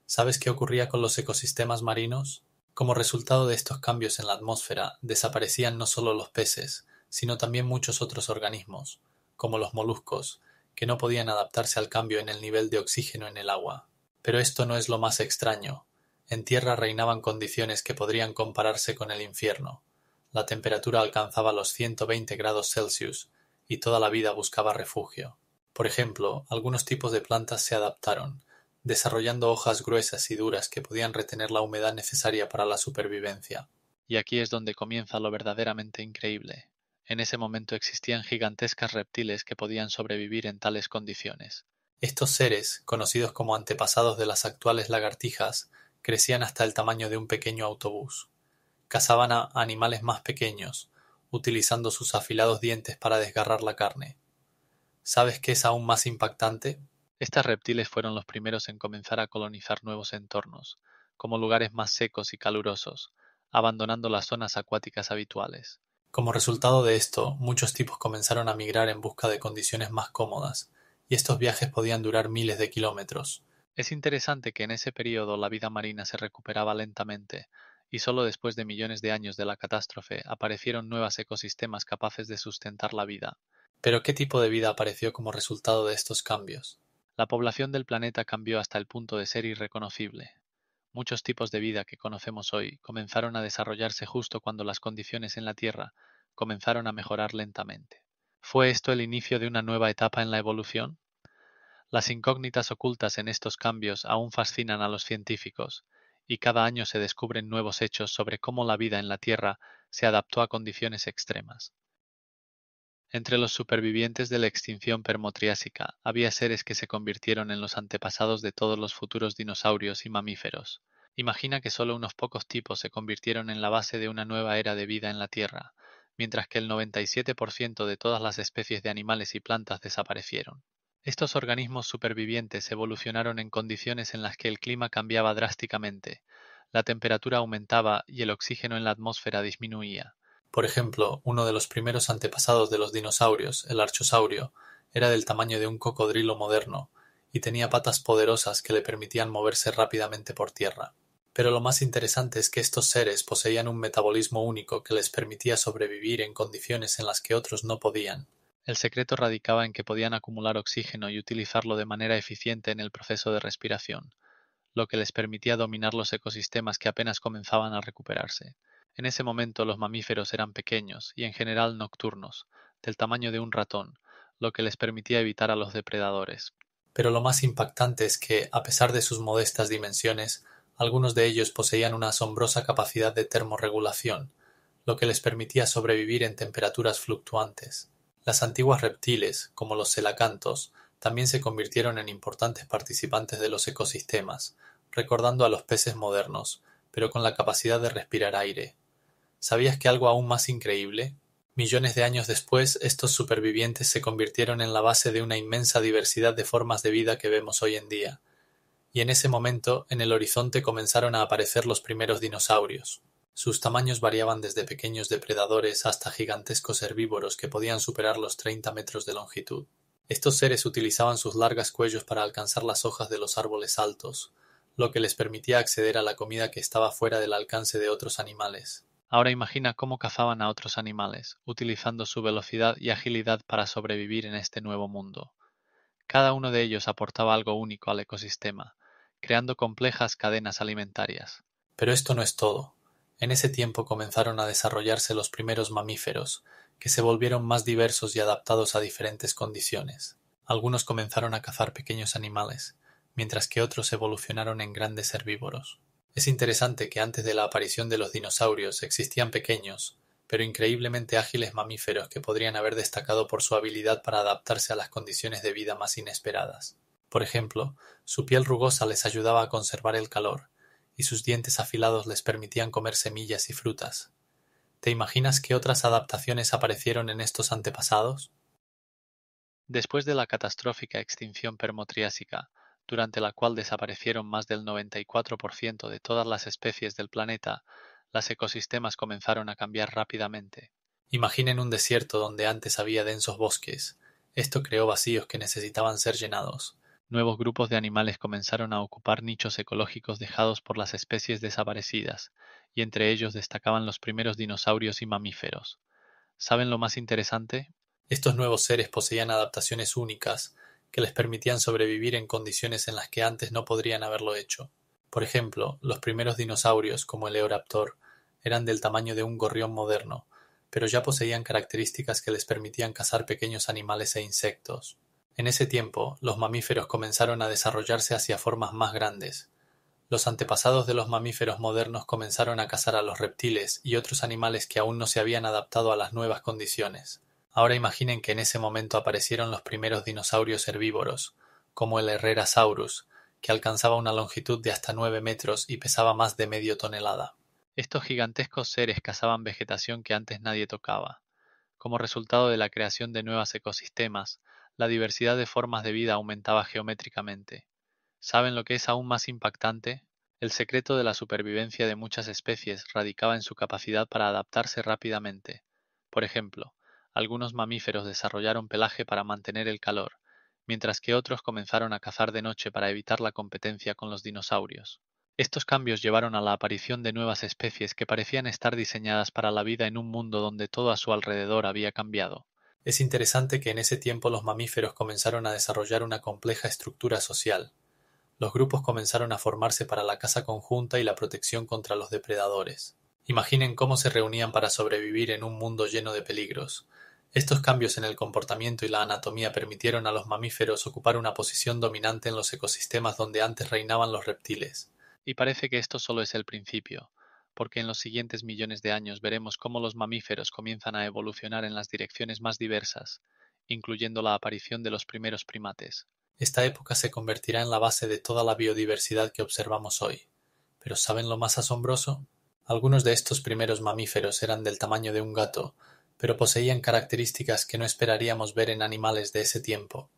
¿Sabes qué ocurría con los ecosistemas marinos? Como resultado de estos cambios en la atmósfera, desaparecían no solo los peces, sino también muchos otros organismos, como los moluscos, que no podían adaptarse al cambio en el nivel de oxígeno en el agua. Pero esto no es lo más extraño. En tierra reinaban condiciones que podrían compararse con el infierno. La temperatura alcanzaba los 120 grados Celsius y toda la vida buscaba refugio. Por ejemplo, algunos tipos de plantas se adaptaron, desarrollando hojas gruesas y duras que podían retener la humedad necesaria para la supervivencia. Y aquí es donde comienza lo verdaderamente increíble. En ese momento existían gigantescas reptiles que podían sobrevivir en tales condiciones. Estos seres, conocidos como antepasados de las actuales lagartijas, crecían hasta el tamaño de un pequeño autobús. Cazaban a animales más pequeños, utilizando sus afilados dientes para desgarrar la carne. ¿Sabes qué es aún más impactante? Estos reptiles fueron los primeros en comenzar a colonizar nuevos entornos, como lugares más secos y calurosos, abandonando las zonas acuáticas habituales. Como resultado de esto, muchos tipos comenzaron a migrar en busca de condiciones más cómodas, y estos viajes podían durar miles de kilómetros. Es interesante que en ese periodo la vida marina se recuperaba lentamente, y solo después de millones de años de la catástrofe aparecieron nuevos ecosistemas capaces de sustentar la vida. Pero ¿qué tipo de vida apareció como resultado de estos cambios? La población del planeta cambió hasta el punto de ser irreconocible. Muchos tipos de vida que conocemos hoy comenzaron a desarrollarse justo cuando las condiciones en la Tierra comenzaron a mejorar lentamente. ¿Fue esto el inicio de una nueva etapa en la evolución? Las incógnitas ocultas en estos cambios aún fascinan a los científicos, y cada año se descubren nuevos hechos sobre cómo la vida en la Tierra se adaptó a condiciones extremas. Entre los supervivientes de la extinción permo-triásica había seres que se convirtieron en los antepasados de todos los futuros dinosaurios y mamíferos. Imagina que solo unos pocos tipos se convirtieron en la base de una nueva era de vida en la Tierra, mientras que el 97% de todas las especies de animales y plantas desaparecieron. Estos organismos supervivientes evolucionaron en condiciones en las que el clima cambiaba drásticamente, la temperatura aumentaba y el oxígeno en la atmósfera disminuía. Por ejemplo, uno de los primeros antepasados de los dinosaurios, el archosaurio, era del tamaño de un cocodrilo moderno, y tenía patas poderosas que le permitían moverse rápidamente por tierra. Pero lo más interesante es que estos seres poseían un metabolismo único que les permitía sobrevivir en condiciones en las que otros no podían. El secreto radicaba en que podían acumular oxígeno y utilizarlo de manera eficiente en el proceso de respiración, lo que les permitía dominar los ecosistemas que apenas comenzaban a recuperarse. En ese momento los mamíferos eran pequeños y en general nocturnos, del tamaño de un ratón, lo que les permitía evitar a los depredadores. Pero lo más impactante es que, a pesar de sus modestas dimensiones, algunos de ellos poseían una asombrosa capacidad de termorregulación, lo que les permitía sobrevivir en temperaturas fluctuantes. Las antiguas reptiles, como los celacantos, también se convirtieron en importantes participantes de los ecosistemas, recordando a los peces modernos, pero con la capacidad de respirar aire. ¿Sabías que algo aún más increíble? Millones de años después, estos supervivientes se convirtieron en la base de una inmensa diversidad de formas de vida que vemos hoy en día. Y en ese momento, en el horizonte comenzaron a aparecer los primeros dinosaurios. Sus tamaños variaban desde pequeños depredadores hasta gigantescos herbívoros que podían superar los 30 metros de longitud. Estos seres utilizaban sus largas cuellos para alcanzar las hojas de los árboles altos, lo que les permitía acceder a la comida que estaba fuera del alcance de otros animales. Ahora imagina cómo cazaban a otros animales, utilizando su velocidad y agilidad para sobrevivir en este nuevo mundo. Cada uno de ellos aportaba algo único al ecosistema, creando complejas cadenas alimentarias. Pero esto no es todo. En ese tiempo comenzaron a desarrollarse los primeros mamíferos, que se volvieron más diversos y adaptados a diferentes condiciones. Algunos comenzaron a cazar pequeños animales, mientras que otros evolucionaron en grandes herbívoros. Es interesante que antes de la aparición de los dinosaurios existían pequeños, pero increíblemente ágiles mamíferos que podrían haber destacado por su habilidad para adaptarse a las condiciones de vida más inesperadas. Por ejemplo, su piel rugosa les ayudaba a conservar el calor, y sus dientes afilados les permitían comer semillas y frutas. ¿Te imaginas qué otras adaptaciones aparecieron en estos antepasados? Después de la catastrófica extinción permo-triásica, durante la cual desaparecieron más del 94% de todas las especies del planeta, los ecosistemas comenzaron a cambiar rápidamente. Imaginen un desierto donde antes había densos bosques. Esto creó vacíos que necesitaban ser llenados. Nuevos grupos de animales comenzaron a ocupar nichos ecológicos dejados por las especies desaparecidas, y entre ellos destacaban los primeros dinosaurios y mamíferos. ¿Saben lo más interesante? Estos nuevos seres poseían adaptaciones únicas que les permitían sobrevivir en condiciones en las que antes no podrían haberlo hecho. Por ejemplo, los primeros dinosaurios, como el Eoraptor, eran del tamaño de un gorrión moderno, pero ya poseían características que les permitían cazar pequeños animales e insectos. En ese tiempo, los mamíferos comenzaron a desarrollarse hacia formas más grandes. Los antepasados de los mamíferos modernos comenzaron a cazar a los reptiles y otros animales que aún no se habían adaptado a las nuevas condiciones. Ahora imaginen que en ese momento aparecieron los primeros dinosaurios herbívoros, como el Herrerasaurus, que alcanzaba una longitud de hasta 9 metros y pesaba más de medio tonelada. Estos gigantescos seres cazaban vegetación que antes nadie tocaba. Como resultado de la creación de nuevos ecosistemas, la diversidad de formas de vida aumentaba geométricamente. ¿Saben lo que es aún más impactante? El secreto de la supervivencia de muchas especies radicaba en su capacidad para adaptarse rápidamente. Por ejemplo, algunos mamíferos desarrollaron pelaje para mantener el calor, mientras que otros comenzaron a cazar de noche para evitar la competencia con los dinosaurios. Estos cambios llevaron a la aparición de nuevas especies que parecían estar diseñadas para la vida en un mundo donde todo a su alrededor había cambiado. Es interesante que en ese tiempo los mamíferos comenzaron a desarrollar una compleja estructura social. Los grupos comenzaron a formarse para la caza conjunta y la protección contra los depredadores. Imaginen cómo se reunían para sobrevivir en un mundo lleno de peligros. Estos cambios en el comportamiento y la anatomía permitieron a los mamíferos ocupar una posición dominante en los ecosistemas donde antes reinaban los reptiles. Y parece que esto solo es el principio, porque en los siguientes millones de años veremos cómo los mamíferos comienzan a evolucionar en las direcciones más diversas, incluyendo la aparición de los primeros primates. Esta época se convertirá en la base de toda la biodiversidad que observamos hoy. ¿Pero saben lo más asombroso? Algunos de estos primeros mamíferos eran del tamaño de un gato, pero poseían características que no esperaríamos ver en animales de ese tiempo.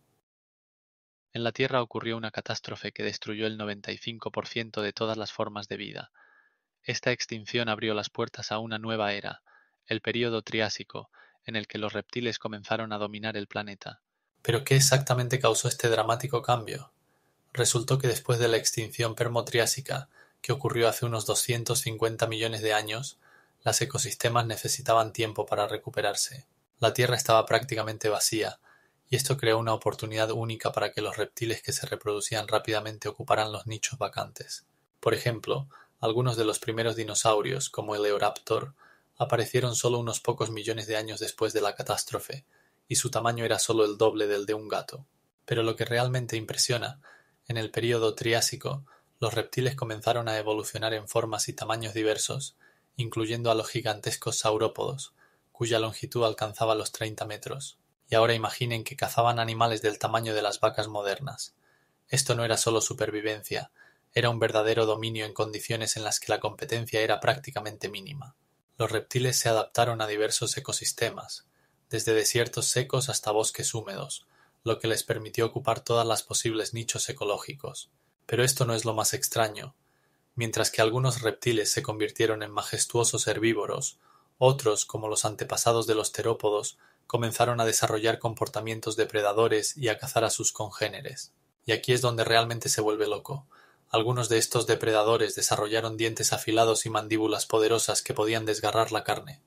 En la Tierra ocurrió una catástrofe que destruyó el 95% de todas las formas de vida. Esta extinción abrió las puertas a una nueva era, el período Triásico, en el que los reptiles comenzaron a dominar el planeta. ¿Pero qué exactamente causó este dramático cambio? Resultó que después de la extinción permotriásica, que ocurrió hace unos 250 millones de años, los ecosistemas necesitaban tiempo para recuperarse. La Tierra estaba prácticamente vacía, y esto creó una oportunidad única para que los reptiles que se reproducían rápidamente ocuparan los nichos vacantes. Por ejemplo, algunos de los primeros dinosaurios, como el Eoraptor, aparecieron solo unos pocos millones de años después de la catástrofe, y su tamaño era solo el doble del de un gato. Pero lo que realmente impresiona, en el período Triásico, los reptiles comenzaron a evolucionar en formas y tamaños diversos, incluyendo a los gigantescos saurópodos, cuya longitud alcanzaba los 30 metros. Y ahora imaginen que cazaban animales del tamaño de las vacas modernas. Esto no era solo supervivencia, era un verdadero dominio en condiciones en las que la competencia era prácticamente mínima. Los reptiles se adaptaron a diversos ecosistemas, desde desiertos secos hasta bosques húmedos, lo que les permitió ocupar todas las posibles nichos ecológicos. Pero esto no es lo más extraño. Mientras que algunos reptiles se convirtieron en majestuosos herbívoros, otros, como los antepasados de los terópodos, comenzaron a desarrollar comportamientos depredadores y a cazar a sus congéneres. Y aquí es donde realmente se vuelve loco. Algunos de estos depredadores desarrollaron dientes afilados y mandíbulas poderosas que podían desgarrar la carne.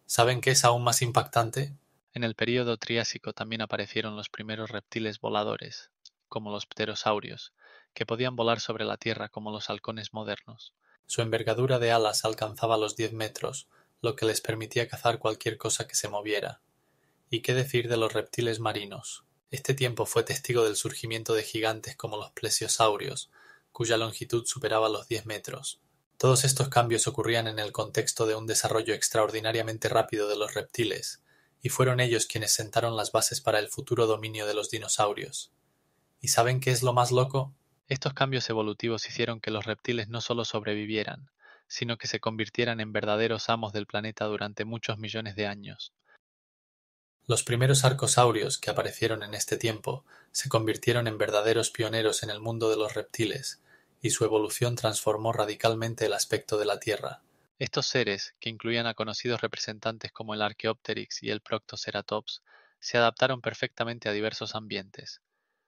¿Saben qué es aún más impactante? En el período Triásico también aparecieron los primeros reptiles voladores, como los pterosaurios, que podían volar sobre la Tierra como los halcones modernos. Su envergadura de alas alcanzaba los 10 metros, lo que les permitía cazar cualquier cosa que se moviera. ¿Y qué decir de los reptiles marinos? Este tiempo fue testigo del surgimiento de gigantes como los plesiosaurios, cuya longitud superaba los 10 metros. Todos estos cambios ocurrían en el contexto de un desarrollo extraordinariamente rápido de los reptiles, y fueron ellos quienes sentaron las bases para el futuro dominio de los dinosaurios. ¿Y saben qué es lo más loco? Estos cambios evolutivos hicieron que los reptiles no solo sobrevivieran, sino que se convirtieran en verdaderos amos del planeta durante muchos millones de años. Los primeros arcosaurios que aparecieron en este tiempo se convirtieron en verdaderos pioneros en el mundo de los reptiles, y su evolución transformó radicalmente el aspecto de la Tierra. Estos seres, que incluían a conocidos representantes como el Archaeopteryx y el Proctoceratops, se adaptaron perfectamente a diversos ambientes.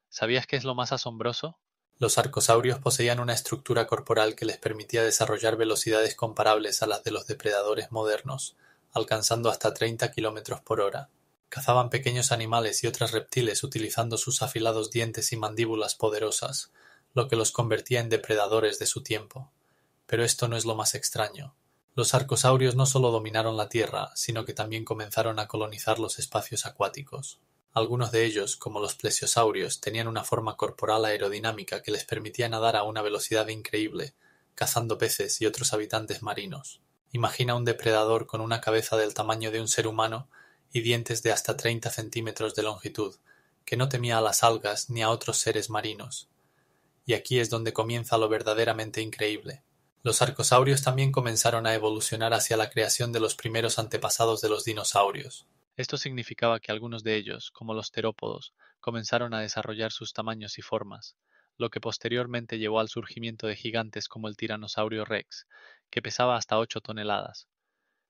¿Sabías qué es lo más asombroso? Los arcosaurios poseían una estructura corporal que les permitía desarrollar velocidades comparables a las de los depredadores modernos, alcanzando hasta 30 kilómetros por hora. Cazaban pequeños animales y otros reptiles utilizando sus afilados dientes y mandíbulas poderosas, lo que los convertía en depredadores de su tiempo. Pero esto no es lo más extraño. Los arcosaurios no solo dominaron la Tierra, sino que también comenzaron a colonizar los espacios acuáticos. Algunos de ellos, como los plesiosaurios, tenían una forma corporal aerodinámica que les permitía nadar a una velocidad increíble, cazando peces y otros habitantes marinos. Imagina un depredador con una cabeza del tamaño de un ser humano y dientes de hasta 30 centímetros de longitud, que no temía a las algas ni a otros seres marinos. Y aquí es donde comienza lo verdaderamente increíble. Los arcosaurios también comenzaron a evolucionar hacia la creación de los primeros antepasados de los dinosaurios. Esto significaba que algunos de ellos, como los terópodos, comenzaron a desarrollar sus tamaños y formas, lo que posteriormente llevó al surgimiento de gigantes como el tiranosaurio rex, que pesaba hasta 8 toneladas.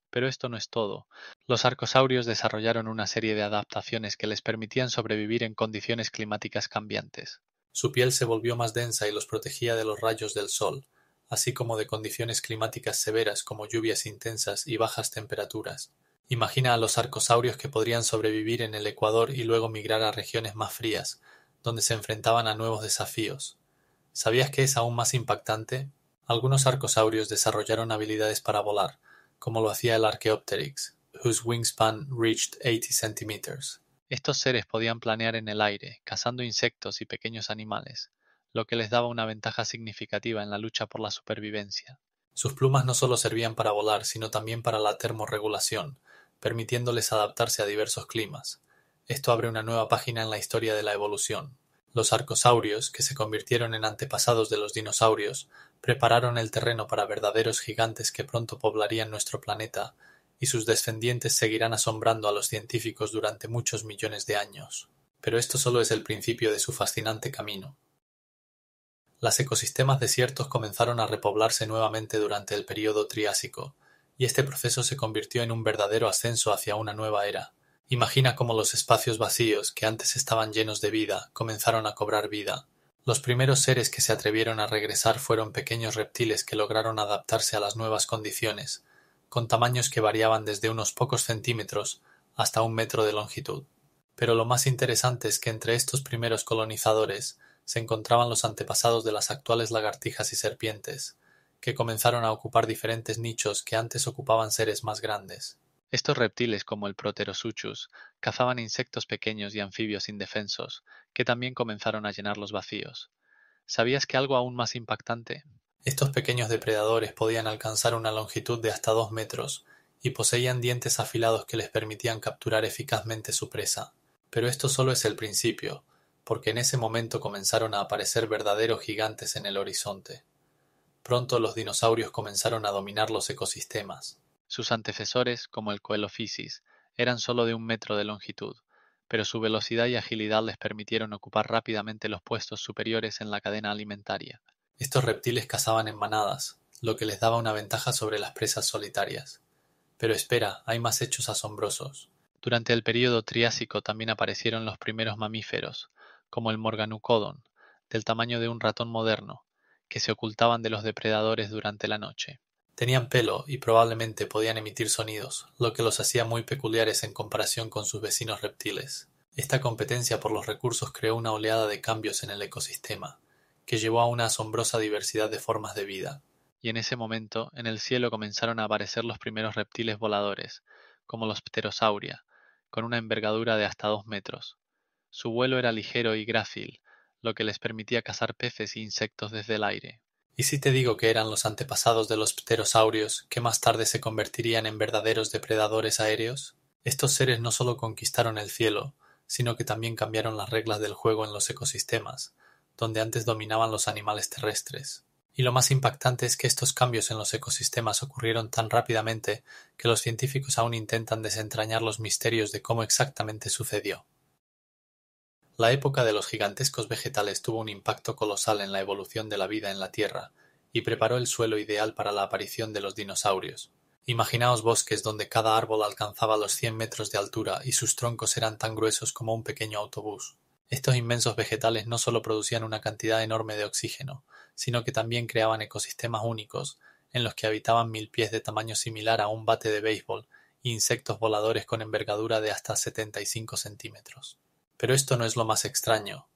Pero esto no es todo. Los arcosaurios desarrollaron una serie de adaptaciones que les permitían sobrevivir en condiciones climáticas cambiantes. Su piel se volvió más densa y los protegía de los rayos del sol, así como de condiciones climáticas severas como lluvias intensas y bajas temperaturas. Imagina a los arcosaurios que podrían sobrevivir en el Ecuador y luego migrar a regiones más frías, donde se enfrentaban a nuevos desafíos. ¿Sabías qué es aún más impactante? Algunos arcosaurios desarrollaron habilidades para volar, como lo hacía el Archaeopteryx, whose wingspan reached 80 centimeters. Estos seres podían planear en el aire, cazando insectos y pequeños animales, lo que les daba una ventaja significativa en la lucha por la supervivencia. Sus plumas no solo servían para volar, sino también para la termorregulación, permitiéndoles adaptarse a diversos climas. Esto abre una nueva página en la historia de la evolución. Los arcosaurios, que se convirtieron en antepasados de los dinosaurios, prepararon el terreno para verdaderos gigantes que pronto poblarían nuestro planeta, y sus descendientes seguirán asombrando a los científicos durante muchos millones de años. Pero esto solo es el principio de su fascinante camino. Los ecosistemas desiertos comenzaron a repoblarse nuevamente durante el período Triásico, y este proceso se convirtió en un verdadero ascenso hacia una nueva era. Imagina cómo los espacios vacíos, que antes estaban llenos de vida, comenzaron a cobrar vida. Los primeros seres que se atrevieron a regresar fueron pequeños reptiles que lograron adaptarse a las nuevas condiciones, con tamaños que variaban desde unos pocos centímetros hasta 1 metro de longitud. Pero lo más interesante es que entre estos primeros colonizadores se encontraban los antepasados de las actuales lagartijas y serpientes, que comenzaron a ocupar diferentes nichos que antes ocupaban seres más grandes. Estos reptiles, como el Proterosuchus, cazaban insectos pequeños y anfibios indefensos, que también comenzaron a llenar los vacíos. ¿Sabías que algo aún más impactante? Estos pequeños depredadores podían alcanzar una longitud de hasta 2 metros y poseían dientes afilados que les permitían capturar eficazmente su presa. Pero esto solo es el principio, porque en ese momento comenzaron a aparecer verdaderos gigantes en el horizonte. Pronto los dinosaurios comenzaron a dominar los ecosistemas. Sus antecesores, como el Coelophysis, eran solo de 1 metro de longitud, pero su velocidad y agilidad les permitieron ocupar rápidamente los puestos superiores en la cadena alimentaria. Estos reptiles cazaban en manadas, lo que les daba una ventaja sobre las presas solitarias. Pero espera, hay más hechos asombrosos. Durante el período Triásico también aparecieron los primeros mamíferos, como el Morganucodon, del tamaño de un ratón moderno, que se ocultaban de los depredadores durante la noche. Tenían pelo y probablemente podían emitir sonidos, lo que los hacía muy peculiares en comparación con sus vecinos reptiles. Esta competencia por los recursos creó una oleada de cambios en el ecosistema, que llevó a una asombrosa diversidad de formas de vida. Y en ese momento, en el cielo comenzaron a aparecer los primeros reptiles voladores, como los pterosauria, con una envergadura de hasta 2 metros. Su vuelo era ligero y grácil, lo que les permitía cazar peces e insectos desde el aire. ¿Y si te digo que eran los antepasados de los pterosaurios, que más tarde se convertirían en verdaderos depredadores aéreos? Estos seres no solo conquistaron el cielo, sino que también cambiaron las reglas del juego en los ecosistemas, donde antes dominaban los animales terrestres. Y lo más impactante es que estos cambios en los ecosistemas ocurrieron tan rápidamente que los científicos aún intentan desentrañar los misterios de cómo exactamente sucedió. La época de los gigantescos vegetales tuvo un impacto colosal en la evolución de la vida en la Tierra, y preparó el suelo ideal para la aparición de los dinosaurios. Imaginaos bosques donde cada árbol alcanzaba los 100 metros de altura y sus troncos eran tan gruesos como un pequeño autobús. Estos inmensos vegetales no solo producían una cantidad enorme de oxígeno, sino que también creaban ecosistemas únicos, en los que habitaban 1000 pies de tamaño similar a un bate de béisbol, e insectos voladores con envergadura de hasta 75 centímetros. Pero esto no es lo más extraño.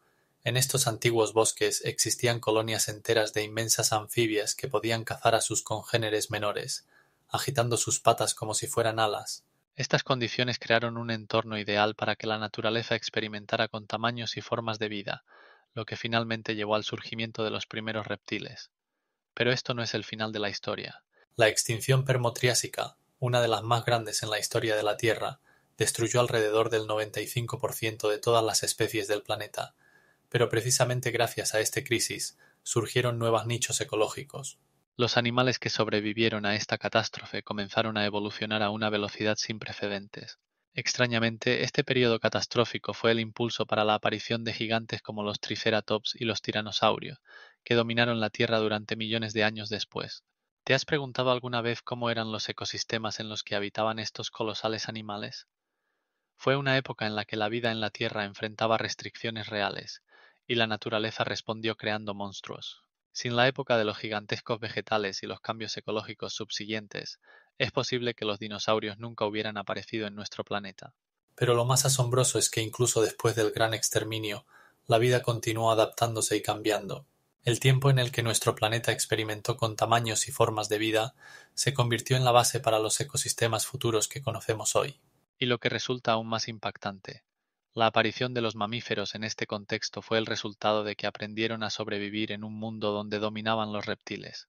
En estos antiguos bosques existían colonias enteras de inmensas anfibias que podían cazar a sus congéneres menores, agitando sus patas como si fueran alas. Estas condiciones crearon un entorno ideal para que la naturaleza experimentara con tamaños y formas de vida, lo que finalmente llevó al surgimiento de los primeros reptiles. Pero esto no es el final de la historia. La extinción permo-triásica, una de las más grandes en la historia de la Tierra, destruyó alrededor del 95% de todas las especies del planeta, pero precisamente gracias a esta crisis surgieron nuevos nichos ecológicos. Los animales que sobrevivieron a esta catástrofe comenzaron a evolucionar a una velocidad sin precedentes. Extrañamente, este periodo catastrófico fue el impulso para la aparición de gigantes como los triceratops y los tiranosaurios, que dominaron la Tierra durante millones de años después. ¿Te has preguntado alguna vez cómo eran los ecosistemas en los que habitaban estos colosales animales? Fue una época en la que la vida en la Tierra enfrentaba restricciones reales, y la naturaleza respondió creando monstruos. Sin la época de los gigantescos vegetales y los cambios ecológicos subsiguientes, es posible que los dinosaurios nunca hubieran aparecido en nuestro planeta. Pero lo más asombroso es que incluso después del gran exterminio, la vida continuó adaptándose y cambiando. El tiempo en el que nuestro planeta experimentó con tamaños y formas de vida se convirtió en la base para los ecosistemas futuros que conocemos hoy. Y lo que resulta aún más impactante, la aparición de los mamíferos en este contexto fue el resultado de que aprendieron a sobrevivir en un mundo donde dominaban los reptiles.